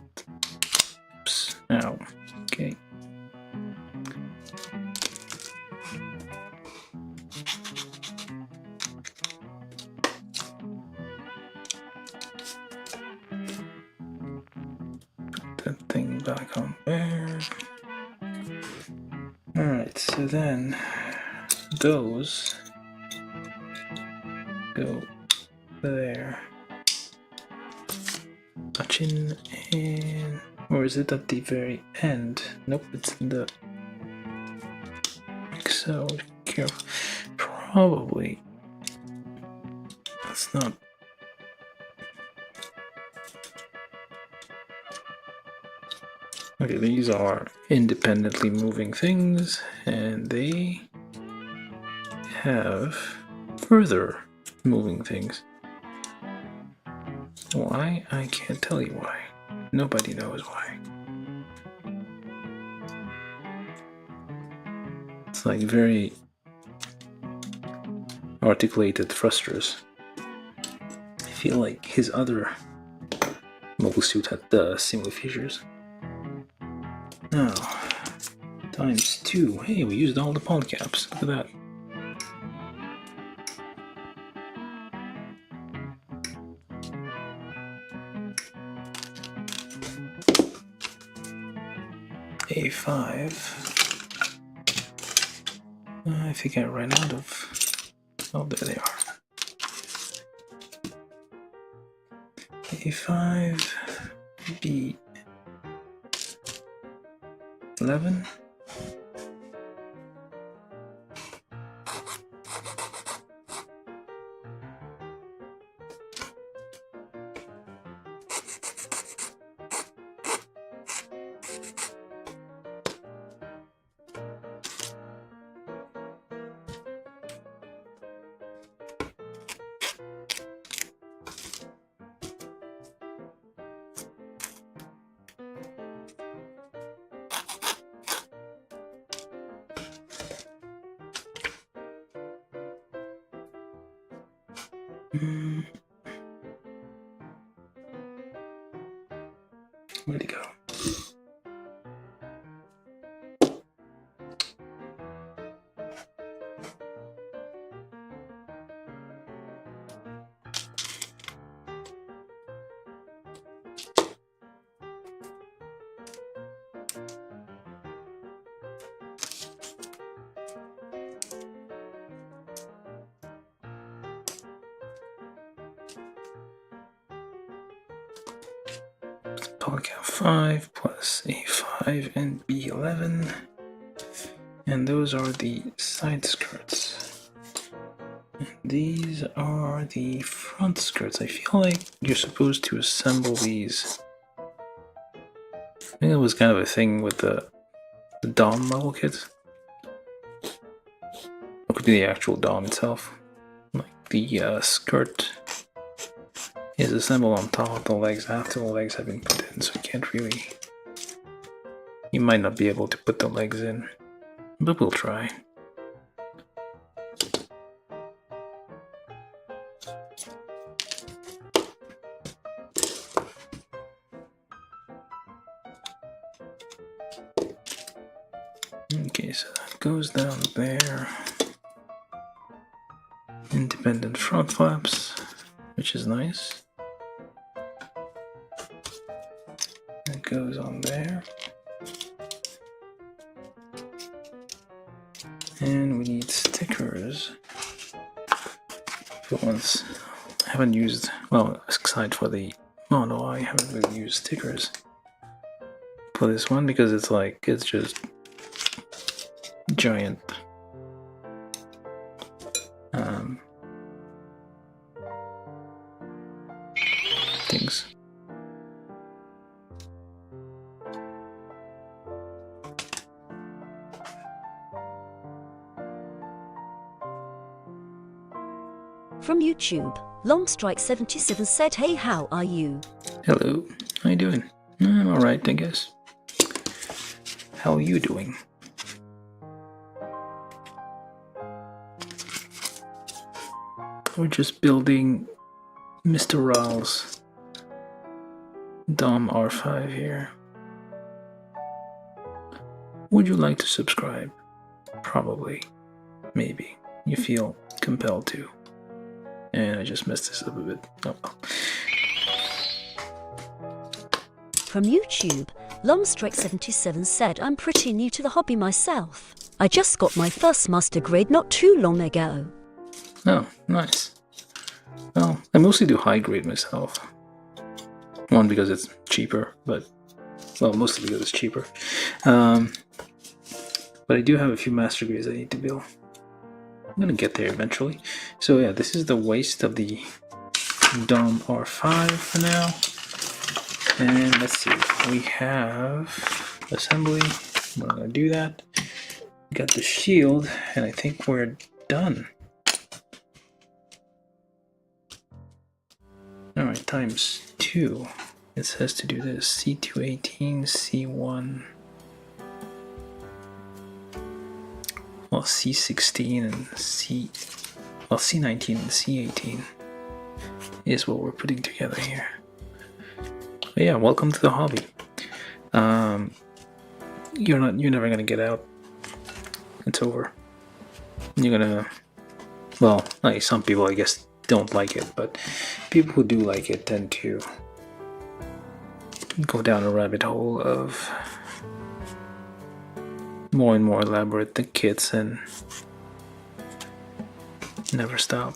Oops. Ow. Okay. Put that thing back on there. Alright, so then those go there. Touching and... or is it at the very end? Nope, it's in the... like so. Careful. Probably. That's not... okay, these are independently moving things, and they have further moving things. Why? I can't tell you why. Nobody knows why. It's like very articulated thrusters. I feel like his other mobile suit had similar features. Now, ×2. Hey, we used all the polycaps. Look at that. A5. I think I ran out of... oh, there they are. A5, B11. Where'd he go? Polycap 5 plus A5 and B11. And those are the side skirts. And these are the front skirts. I feel like you're supposed to assemble these. I think it was kind of a thing with the DOM model kits. It could be the actual DOM itself. Like the skirt is assembled on top of the legs after the legs have been put in, so you can't really... you might not be able to put the legs in, but we'll try. Okay, so that goes down there. Independent front flaps, which is nice. It goes on there. And we need stickers. For once, I haven't used, well, aside for the, oh no, I haven't really used stickers for this one because it's like, it's just giant things. From YouTube, Longstrike77 said, "Hey, how are you?" Hello, how you doing? I'm alright, I guess. How are you doing? We're just building Mr. Raoul's Dom R5 here. Would you like to subscribe? Probably. Maybe. You feel compelled to. And I just messed this up a bit. Oh well. From YouTube, Longstrike77 said, "I'm pretty new to the hobby myself. I just got my first master grade not too long ago." Oh, nice. Well, I mostly do high grade myself. One, because it's cheaper, but... Well, mostly because it's cheaper. But I do have a few master grades I need to build. I'm gonna get there eventually. So yeah, this is the waist of the Dom R5 for now. And let's see, we have assembly. We're not gonna do that. We got the shield, and I think we're done. Alright, times 2. It says to do this. C218, C1. Well, C16 and C19 and C18 is what we're putting together here. But yeah, welcome to the hobby. You're never gonna get out. It's over. You're gonna, well, like some people I guess don't like it, but people who do like it tend to go down a rabbit hole of more and more elaborate the kits and never stop.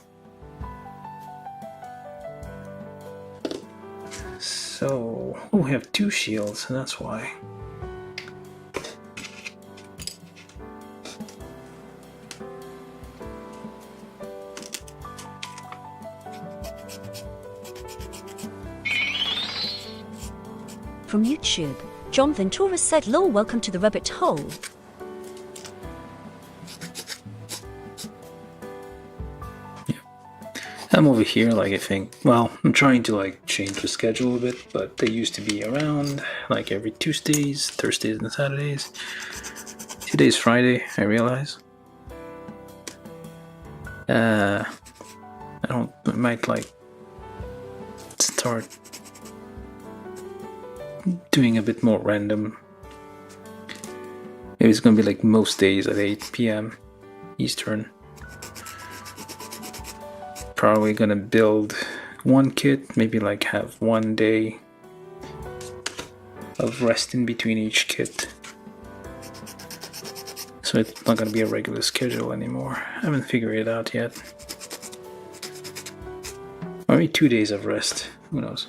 So, oh, we have 2 shields, and that's why. From YouTube, John Ventura said, "Lol, welcome to the rabbit hole." I'm over here, like I think, well, I'm trying to like change the schedule a bit, but they used to be around like every Tuesdays, Thursdays, and Saturdays. Today's Friday, I realize. I might like start doing a bit more random. Maybe it's gonna be like most days at 8 p.m. Eastern. Probably gonna build one kit, maybe like have one day of rest in between each kit. So it's not gonna be a regular schedule anymore. I haven't figured it out yet. Or maybe 2 days of rest, who knows?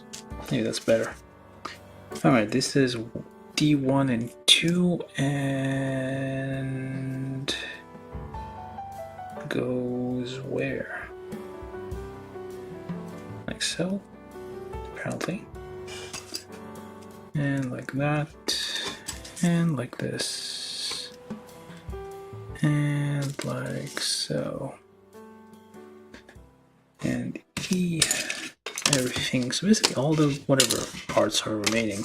Maybe that's better. Alright, this is D1 and 2 and goes where? Like so, apparently. And like that, and like this, and like so. And E, everything. So basically all the whatever parts are remaining,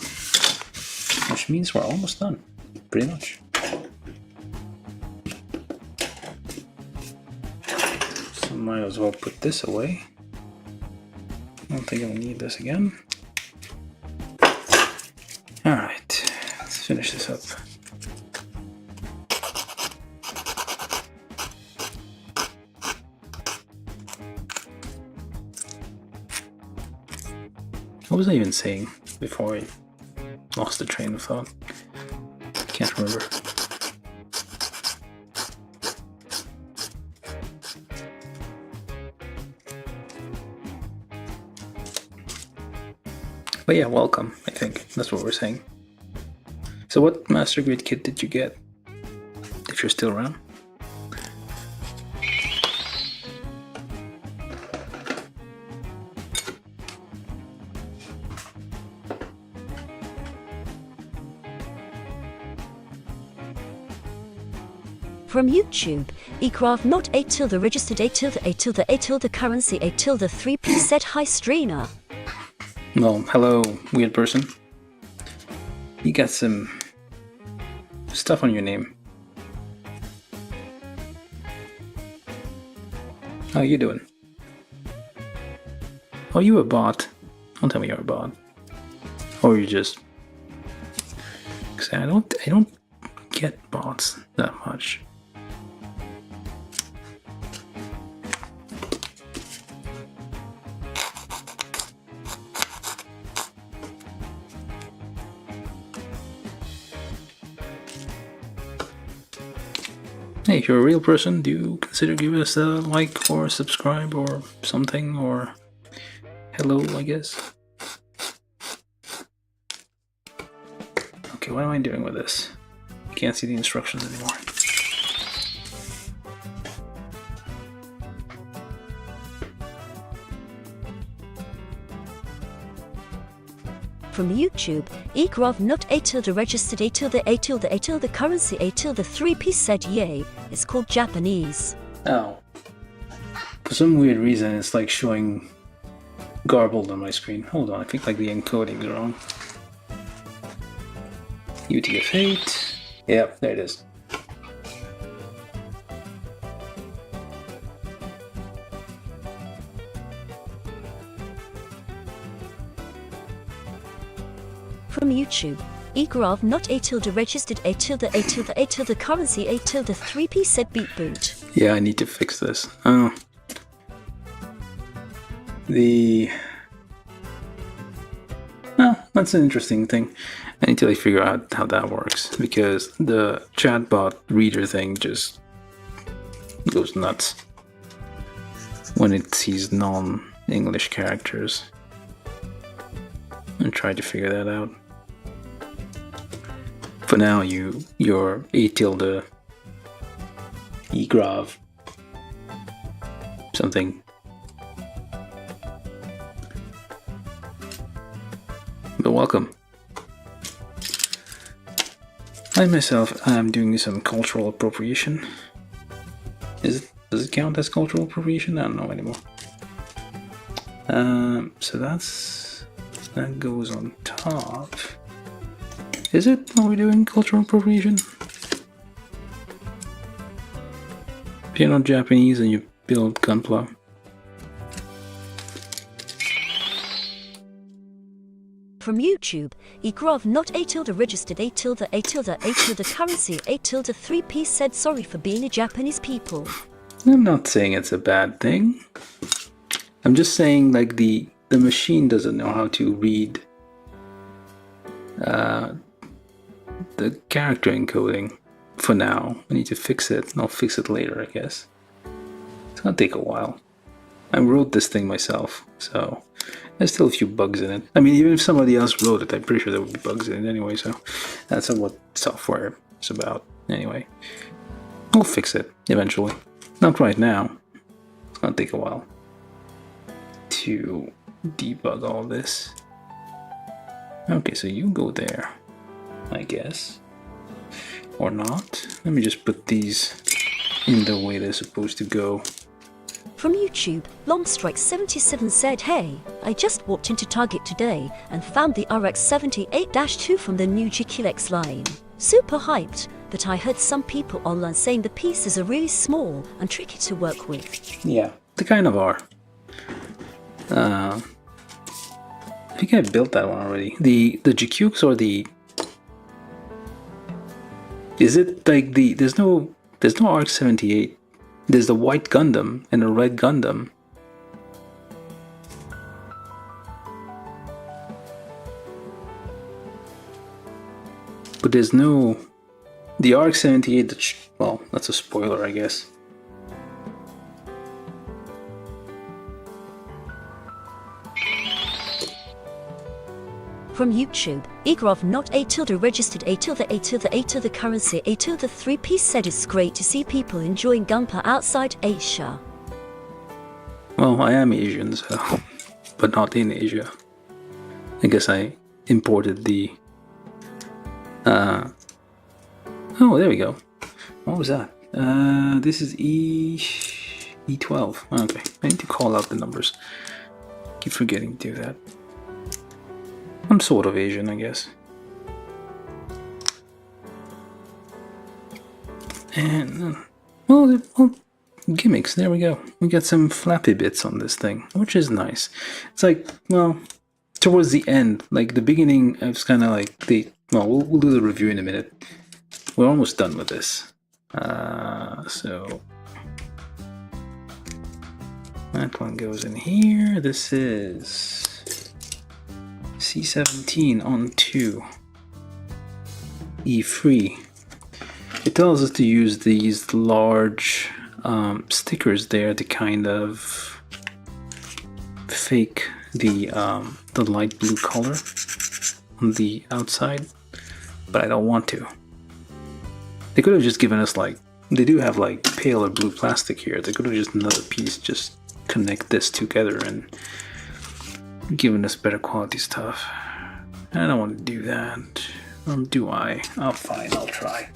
which means we're almost done, pretty much. So might as well put this away. I don't think I'll need this again. Alright, let's finish this up. What was I even saying before I lost the train of thought? Can't remember. But yeah, welcome, I think. That's what we're saying. So what Master Grade kit did you get? If you're still around? From YouTube, egraph not a tilde registered a tilde currency a tilde 3p said hi Streena. Well, hello, weird person. You got some stuff on your name. How you doing? Oh, you a bot? Don't tell me you're a bot. Or you just... Cause I don't get bots that much. Hey, if you're a real person, do you consider giving us a like or subscribe or something, or hello, I guess? Okay, what am I doing with this? I can't see the instructions anymore. From YouTube, egraph not a tilde registered a tilde currency a tilde 3p said yay. It's called Japanese. Oh. For some weird reason, it's like showing garbled on my screen. Hold on, I think like the encoding's wrong. UTF-8. Yep, there it is. From YouTube, egraph not a tilde registered a tilde currency a tilde 3p said beat boot. Yeah, I need to fix this. That's an interesting thing. I need to like figure out how that works, because the chatbot reader thing just goes nuts when it sees non-English characters. And try to figure that out. For now, your a tilde egraph something. But welcome. I myself am doing some cultural appropriation. Does it count as cultural appropriation? I don't know anymore. So that goes on top. Is it? Are we doing cultural appropriation? If you're not Japanese and you build Gunpla. From YouTube, egraph not a tilde registered a tilde currency a tilde 3p said sorry for being a Japanese people. I'm not saying it's a bad thing. I'm just saying like the machine doesn't know how to read the character encoding for now. I need to fix it, and I'll fix it later, I guess. It's gonna take a while. I wrote this thing myself, so there's still a few bugs in it. I mean, even if somebody else wrote it, I'm pretty sure there would be bugs in it anyway, so that's what software is about anyway. We'll fix it eventually. Not right now. It's gonna take a while to debug all this. Okay, so you go there, I guess. Or not. Let me just put these in the way they're supposed to go. From YouTube, Longstrike77 said, hey, I just walked into Target today and found the RX-78-2 from the new GQX line. Super hyped, but I heard some people online saying the pieces are really small and tricky to work with. Yeah, they kind of are. I think I built that one already. The GQX or the... Is it like the... There's no RX-78. There's the white Gundam and the red Gundam. But there's no... The RX-78, well, that's a spoiler, I guess. From YouTube, egraph not a tilde registered a tilde currency a tilde 3p said it's great to see people enjoying Gunpla outside Asia. Well, I am Asian, so... but not in Asia. I guess I imported the... Oh, there we go. What was that? This is E12. Okay, I need to call out the numbers. Keep forgetting to do that. I'm sort of Asian, I guess. And well, gimmicks. There we go. We got some flappy bits on this thing, which is nice. It's like, well, towards the end, like the beginning, it's kind of like the. Well, we'll do the review in a minute. We're almost done with this. So that one goes in here. This is C17 on 2 E3. It tells us to use these large stickers there to kind of fake the light blue color on the outside, but I don't want to. They could have just given us like, they do have like paler blue plastic here. They could have just another piece, just connect this together and given us better quality stuff. I don't want to do that. Do I? Oh, fine, I'll try.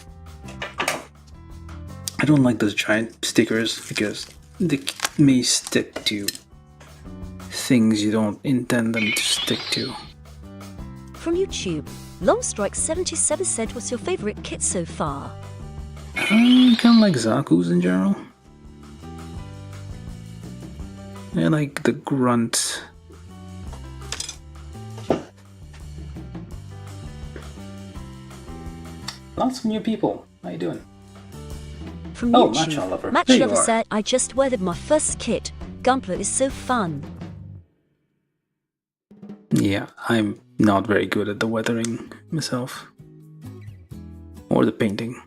I don't like those giant stickers because they may stick to things you don't intend them to stick to. From YouTube, Longstrike77 said, what's your favorite kit so far? Kind of like Zaku's in general. I like the grunt. Lots of new people. How you doing? From Oh, YouTube, Matcha Lover. Match There you Lover are. said, I just weathered my first kit. Gunpla is so fun. Yeah, I'm not very good at the weathering myself. Or the painting.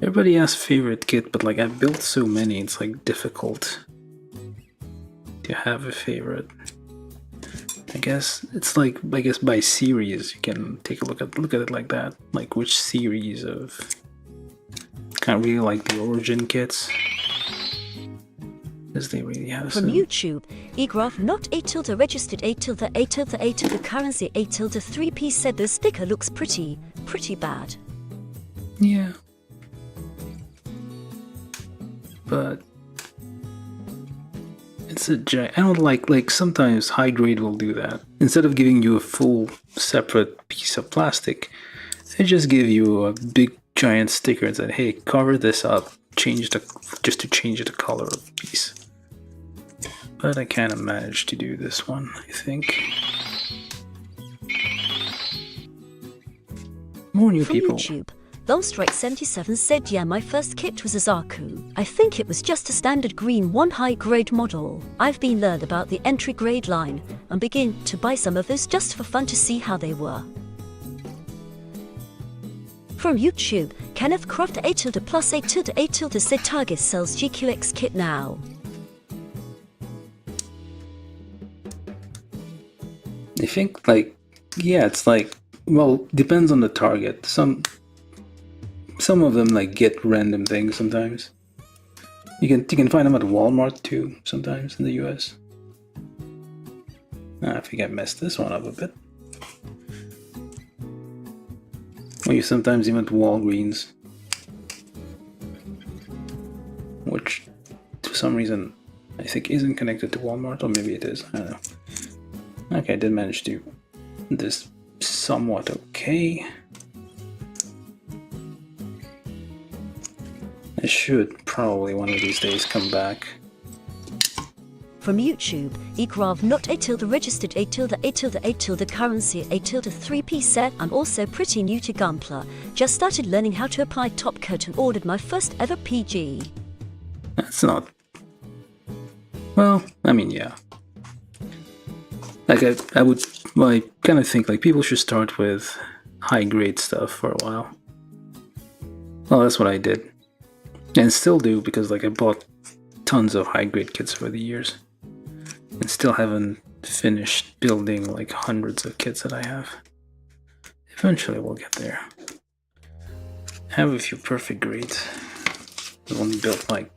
Everybody has favorite kit, but like I've built so many, it's like difficult to have a favorite. I guess it's like, I guess by series you can take a look at it like that. Like which series of, kind of really like the origin kits, because they really have From some. YouTube, egraph not A tilde registered A tilde A tilde A tilde currency A tilde 3P said the sticker looks pretty bad. Yeah. But it's a giant. I don't like sometimes high grade will do that. Instead of giving you a full separate piece of plastic, they just give you a big giant sticker and said, hey, cover this up, just to change the color of the piece. But I kind of managed to do this one, I think. More new From people. YouTube, Longstrike77 said, yeah, my first kit was a Zaku. I think it was just a standard green 1 high grade model. I've been learned about the entry grade line and begin to buy some of those just for fun to see how they were. From YouTube, Kenneth Croft A tilde plus A tilde said Target sells GQX kit now. I think like, yeah, it's like, well, depends on the target. Some of them like get random things sometimes. You can find them at Walmart too sometimes in the US. I think I messed this one up a bit. Or you sometimes even at Walgreens, which for some reason I think isn't connected to Walmart, or maybe it is. I don't know. Okay, I did manage to do this somewhat okay. I should probably one of these days come back. From YouTube, egraph not A tilde registered A tilde currency A tilde 3P said, I'm also pretty new to Gunpla. Just started learning how to apply top coat and ordered my first ever PG. That's not... Well, I mean, yeah. Like, I would... Well, I kind of think, like, people should start with high-grade stuff for a while. Well, that's what I did. And still do, because, like, I bought tons of high-grade kits over the years. And still haven't finished building, like, hundreds of kits that I have. Eventually we'll get there. I have a few perfect grades. I've only built, like,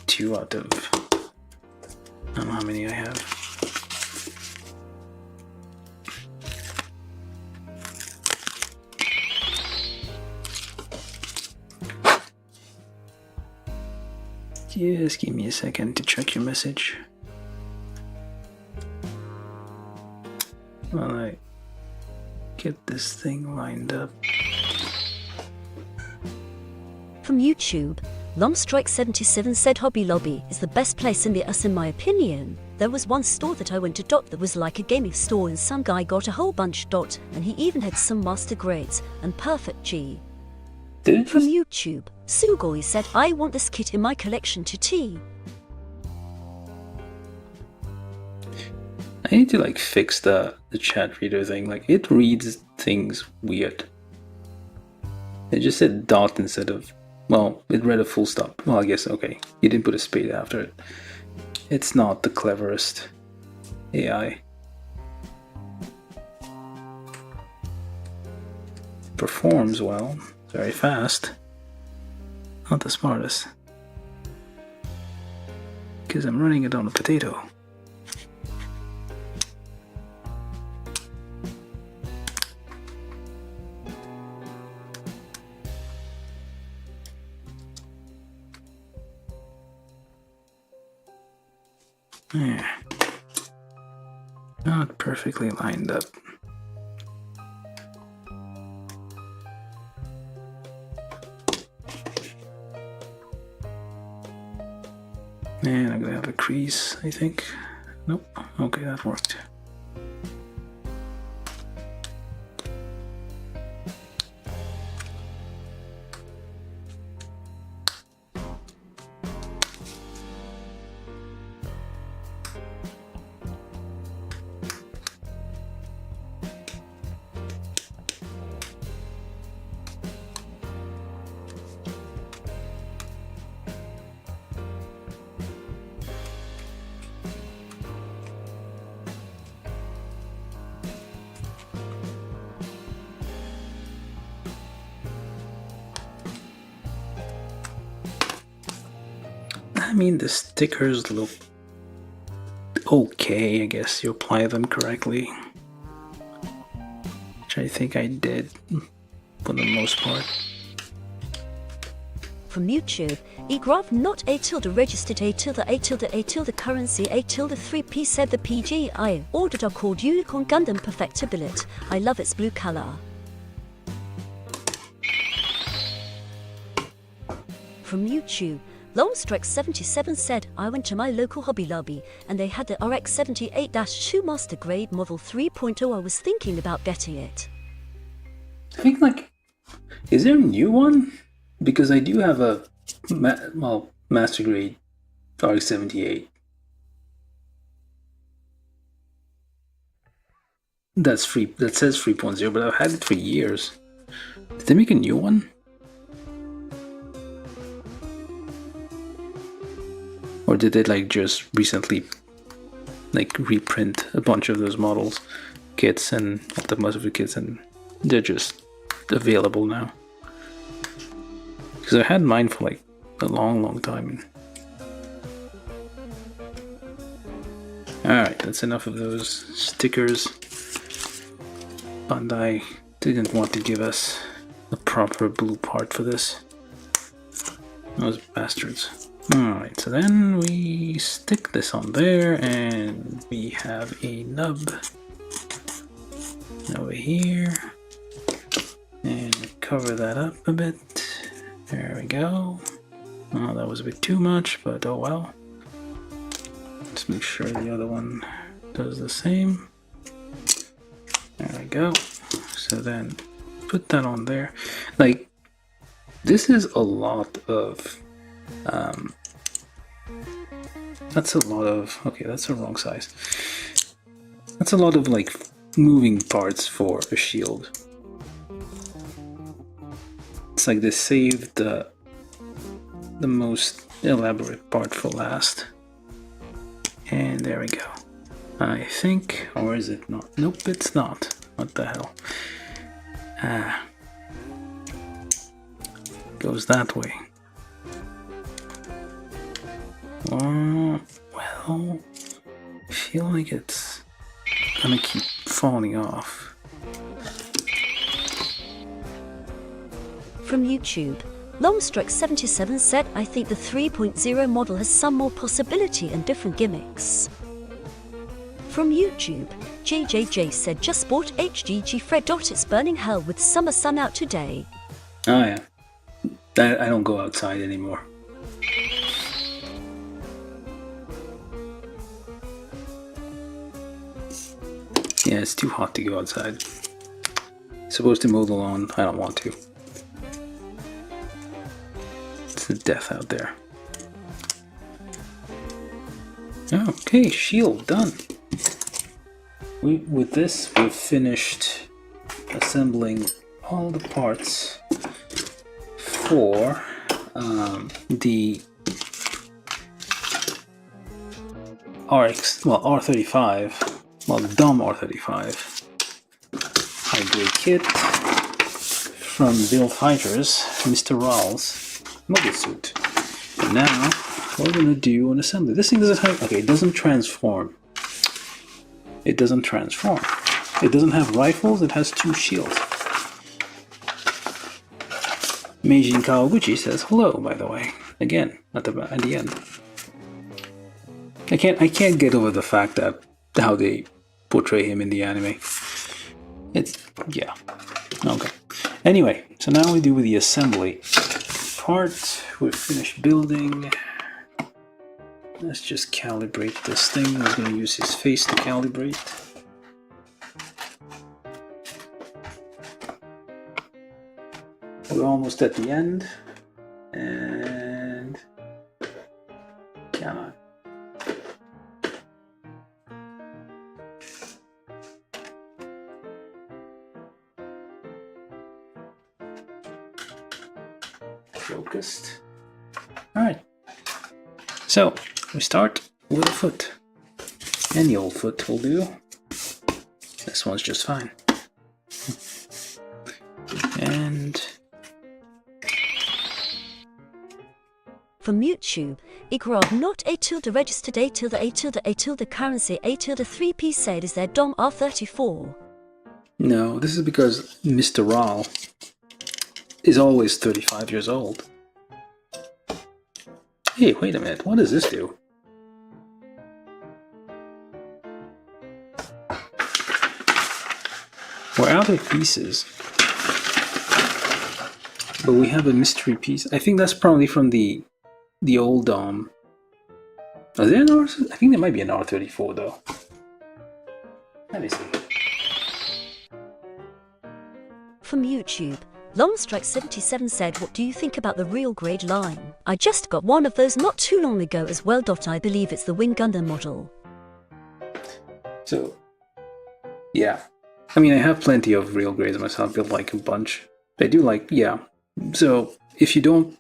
2 out of... I don't know how many I have. Just give me a second to check your message. While I get this thing lined up. From YouTube, Longstrike77 said Hobby Lobby is the best place in the US in my opinion. There was one store that I went to that was like a gaming store and some guy got a whole bunch and he even had some master grades and perfect G. From YouTube, Sugoi said I want this kit in my collection to T. I need to like fix the chat reader thing. Like it reads things weird. It just said dot instead of, well, it read a full stop. Well, I guess, okay, you didn't put a space after it. It's not the cleverest AI. Performs well, very fast. Not the smartest. Because I'm running it on a potato. Yeah. Not perfectly lined up. And I'm gonna have a crease, I think. Nope. Okay, that worked. I mean, the stickers look okay, I guess you apply them correctly. Which I think I did, for the most part. From YouTube, egraph not A tilde registered A tilde A tilde A tilde currency A tilde 3P said the PG I ordered are called Unicorn Gundam Perfectibility. I love its blue color. From YouTube, Longstrike77 said, I went to my local Hobby Lobby and they had the RX-78-2 Master Grade Model 3.0. I was thinking about getting it. I think, like, is there a new one? Because I do have a, Master Grade RX-78. That's free, that says 3.0, but I've had it for years. Did they make a new one? Or did they like just recently like reprint a bunch of those models, kits, and most of the kits, and they're just available now? Because I had mine for like a long time. Alright, that's enough of those stickers. Bandai didn't want to give us a proper blue part for this. Those bastards. Alright, so then we stick this on there and we have a nub over here and cover that up a bit. There we go. Oh, that was a bit too much, but oh well. Let's make sure the other one does the same. There we go. So then put that on there. Like, this is a lot of that's a lot of, okay, that's the wrong size. That's a lot of like moving parts for a shield. It's like they saved the most elaborate part for last. And there we go. I think, or is it not? Nope, it's not. What the hell? Goes that way. Oh, well, I feel like it's gonna keep falling off. From YouTube, Longstrike77 said, I think the 3.0 model has some more possibility and different gimmicks. From YouTube, JJJ said, just bought HGG Fred. It's burning hell with summer sun out today. Oh yeah. I don't go outside anymore. Yeah, it's too hot to go outside. Supposed to mow the lawn, I don't want to. It's the death out there. Okay, shield done. With this, we've finished assembling all the parts for the R35, well, the dumb R35 high-grade kit from Build Fighters, Mr. Rawls mobile suit. And now, what we're gonna do an assembly. This thing doesn't have, okay, it doesn't transform. It doesn't transform. It doesn't have rifles, it has 2 shields. Meijin Kawaguchi says hello, by the way. Again, at the end. I can't get over the fact that how they portray him in the anime. It's, yeah. Okay. Anyway, so now we do with the assembly part. We've finished building. Let's just calibrate this thing. We're going to use his face to calibrate. We're almost at the end. And come on. Focused. Alright. So we start with a foot. Any old foot will do. This one's just fine. And from YouTube, Igrov not A tilde registered A tilde A tilde A tilde currency A tilde 3P said, is there Dom R34? no, this is because Mr. Rawl is always 35 years old. Hey, wait a minute, what does this do? We're out of pieces, but we have a mystery piece. I think that's probably from the old Dom. Is there an R? I think there might be an R34 though. Let me see. From YouTube, Longstrike77 said, what do you think about the real grade line? I just got one of those not too long ago as well. I believe it's the Wing Gundam model. So, yeah. I mean, I have plenty of real grades myself, built like a bunch. I do like, yeah. So, if you don't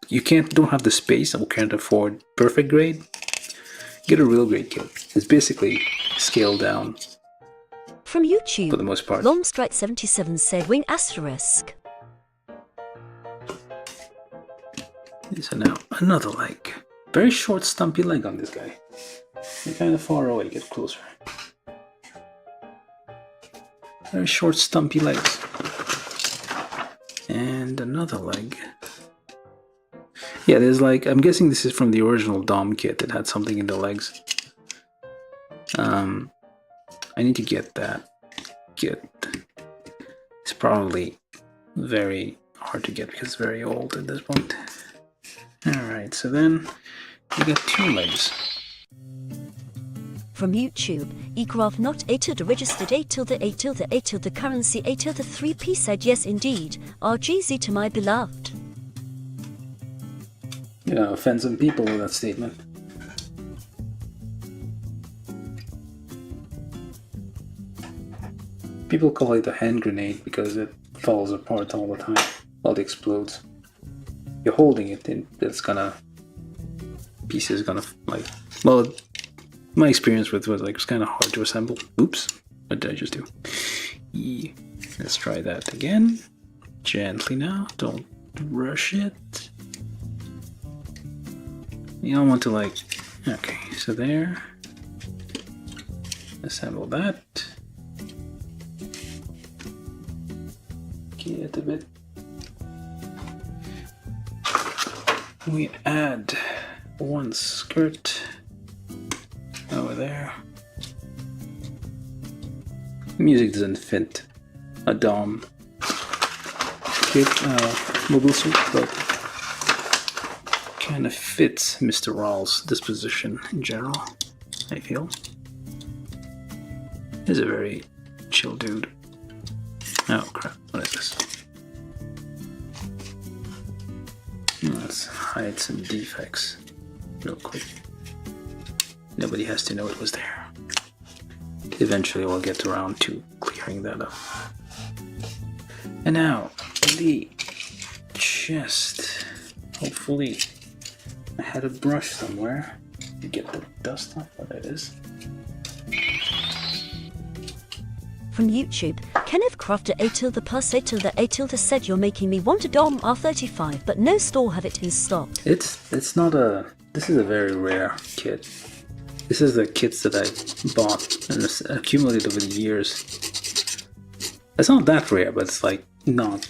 have the space or can't afford perfect grade, get a real grade kit. It's basically scaled down. From YouTube, for the most part. Longstrike77 said, Wing asterisk. So now, another leg. Very short, stumpy leg on this guy. You're kind of far away, get closer. Very short, stumpy legs. And another leg. Yeah, there's like, I'm guessing this is from the original Dom kit. It had something in the legs. I need to get that kit. It's probably very hard to get because it's very old at this point. Alright, so then we got 2 legs. From YouTube, Egraf not A tilde registered A tilde A tilde A tilde currency A tilde 3P said, yes indeed, RGZ to my beloved. You know, offend some people with that statement. People call it a hand grenade because it falls apart all the time. Well, it explodes. You're holding it and it's gonna... Pieces gonna, like... Well, my experience with it was like, it's kind of hard to assemble. Oops, what did I just do? Yeah. Let's try that again. Gently now, don't rush it. You don't want to like... Okay, so there. Assemble that. Get a bit. we add one skirt over there. Music doesn't fit a Dom kit, mobile suit, but kind of fits Mr. Rawls' disposition in general, I feel. He's a very chill dude. Oh crap, what is this? Let's hide some defects real quick. Nobody has to know it was there. Eventually we'll get around to clearing that up. And now, the chest. Hopefully, I had a brush somewhere to get the dust off. What it is. From YouTube, Kenneth Crafter A+A+A+ said you're making me want a Dom R35, but no store have it in stock. It's not a. This is a very rare kit. This is the kits that I bought and accumulated over the years. It's not that rare, but it's like not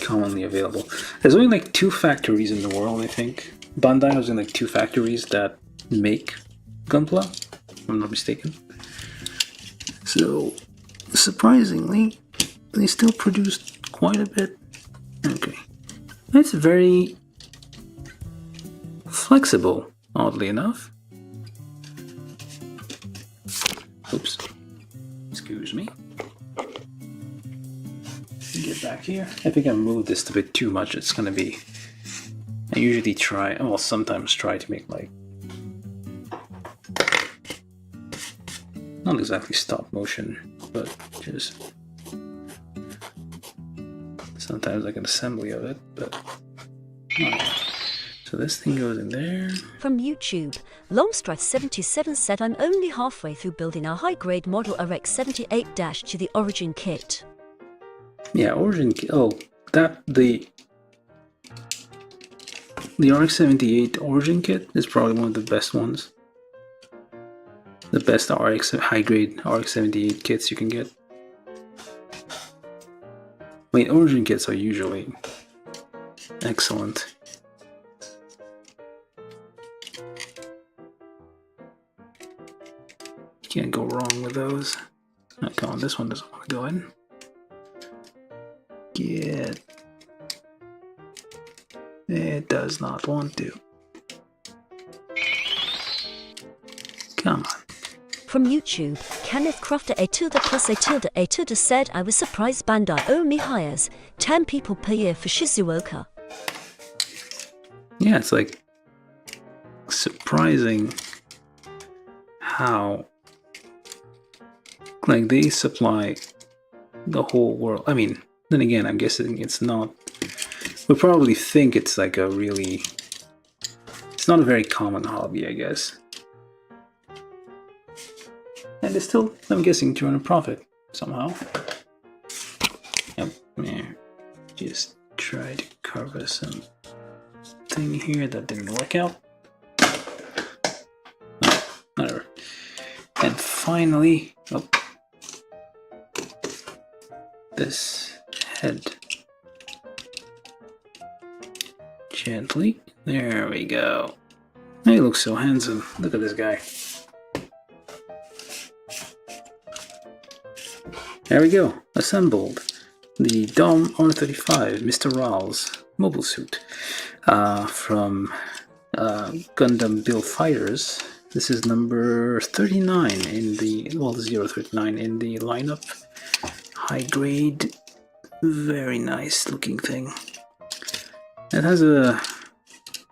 commonly available. There's only like 2 factories in the world, I think. Bandai has only like 2 factories that make Gunpla, if I'm not mistaken. So, surprisingly, they still produced quite a bit. Okay. It's very flexible, oddly enough. Oops. Excuse me. Get back here. I think I moved this a bit too much. It's gonna be... I usually try, well, sometimes try to make like... not exactly stop motion, but just... sometimes like an assembly of it, but... alright. So this thing goes in there. From YouTube, Longstrike77 said I'm only halfway through building our high-grade model RX78- to the Origin kit. Yeah, Origin kit. Oh, that the RX78 Origin kit is probably one of the best ones. The best high-grade RX78 kits you can get. I mean, Origin kits are usually excellent. Can't go wrong with those. Oh, come on, this one doesn't want to go in. Get. It does not want to. Come on. From YouTube, Kenneth Crafter A+A+A+ said I was surprised Bandai only hires 10 people per year for Shizuoka. Yeah, it's like surprising how like they supply the whole world. I mean, then again, I'm guessing it's not. We probably think it's like a really. It's not a very common hobby, I guess. And it's still, I'm guessing, trying to profit somehow. Yep. Yeah. Just try to cover some thing here that didn't work out. Oh, whatever. And finally, oh, this head. Gently. There we go. He looks so handsome. Look at this guy. There we go. Assembled. The Dom R35 Mr. Rawls mobile suit from Gundam Build Fighters. This is number 39 in the, well, 039 in the lineup. High grade, very nice looking thing. It has a,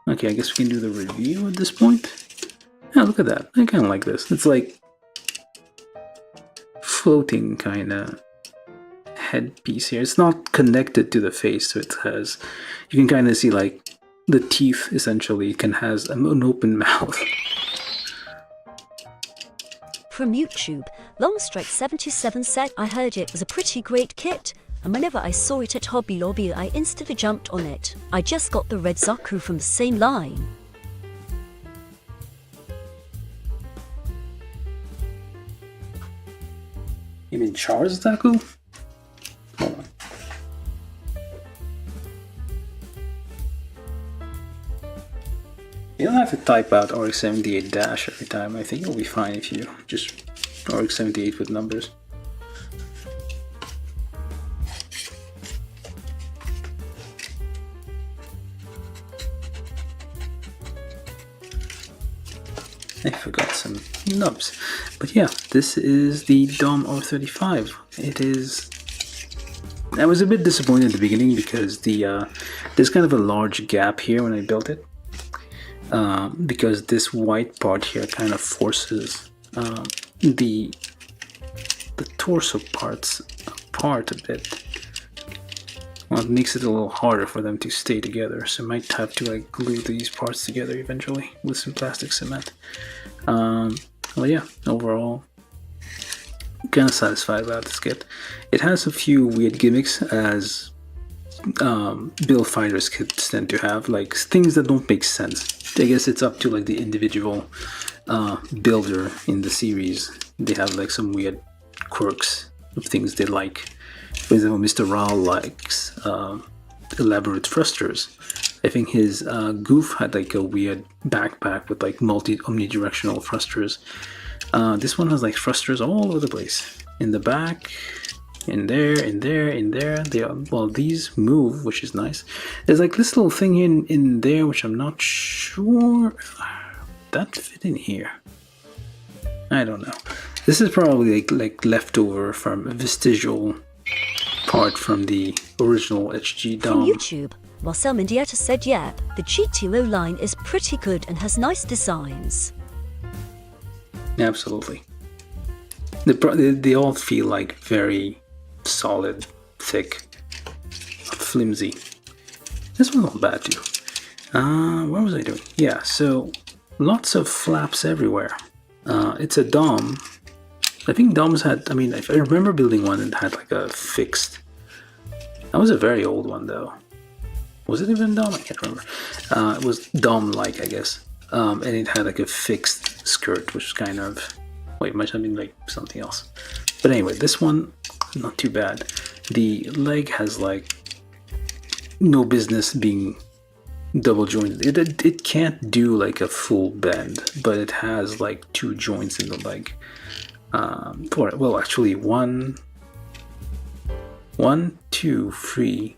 okay, I guess we can do the review at this point. Yeah, look at that. I kind of like this. It's like floating kind of headpiece here. It's not connected to the face, so it has, you can kind of see like the teeth essentially has an open mouth. From YouTube, Longstrike77 said I heard it was a pretty great kit, and whenever I saw it at Hobby Lobby I instantly jumped on it. I just got the red Zaku from the same line. You mean Charles Zaku? Hold on. have to type out RX-78 dash every time. I think it'll be fine if you just RX-78 with numbers. I forgot some nubs. But yeah, this is the Dom R35. It is... I was a bit disappointed at the beginning because there's kind of a large gap here when I built it. Because this white part here kind of forces the torso parts apart a bit. Well, it makes it a little harder for them to stay together, so I might have to like glue these parts together eventually with some plastic cement. Well, yeah, overall, kind of satisfied about this kit. It has a few weird gimmicks, as build fighters kits tend to have, like things that don't make sense. I guess it's up to like the individual builder in the series. They have like some weird quirks of things they like. For example, Mr. Rao likes elaborate thrusters. I think his Goof had like a weird backpack with like omnidirectional thrusters. This one has like thrusters all over the place. In the back, in there, in there, in there. Well, these move, which is nice. There's like this little thing in there, which I'm not sure that fit in here. I don't know. This is probably like leftover from a vestigial part from the original HG Dom. From YouTube, Marcel Mendieta said, "Yep, the GT line is pretty good and has nice designs." Absolutely. They all feel like very solid, thick, flimsy. This one's not bad too. What was I doing? Yeah, so lots of flaps everywhere. It's a Dom. I think Doms had, I mean, if I remember building one that had like a fixed. That was a very old one though. Was it even Dom? I can't remember. It was Dom-like, I guess. And it had like a fixed skirt, which is kind of, wait, might have been like something else. But anyway, this one, not too bad. The leg has like no business being double jointed. It can't do like a full bend, but it has like 2 joints in the leg. Well, actually 1, 2, 3.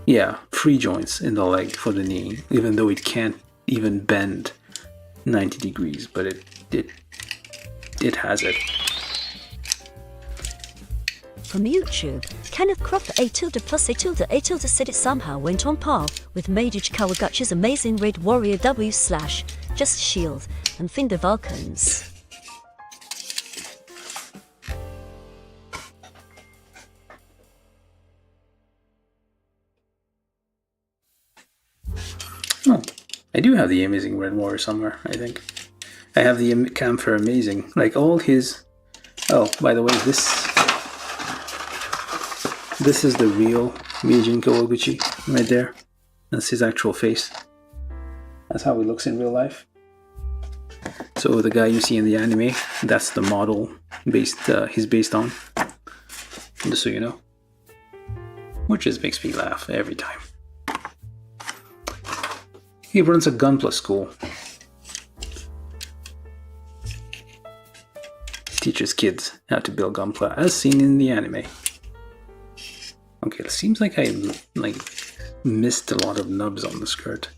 Yeah, 3 joints in the leg for the knee, even though it can't even bend 90 degrees, but it has it. From YouTube, Kenneth Croft A tilde plus A tilde said it somehow went on par with Meiji Kawaguchi's amazing Red Warrior W / Just Shield and Finder Vulcans. Oh, I do have the Amazing Red Warrior somewhere, I think. I have the Camphor Amazing, like all his... Oh, by the way, this is the real Meiji Kawaguchi, right there. That's his actual face. That's how he looks in real life. So the guy you see in the anime, that's the model he's based on. Just so you know. Which just makes me laugh every time. He runs a Gunpla school. Teaches kids how to build Gunpla, as seen in the anime. Okay, it seems like I missed a lot of nubs on the skirt.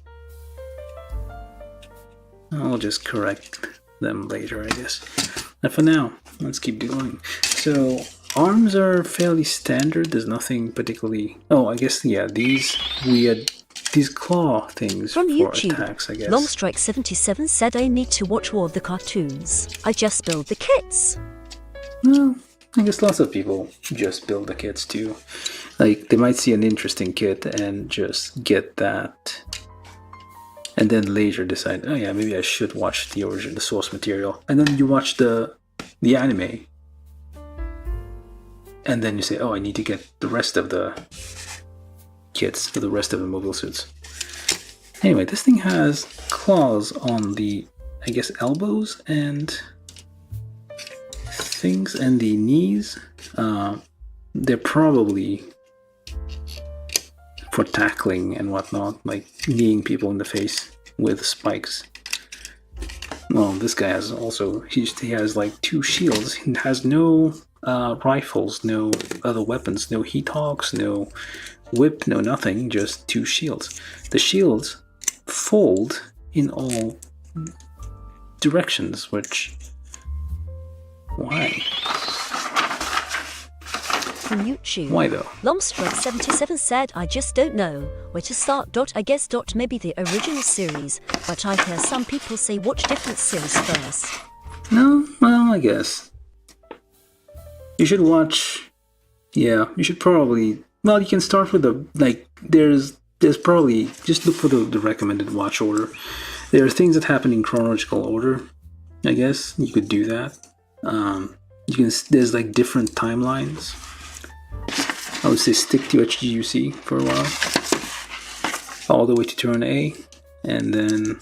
I'll just correct them later, I guess. And for now, let's keep going. So arms are fairly standard. There's nothing particularly. Oh, I guess yeah. These claw things From for YouTube, attacks, I guess. Longstrike77 said, "I need to watch more of the cartoons. I just build the kits." Well, I guess lots of people just build the kits too. Like, they might see an interesting kit and just get that. And then later decide, oh yeah, maybe I should watch the source material. And then you watch the anime. And then you say, oh, I need to get the rest of the kits for the rest of the mobile suits. Anyway, this thing has claws on the, I guess, elbows and things, and the knees. They're probably for tackling and whatnot, like kneeing people in the face. with spikes. Well, this guy has also, he has like 2 shields. He has no rifles, no other weapons, no heat hawks, no whip, no nothing, just 2 shields. The shields fold in all directions, which... why? From YouTube. Why though? Longstrike77 said, I just don't know where to start. I guess maybe the original series, but I hear some people say watch different series first. No, well, I guess. You should watch... yeah, you should probably... well, you can start with the... like, there's probably... just look for the recommended watch order. There are things that happen in chronological order, I guess. You could do that. There's like different timelines. I would say stick to HGUC for a while. All the way to turn A. And then...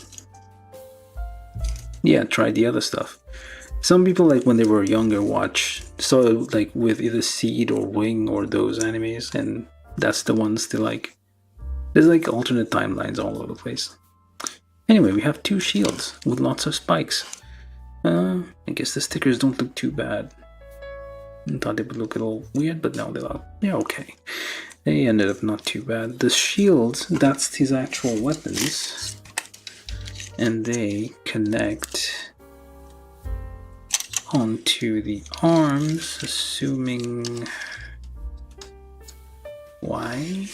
yeah, try the other stuff. Some people, like when they were younger, started like with either Seed or Wing or those animes, and that's the ones they like. There's like alternate timelines all over the place. Anyway, we have 2 shields with lots of spikes. I guess the stickers don't look too bad. I thought they would look a little weird, but no, they're okay. They ended up not too bad. The shields, that's his actual weapons. And they connect onto the arms, assuming... why?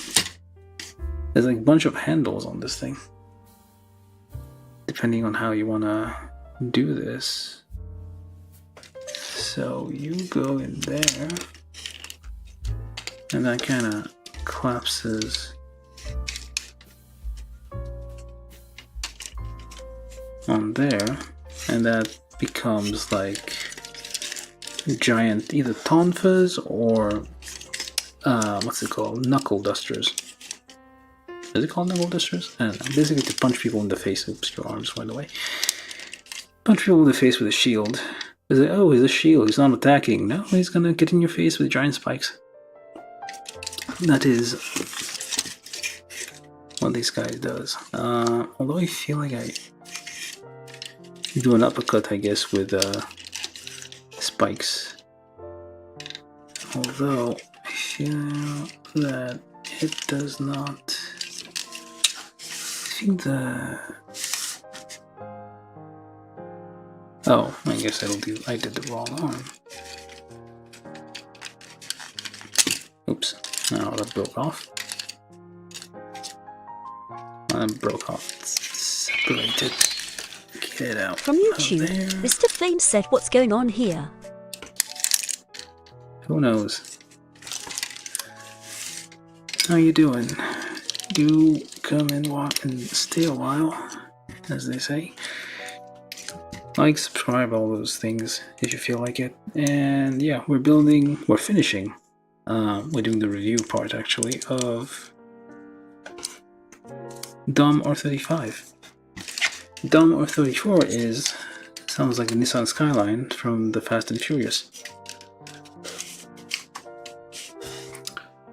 There's like a bunch of handles on this thing. Depending on how you want to do this. So you go in there, and that kind of collapses on there, and that becomes like giant either tonfas or what's it called? Knuckle dusters. Is it called knuckle dusters? I don't know. Basically to punch people in the face. Oops, your arms went away. Punch people in the face with a shield. It's like, oh, he's a shield, he's not attacking. No, he's gonna get in your face with giant spikes. That is what this guy does. Although I feel like I do an uppercut, I guess, with spikes. Although I feel that it does not. I think the... oh, I guess I did the wrong arm. Oops. Now that broke off. That broke off. It's separated. Get it out. From YouTube, Mr. Flame said, what's going on here? Who knows? How you doing? Do come and walk and stay a while, as they say. Like, subscribe, all those things if you feel like it. And yeah, we're finishing. We're doing the review part actually of Gundam R35. Gundam R34 sounds like the Nissan Skyline from the Fast and Furious.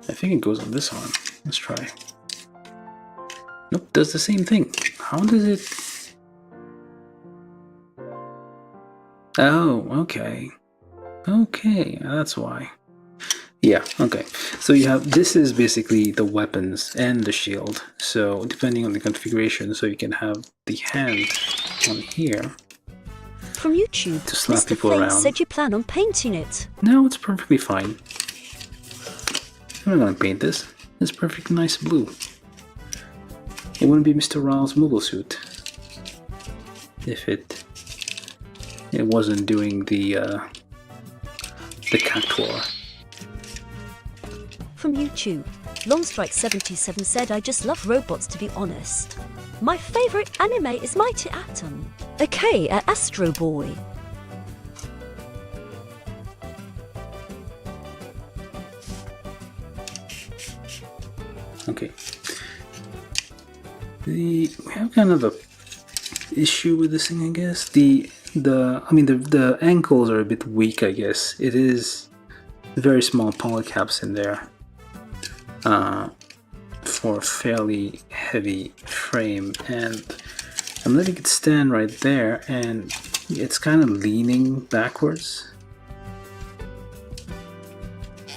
I think it goes on this arm. Let's try. Nope, does the same thing. How does it... oh, okay. Okay, that's why. Yeah, okay. So you have, this is basically the weapons and the shield. So depending on the configuration, so you can have the hand on here. From YouTube, to slap Mr. people Flame around. said you plan on painting it. No, it's perfectly fine. I'm not gonna paint this. It's perfectly nice blue. It wouldn't be Mr. Rao's mobile suit if it wasn't doing the cat claw. From YouTube, Longstrike77 said, I just love robots, to be honest. My favorite anime is Mighty Atom. Okay, Astro Boy. Okay. We have kind of a issue with this thing, I guess. The ankles are a bit weak, I guess. It is very small polycaps in there for a fairly heavy frame, and I'm letting it stand right there, and it's kind of leaning backwards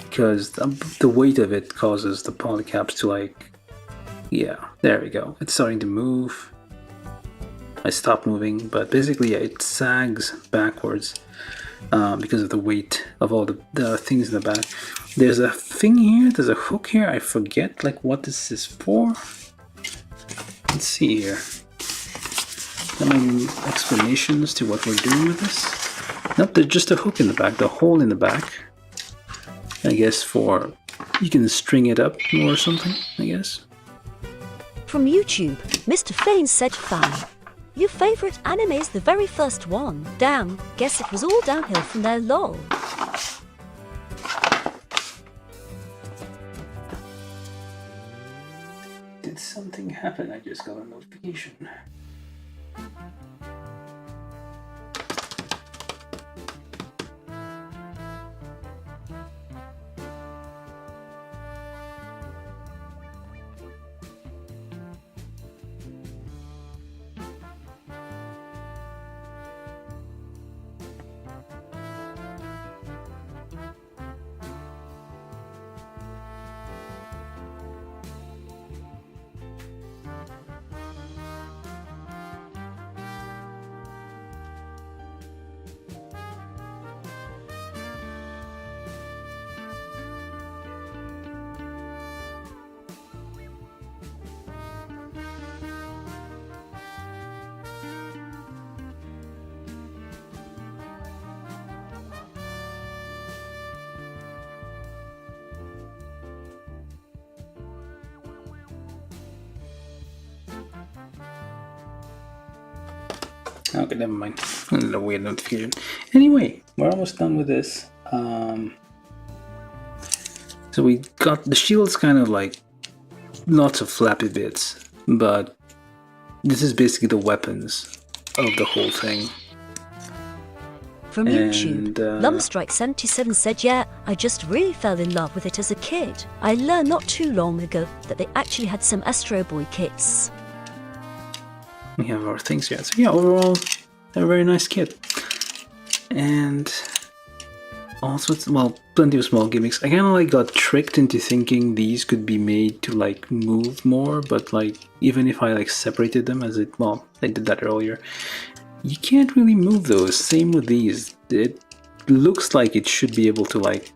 because the weight of it causes the polycaps to like, yeah, there we go. It's starting to move. I stopped moving, but basically, yeah, it sags backwards because of the weight of all the things in the back. There's a thing here, there's a hook here. I forget like what this is for. Let's see here. Any explanations to what we're doing with this? Nope, there's just a hook in the back, the hole in the back. I guess for, you can string it up or something, I guess. From YouTube, Mr. Fane said, "Fan, your favorite anime is the very first one. Damn, guess it was all downhill from there, lol." Did something happen? I just got a notification. Okay, never mind. A little weird notification. Anyway, we're almost done with this. So we got the shield's kind of like lots of flappy bits, but this is basically the weapons of the whole thing. From YouTube, And, Lumstrike77 said, "Yeah, I just really fell in love with it as a kid. I learned not too long ago that they actually had some Astro Boy kits." We have our things here. So yeah, overall, a very nice kit. And also, well, plenty of small gimmicks. I kind of like got tricked into thinking these could be made to like move more, but like even if I like separated them as it, well, I did that earlier. You can't really move those. Same with these. It looks like it should be able to like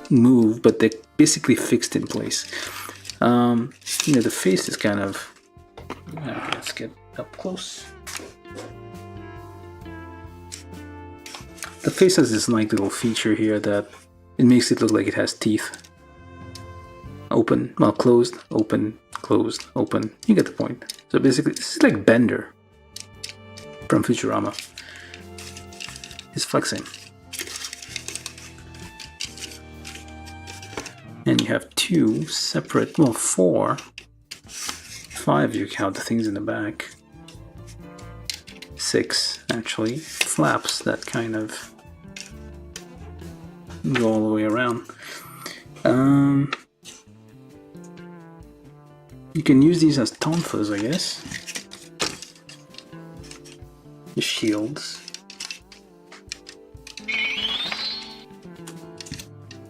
move, but they're basically fixed in place. You know, the face is kind of. Okay, let's get up close. The face has this like little feature here that it makes it look like it has teeth. Open, well, closed, open, closed, open. You get the point. So basically, this is like Bender from Futurama. He's flexing. And you have two separate, well, four, five, you count the things in the back. Six, actually, flaps that kind of go all the way around. You can use these as tonfas, I guess. The shields.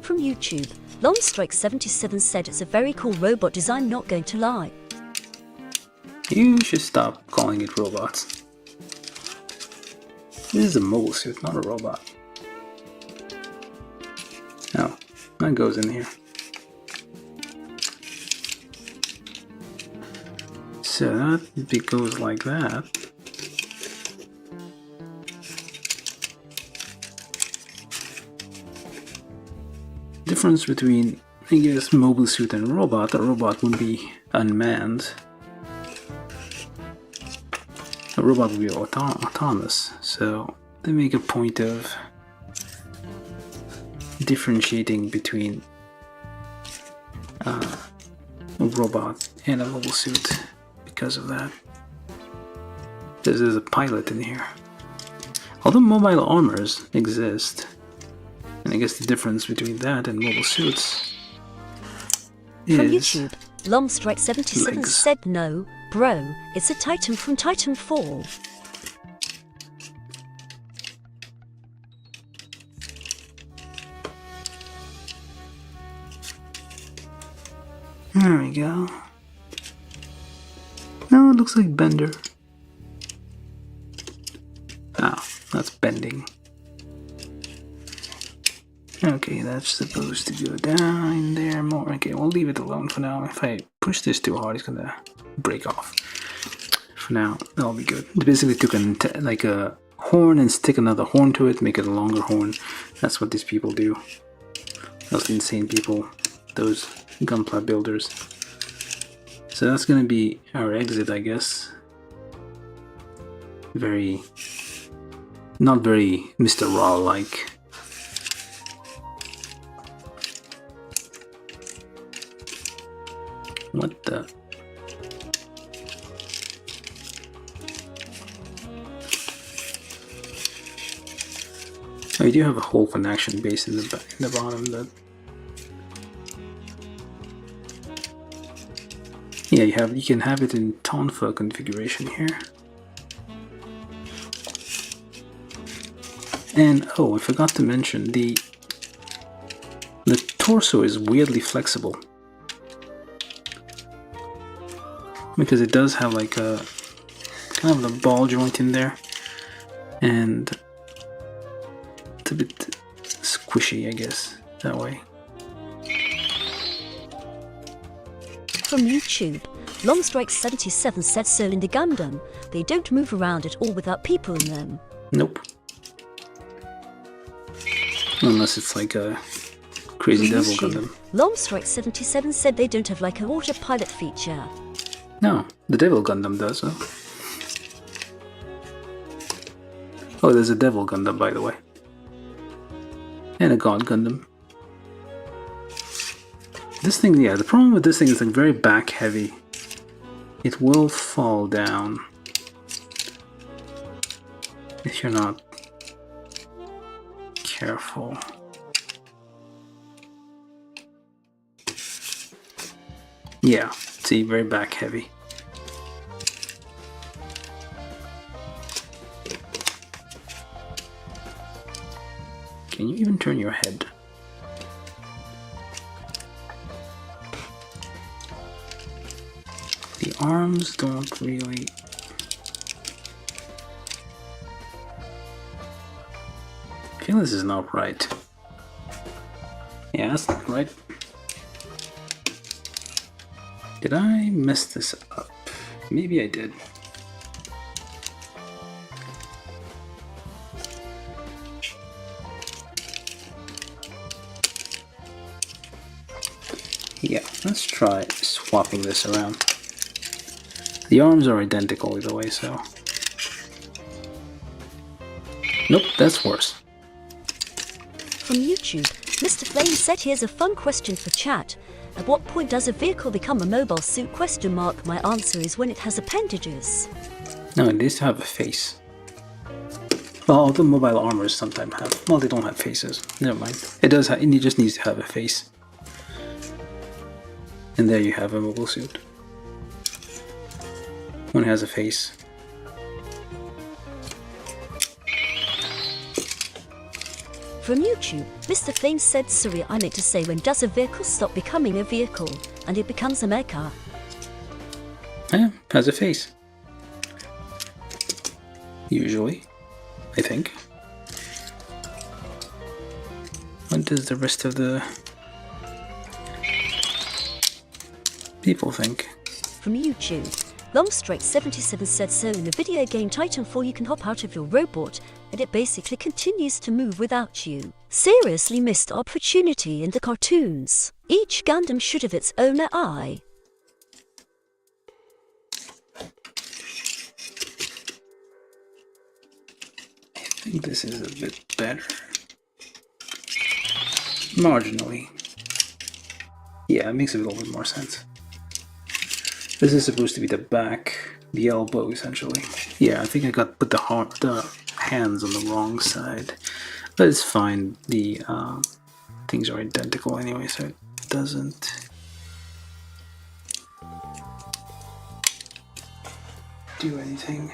From YouTube, Longstrike77 said, "It's a very cool robot design, not going to lie." You should stop calling it robots. This is a mobile suit, not a robot. No, that goes in here. So that goes like that. Difference between, I guess, mobile suit and robot. A robot would be unmanned. A robot would be autonomous. So they make a point of differentiating between a robot and a mobile suit because of that. There's a pilot in here. Although mobile armors exist, and I guess the difference between that and mobile suits From is YouTube, Lomstrike77 legs. said, "No, Bro, it's a Titan from Titanfall. There we go. No, it looks like Bender. Ah, that's bending. Okay, that's supposed to go down there more. Okay, we'll leave it alone for now. If I push this too hard, it's gonna break off. For now, that'll be good. They basically took like a horn and stick another horn to it, make it a longer horn. That's what these people do. Those insane people, those gunpla builders. So that's gonna be our exit, I guess. Not very Mr. Raw-like. What the? Oh, you do have a whole connection base in the bottom. Yeah, you can have it in Tonfa configuration here. And oh, I forgot to mention the torso is weirdly flexible. Because it does have like a kind of a ball joint in there, and it's a bit squishy, I guess, that way. From YouTube, Longstrike77 said so in the Gundam. They don't move around at all without people in them. Nope. Unless it's like a crazy devil Gundam. Longstrike77 said they don't have like a autopilot feature. No, the Devil Gundam does, though. Oh, there's a Devil Gundam, by the way. And a God Gundam. This thing, yeah, the problem with this thing is like very back heavy. It will fall down if you're not careful. Yeah, see, very back heavy. Can you even turn your head? The arms don't really... I feel this is not right. Yeah, that's not right. Did I mess this up? Maybe I did. Yeah, let's try swapping this around. The arms are identical either way, so... Nope, that's worse. From YouTube, Mr. Flame said here's a fun question for chat. At what point does a vehicle become a mobile suit? My answer is when it has appendages. No, it needs to have a face. Well, the mobile armors sometimes have. Well, they don't have faces. Never mind. It does. It just needs to have a face. And there you have a mobile suit. One has a face. From YouTube, Mr. Flame said, sorry, I meant to say when does a vehicle stop becoming a vehicle and it becomes a mecha? Yeah, has a face. Usually, I think. What does the rest of the people think? From YouTube, Longstrike77 said so in the video game Titanfall you can hop out of your robot and it basically continues to move without you. Seriously missed opportunity in the cartoons. Each Gundam should have its own eye. I think this is a bit better. Marginally. Yeah, it makes a little bit more sense. This is supposed to be the back, the elbow, essentially. Yeah, I think I put the hands on the wrong side. But it's fine. The things are identical anyway, so it doesn't... do anything.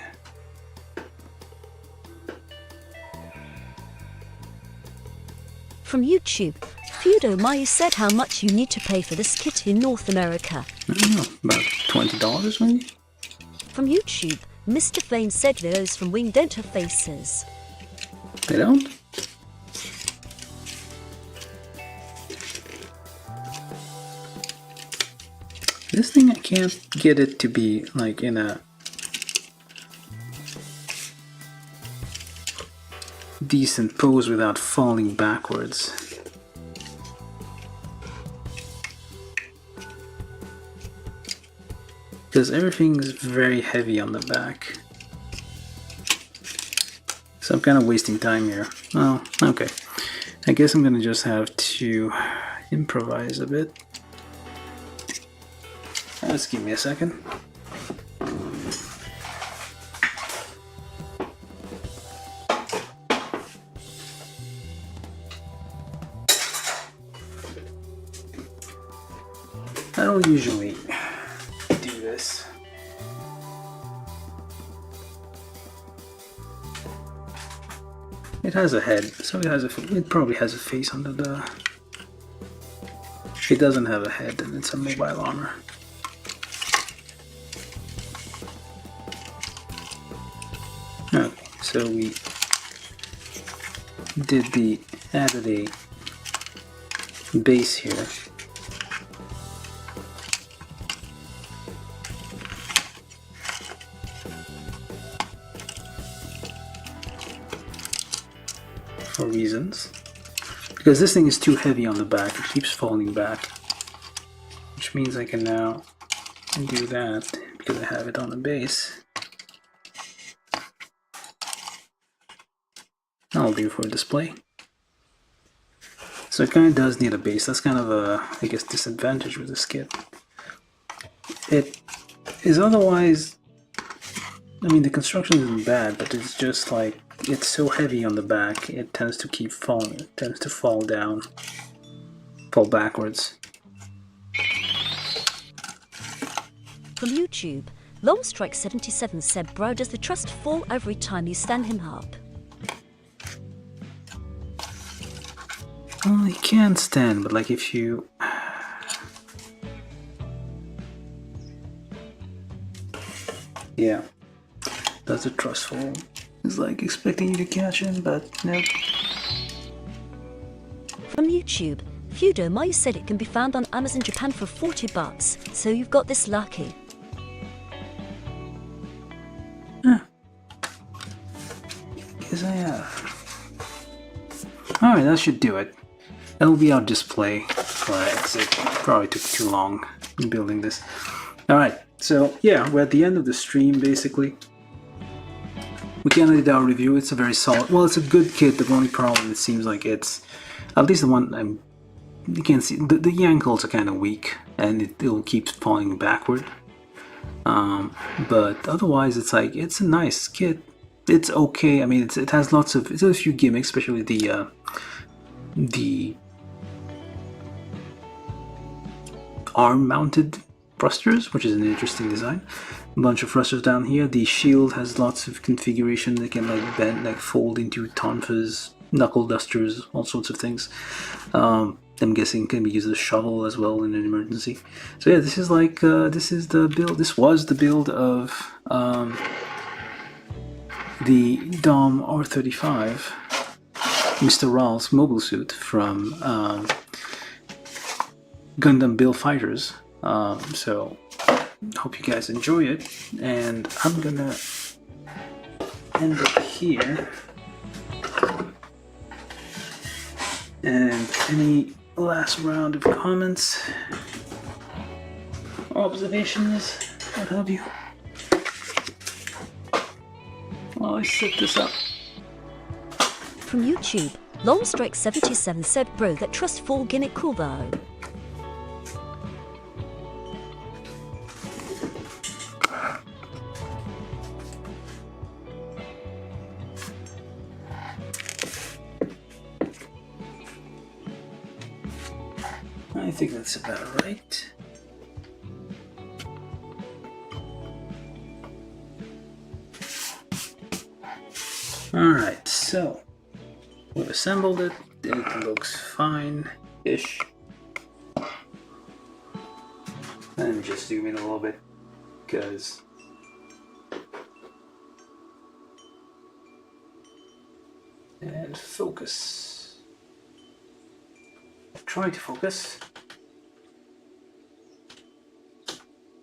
From YouTube, Feudo Mayu said how much you need to pay for this kit in North America. I don't know, about $20 maybe? From YouTube, Mr. Fane said those from Wing don't have faces. They don't? This thing, I can't get it to be like in a decent pose without falling backwards. Because everything is very heavy on the back. So I'm kind of wasting time here. Oh, okay. I guess I'm gonna just have to improvise a bit. Just give me a second. I don't usually do this. It has a head, so it probably has a face under the... It doesn't have a head, and it's a mobile armor. Okay, so we added a base here. For reasons. Because this thing is too heavy on the back, it keeps falling back. Which means I can now do that because I have it on the base. That'll do for a display. So it kind of does need a base. That's kind of a, I guess, disadvantage with this kit. It is otherwise, I mean, the construction isn't bad, but it's just like, it's so heavy on the back, it tends to keep falling. It tends to fall down, fall backwards. From YouTube, Longstrike77 said, "Bro, does the trust fall every time you stand him up?" Well, you can stand, but like if you... Yeah, that's a trust fall. It's like expecting you to catch him, but nope. From YouTube, Feudo Mayu said it can be found on Amazon Japan for $40, so you've got this lucky. Huh. Guess I have. Alright, that should do it. That'll be our display for our exit. Probably took too long building this. Alright, so yeah, we're at the end of the stream basically. We can edit our review. It's a very solid, well, it's a good kit. The only problem, it seems like it's, at least the one you can see, the ankles are kind of weak and it'll keep falling backward. But otherwise it's like, it's a nice kit. It's okay. I mean, it has lots of, it's a few gimmicks, especially the arm-mounted thrusters, which is an interesting design. A bunch of thrusters down here. The shield has lots of configuration that can like bend, like fold into tonfas, knuckle dusters, all sorts of things. I'm guessing can be used as a shovel as well in an emergency. So yeah, this is like this is the build. This was the build of the Dom R35, Mr. Ralph's mobile suit from Gundam Build Fighters. So hope you guys enjoy it, and I'm gonna end it here. And any last round of comments, observations, what have you? Well, I set this up. From YouTube, Longstrike77 said, "Bro, that trust fall gimmick cool though." I think that's about right. Alright, so we've assembled it. It looks fine-ish. Let me just zoom in a little bit, because and focus. Try to focus.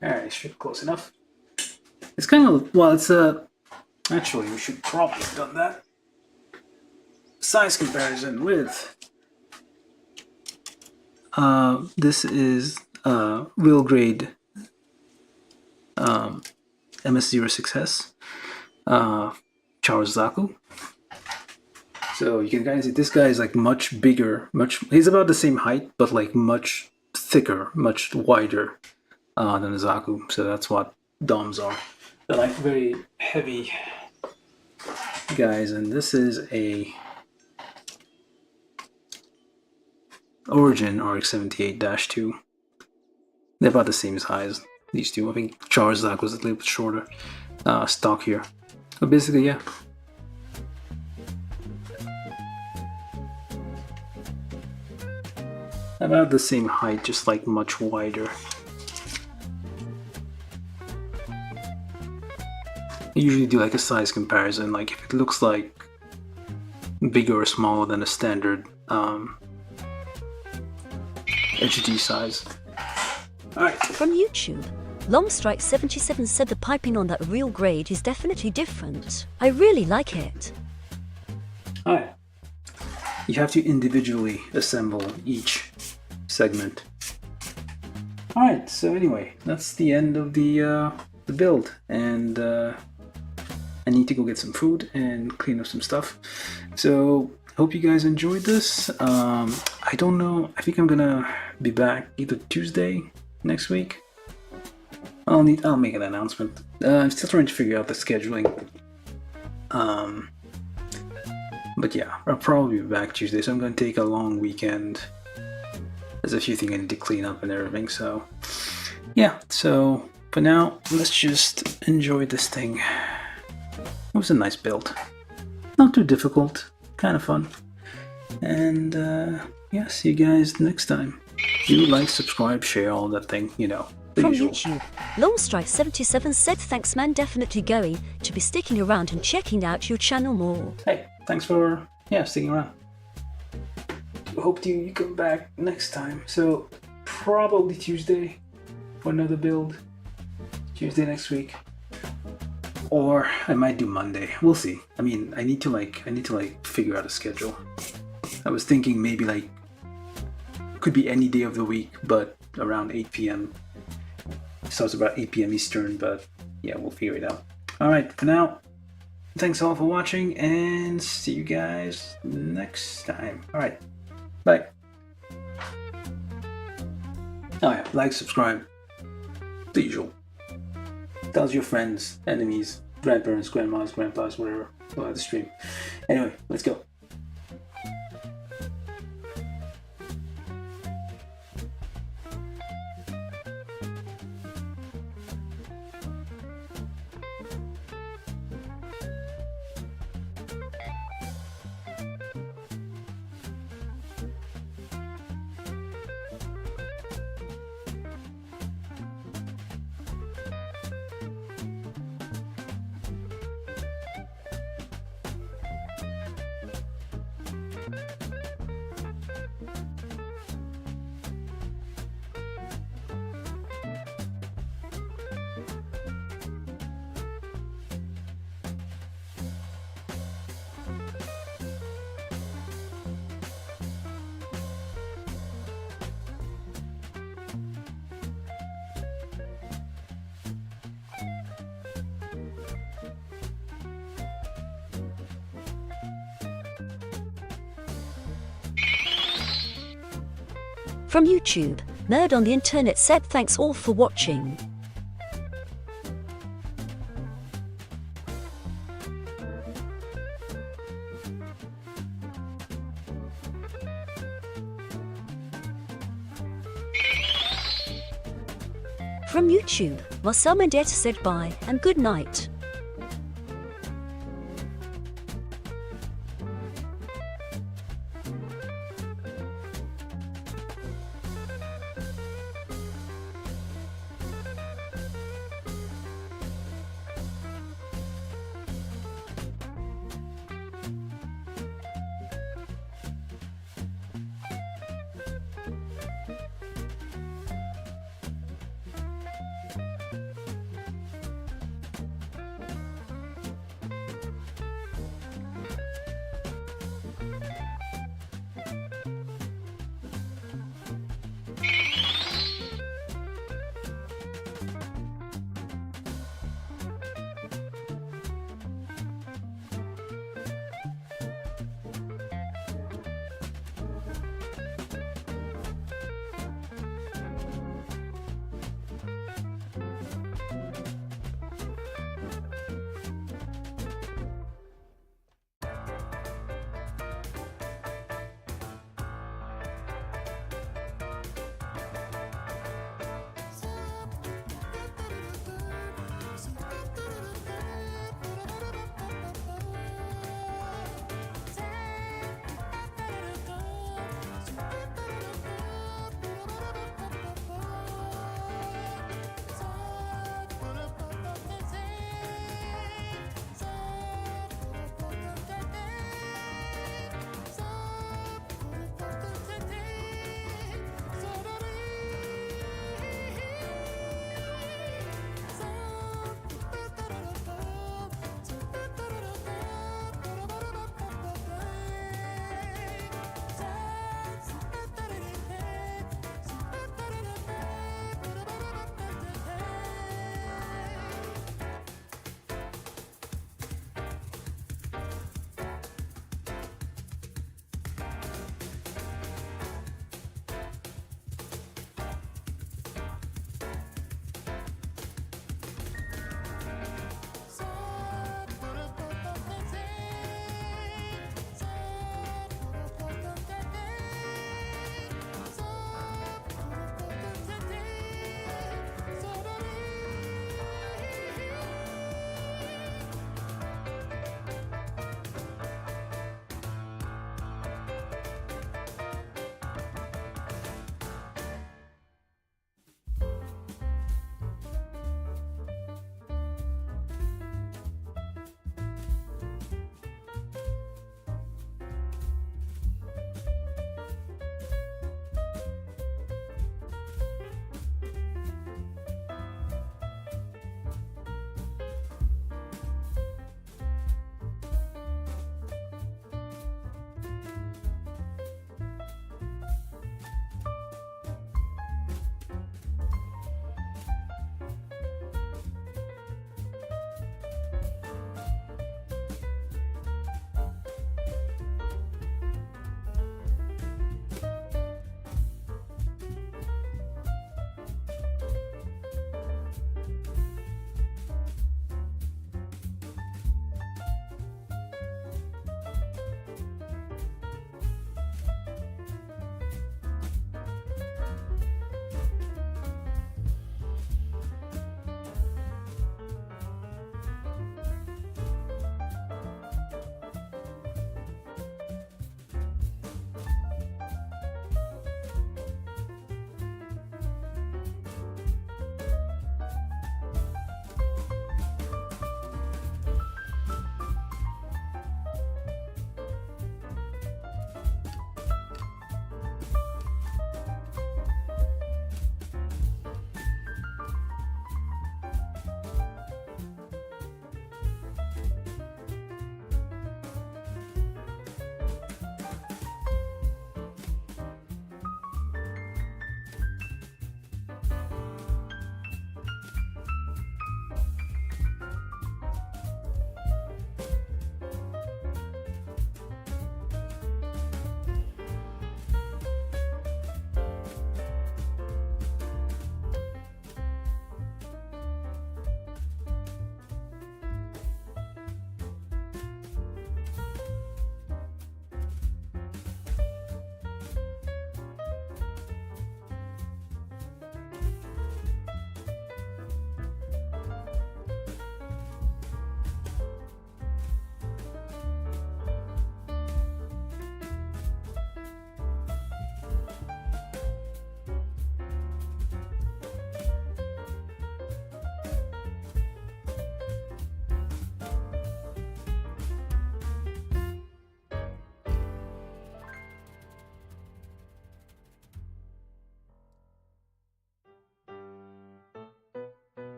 Alright, should close enough. It's kind of, well, it's actually we should probably have done that. Size comparison with this is real grade MS06S Charozaku. So you can kind of see this guy is like much bigger, he's about the same height, but like much thicker, much wider than the Zaku. So that's what DOMs are. They're like very heavy guys, and this is a Origin RX-78-2. They're about the same size, these two. I think Charizard was a little bit shorter. Stock here. But basically, yeah. About the same height, just like much wider. I usually do like a size comparison, like if it looks like bigger or smaller than a standard HD size. Alright. From YouTube, Longstrike77 said the piping on that real grade is definitely different. I really like it. Alright. You have to individually assemble each segment. Alright, so anyway, that's the end of the build, and I need to go get some food and clean up some stuff. So hope you guys enjoyed this. I don't know, I think I'm gonna be back either Tuesday next week. I'll make an announcement. I'm still trying to figure out the scheduling. But yeah, I'll probably be back Tuesday, so I'm gonna take a long weekend. There's a few things I need to clean up and everything, so yeah. So for now, let's just enjoy this thing. It was a nice build. Not too difficult, kind of fun. And yeah, see you guys next time. Do like, subscribe, share, all that thing, you know. From Usual. YouTube, Longstrike77 said thanks man, definitely going to be sticking around and checking out your channel more. Hey, thanks for sticking around. Hope you come back next time. So probably Tuesday for another build. Tuesday next week. Or I might do Monday. We'll see. I mean, I need to figure out a schedule. I was thinking maybe like could be any day of the week, but around 8 p.m. So it's about 8 p.m. Eastern, but yeah, we'll figure it out. Alright, for now, thanks all for watching, and see you guys next time. Alright, bye. Oh yeah, like, subscribe, the usual. Tell your friends, enemies, grandparents, grandmas, grandpas, whatever, about the stream. Anyway, let's go. From YouTube, Nerd on the Internet said thanks all for watching. From YouTube, Marcel Mendes said bye and good night.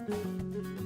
Thank you.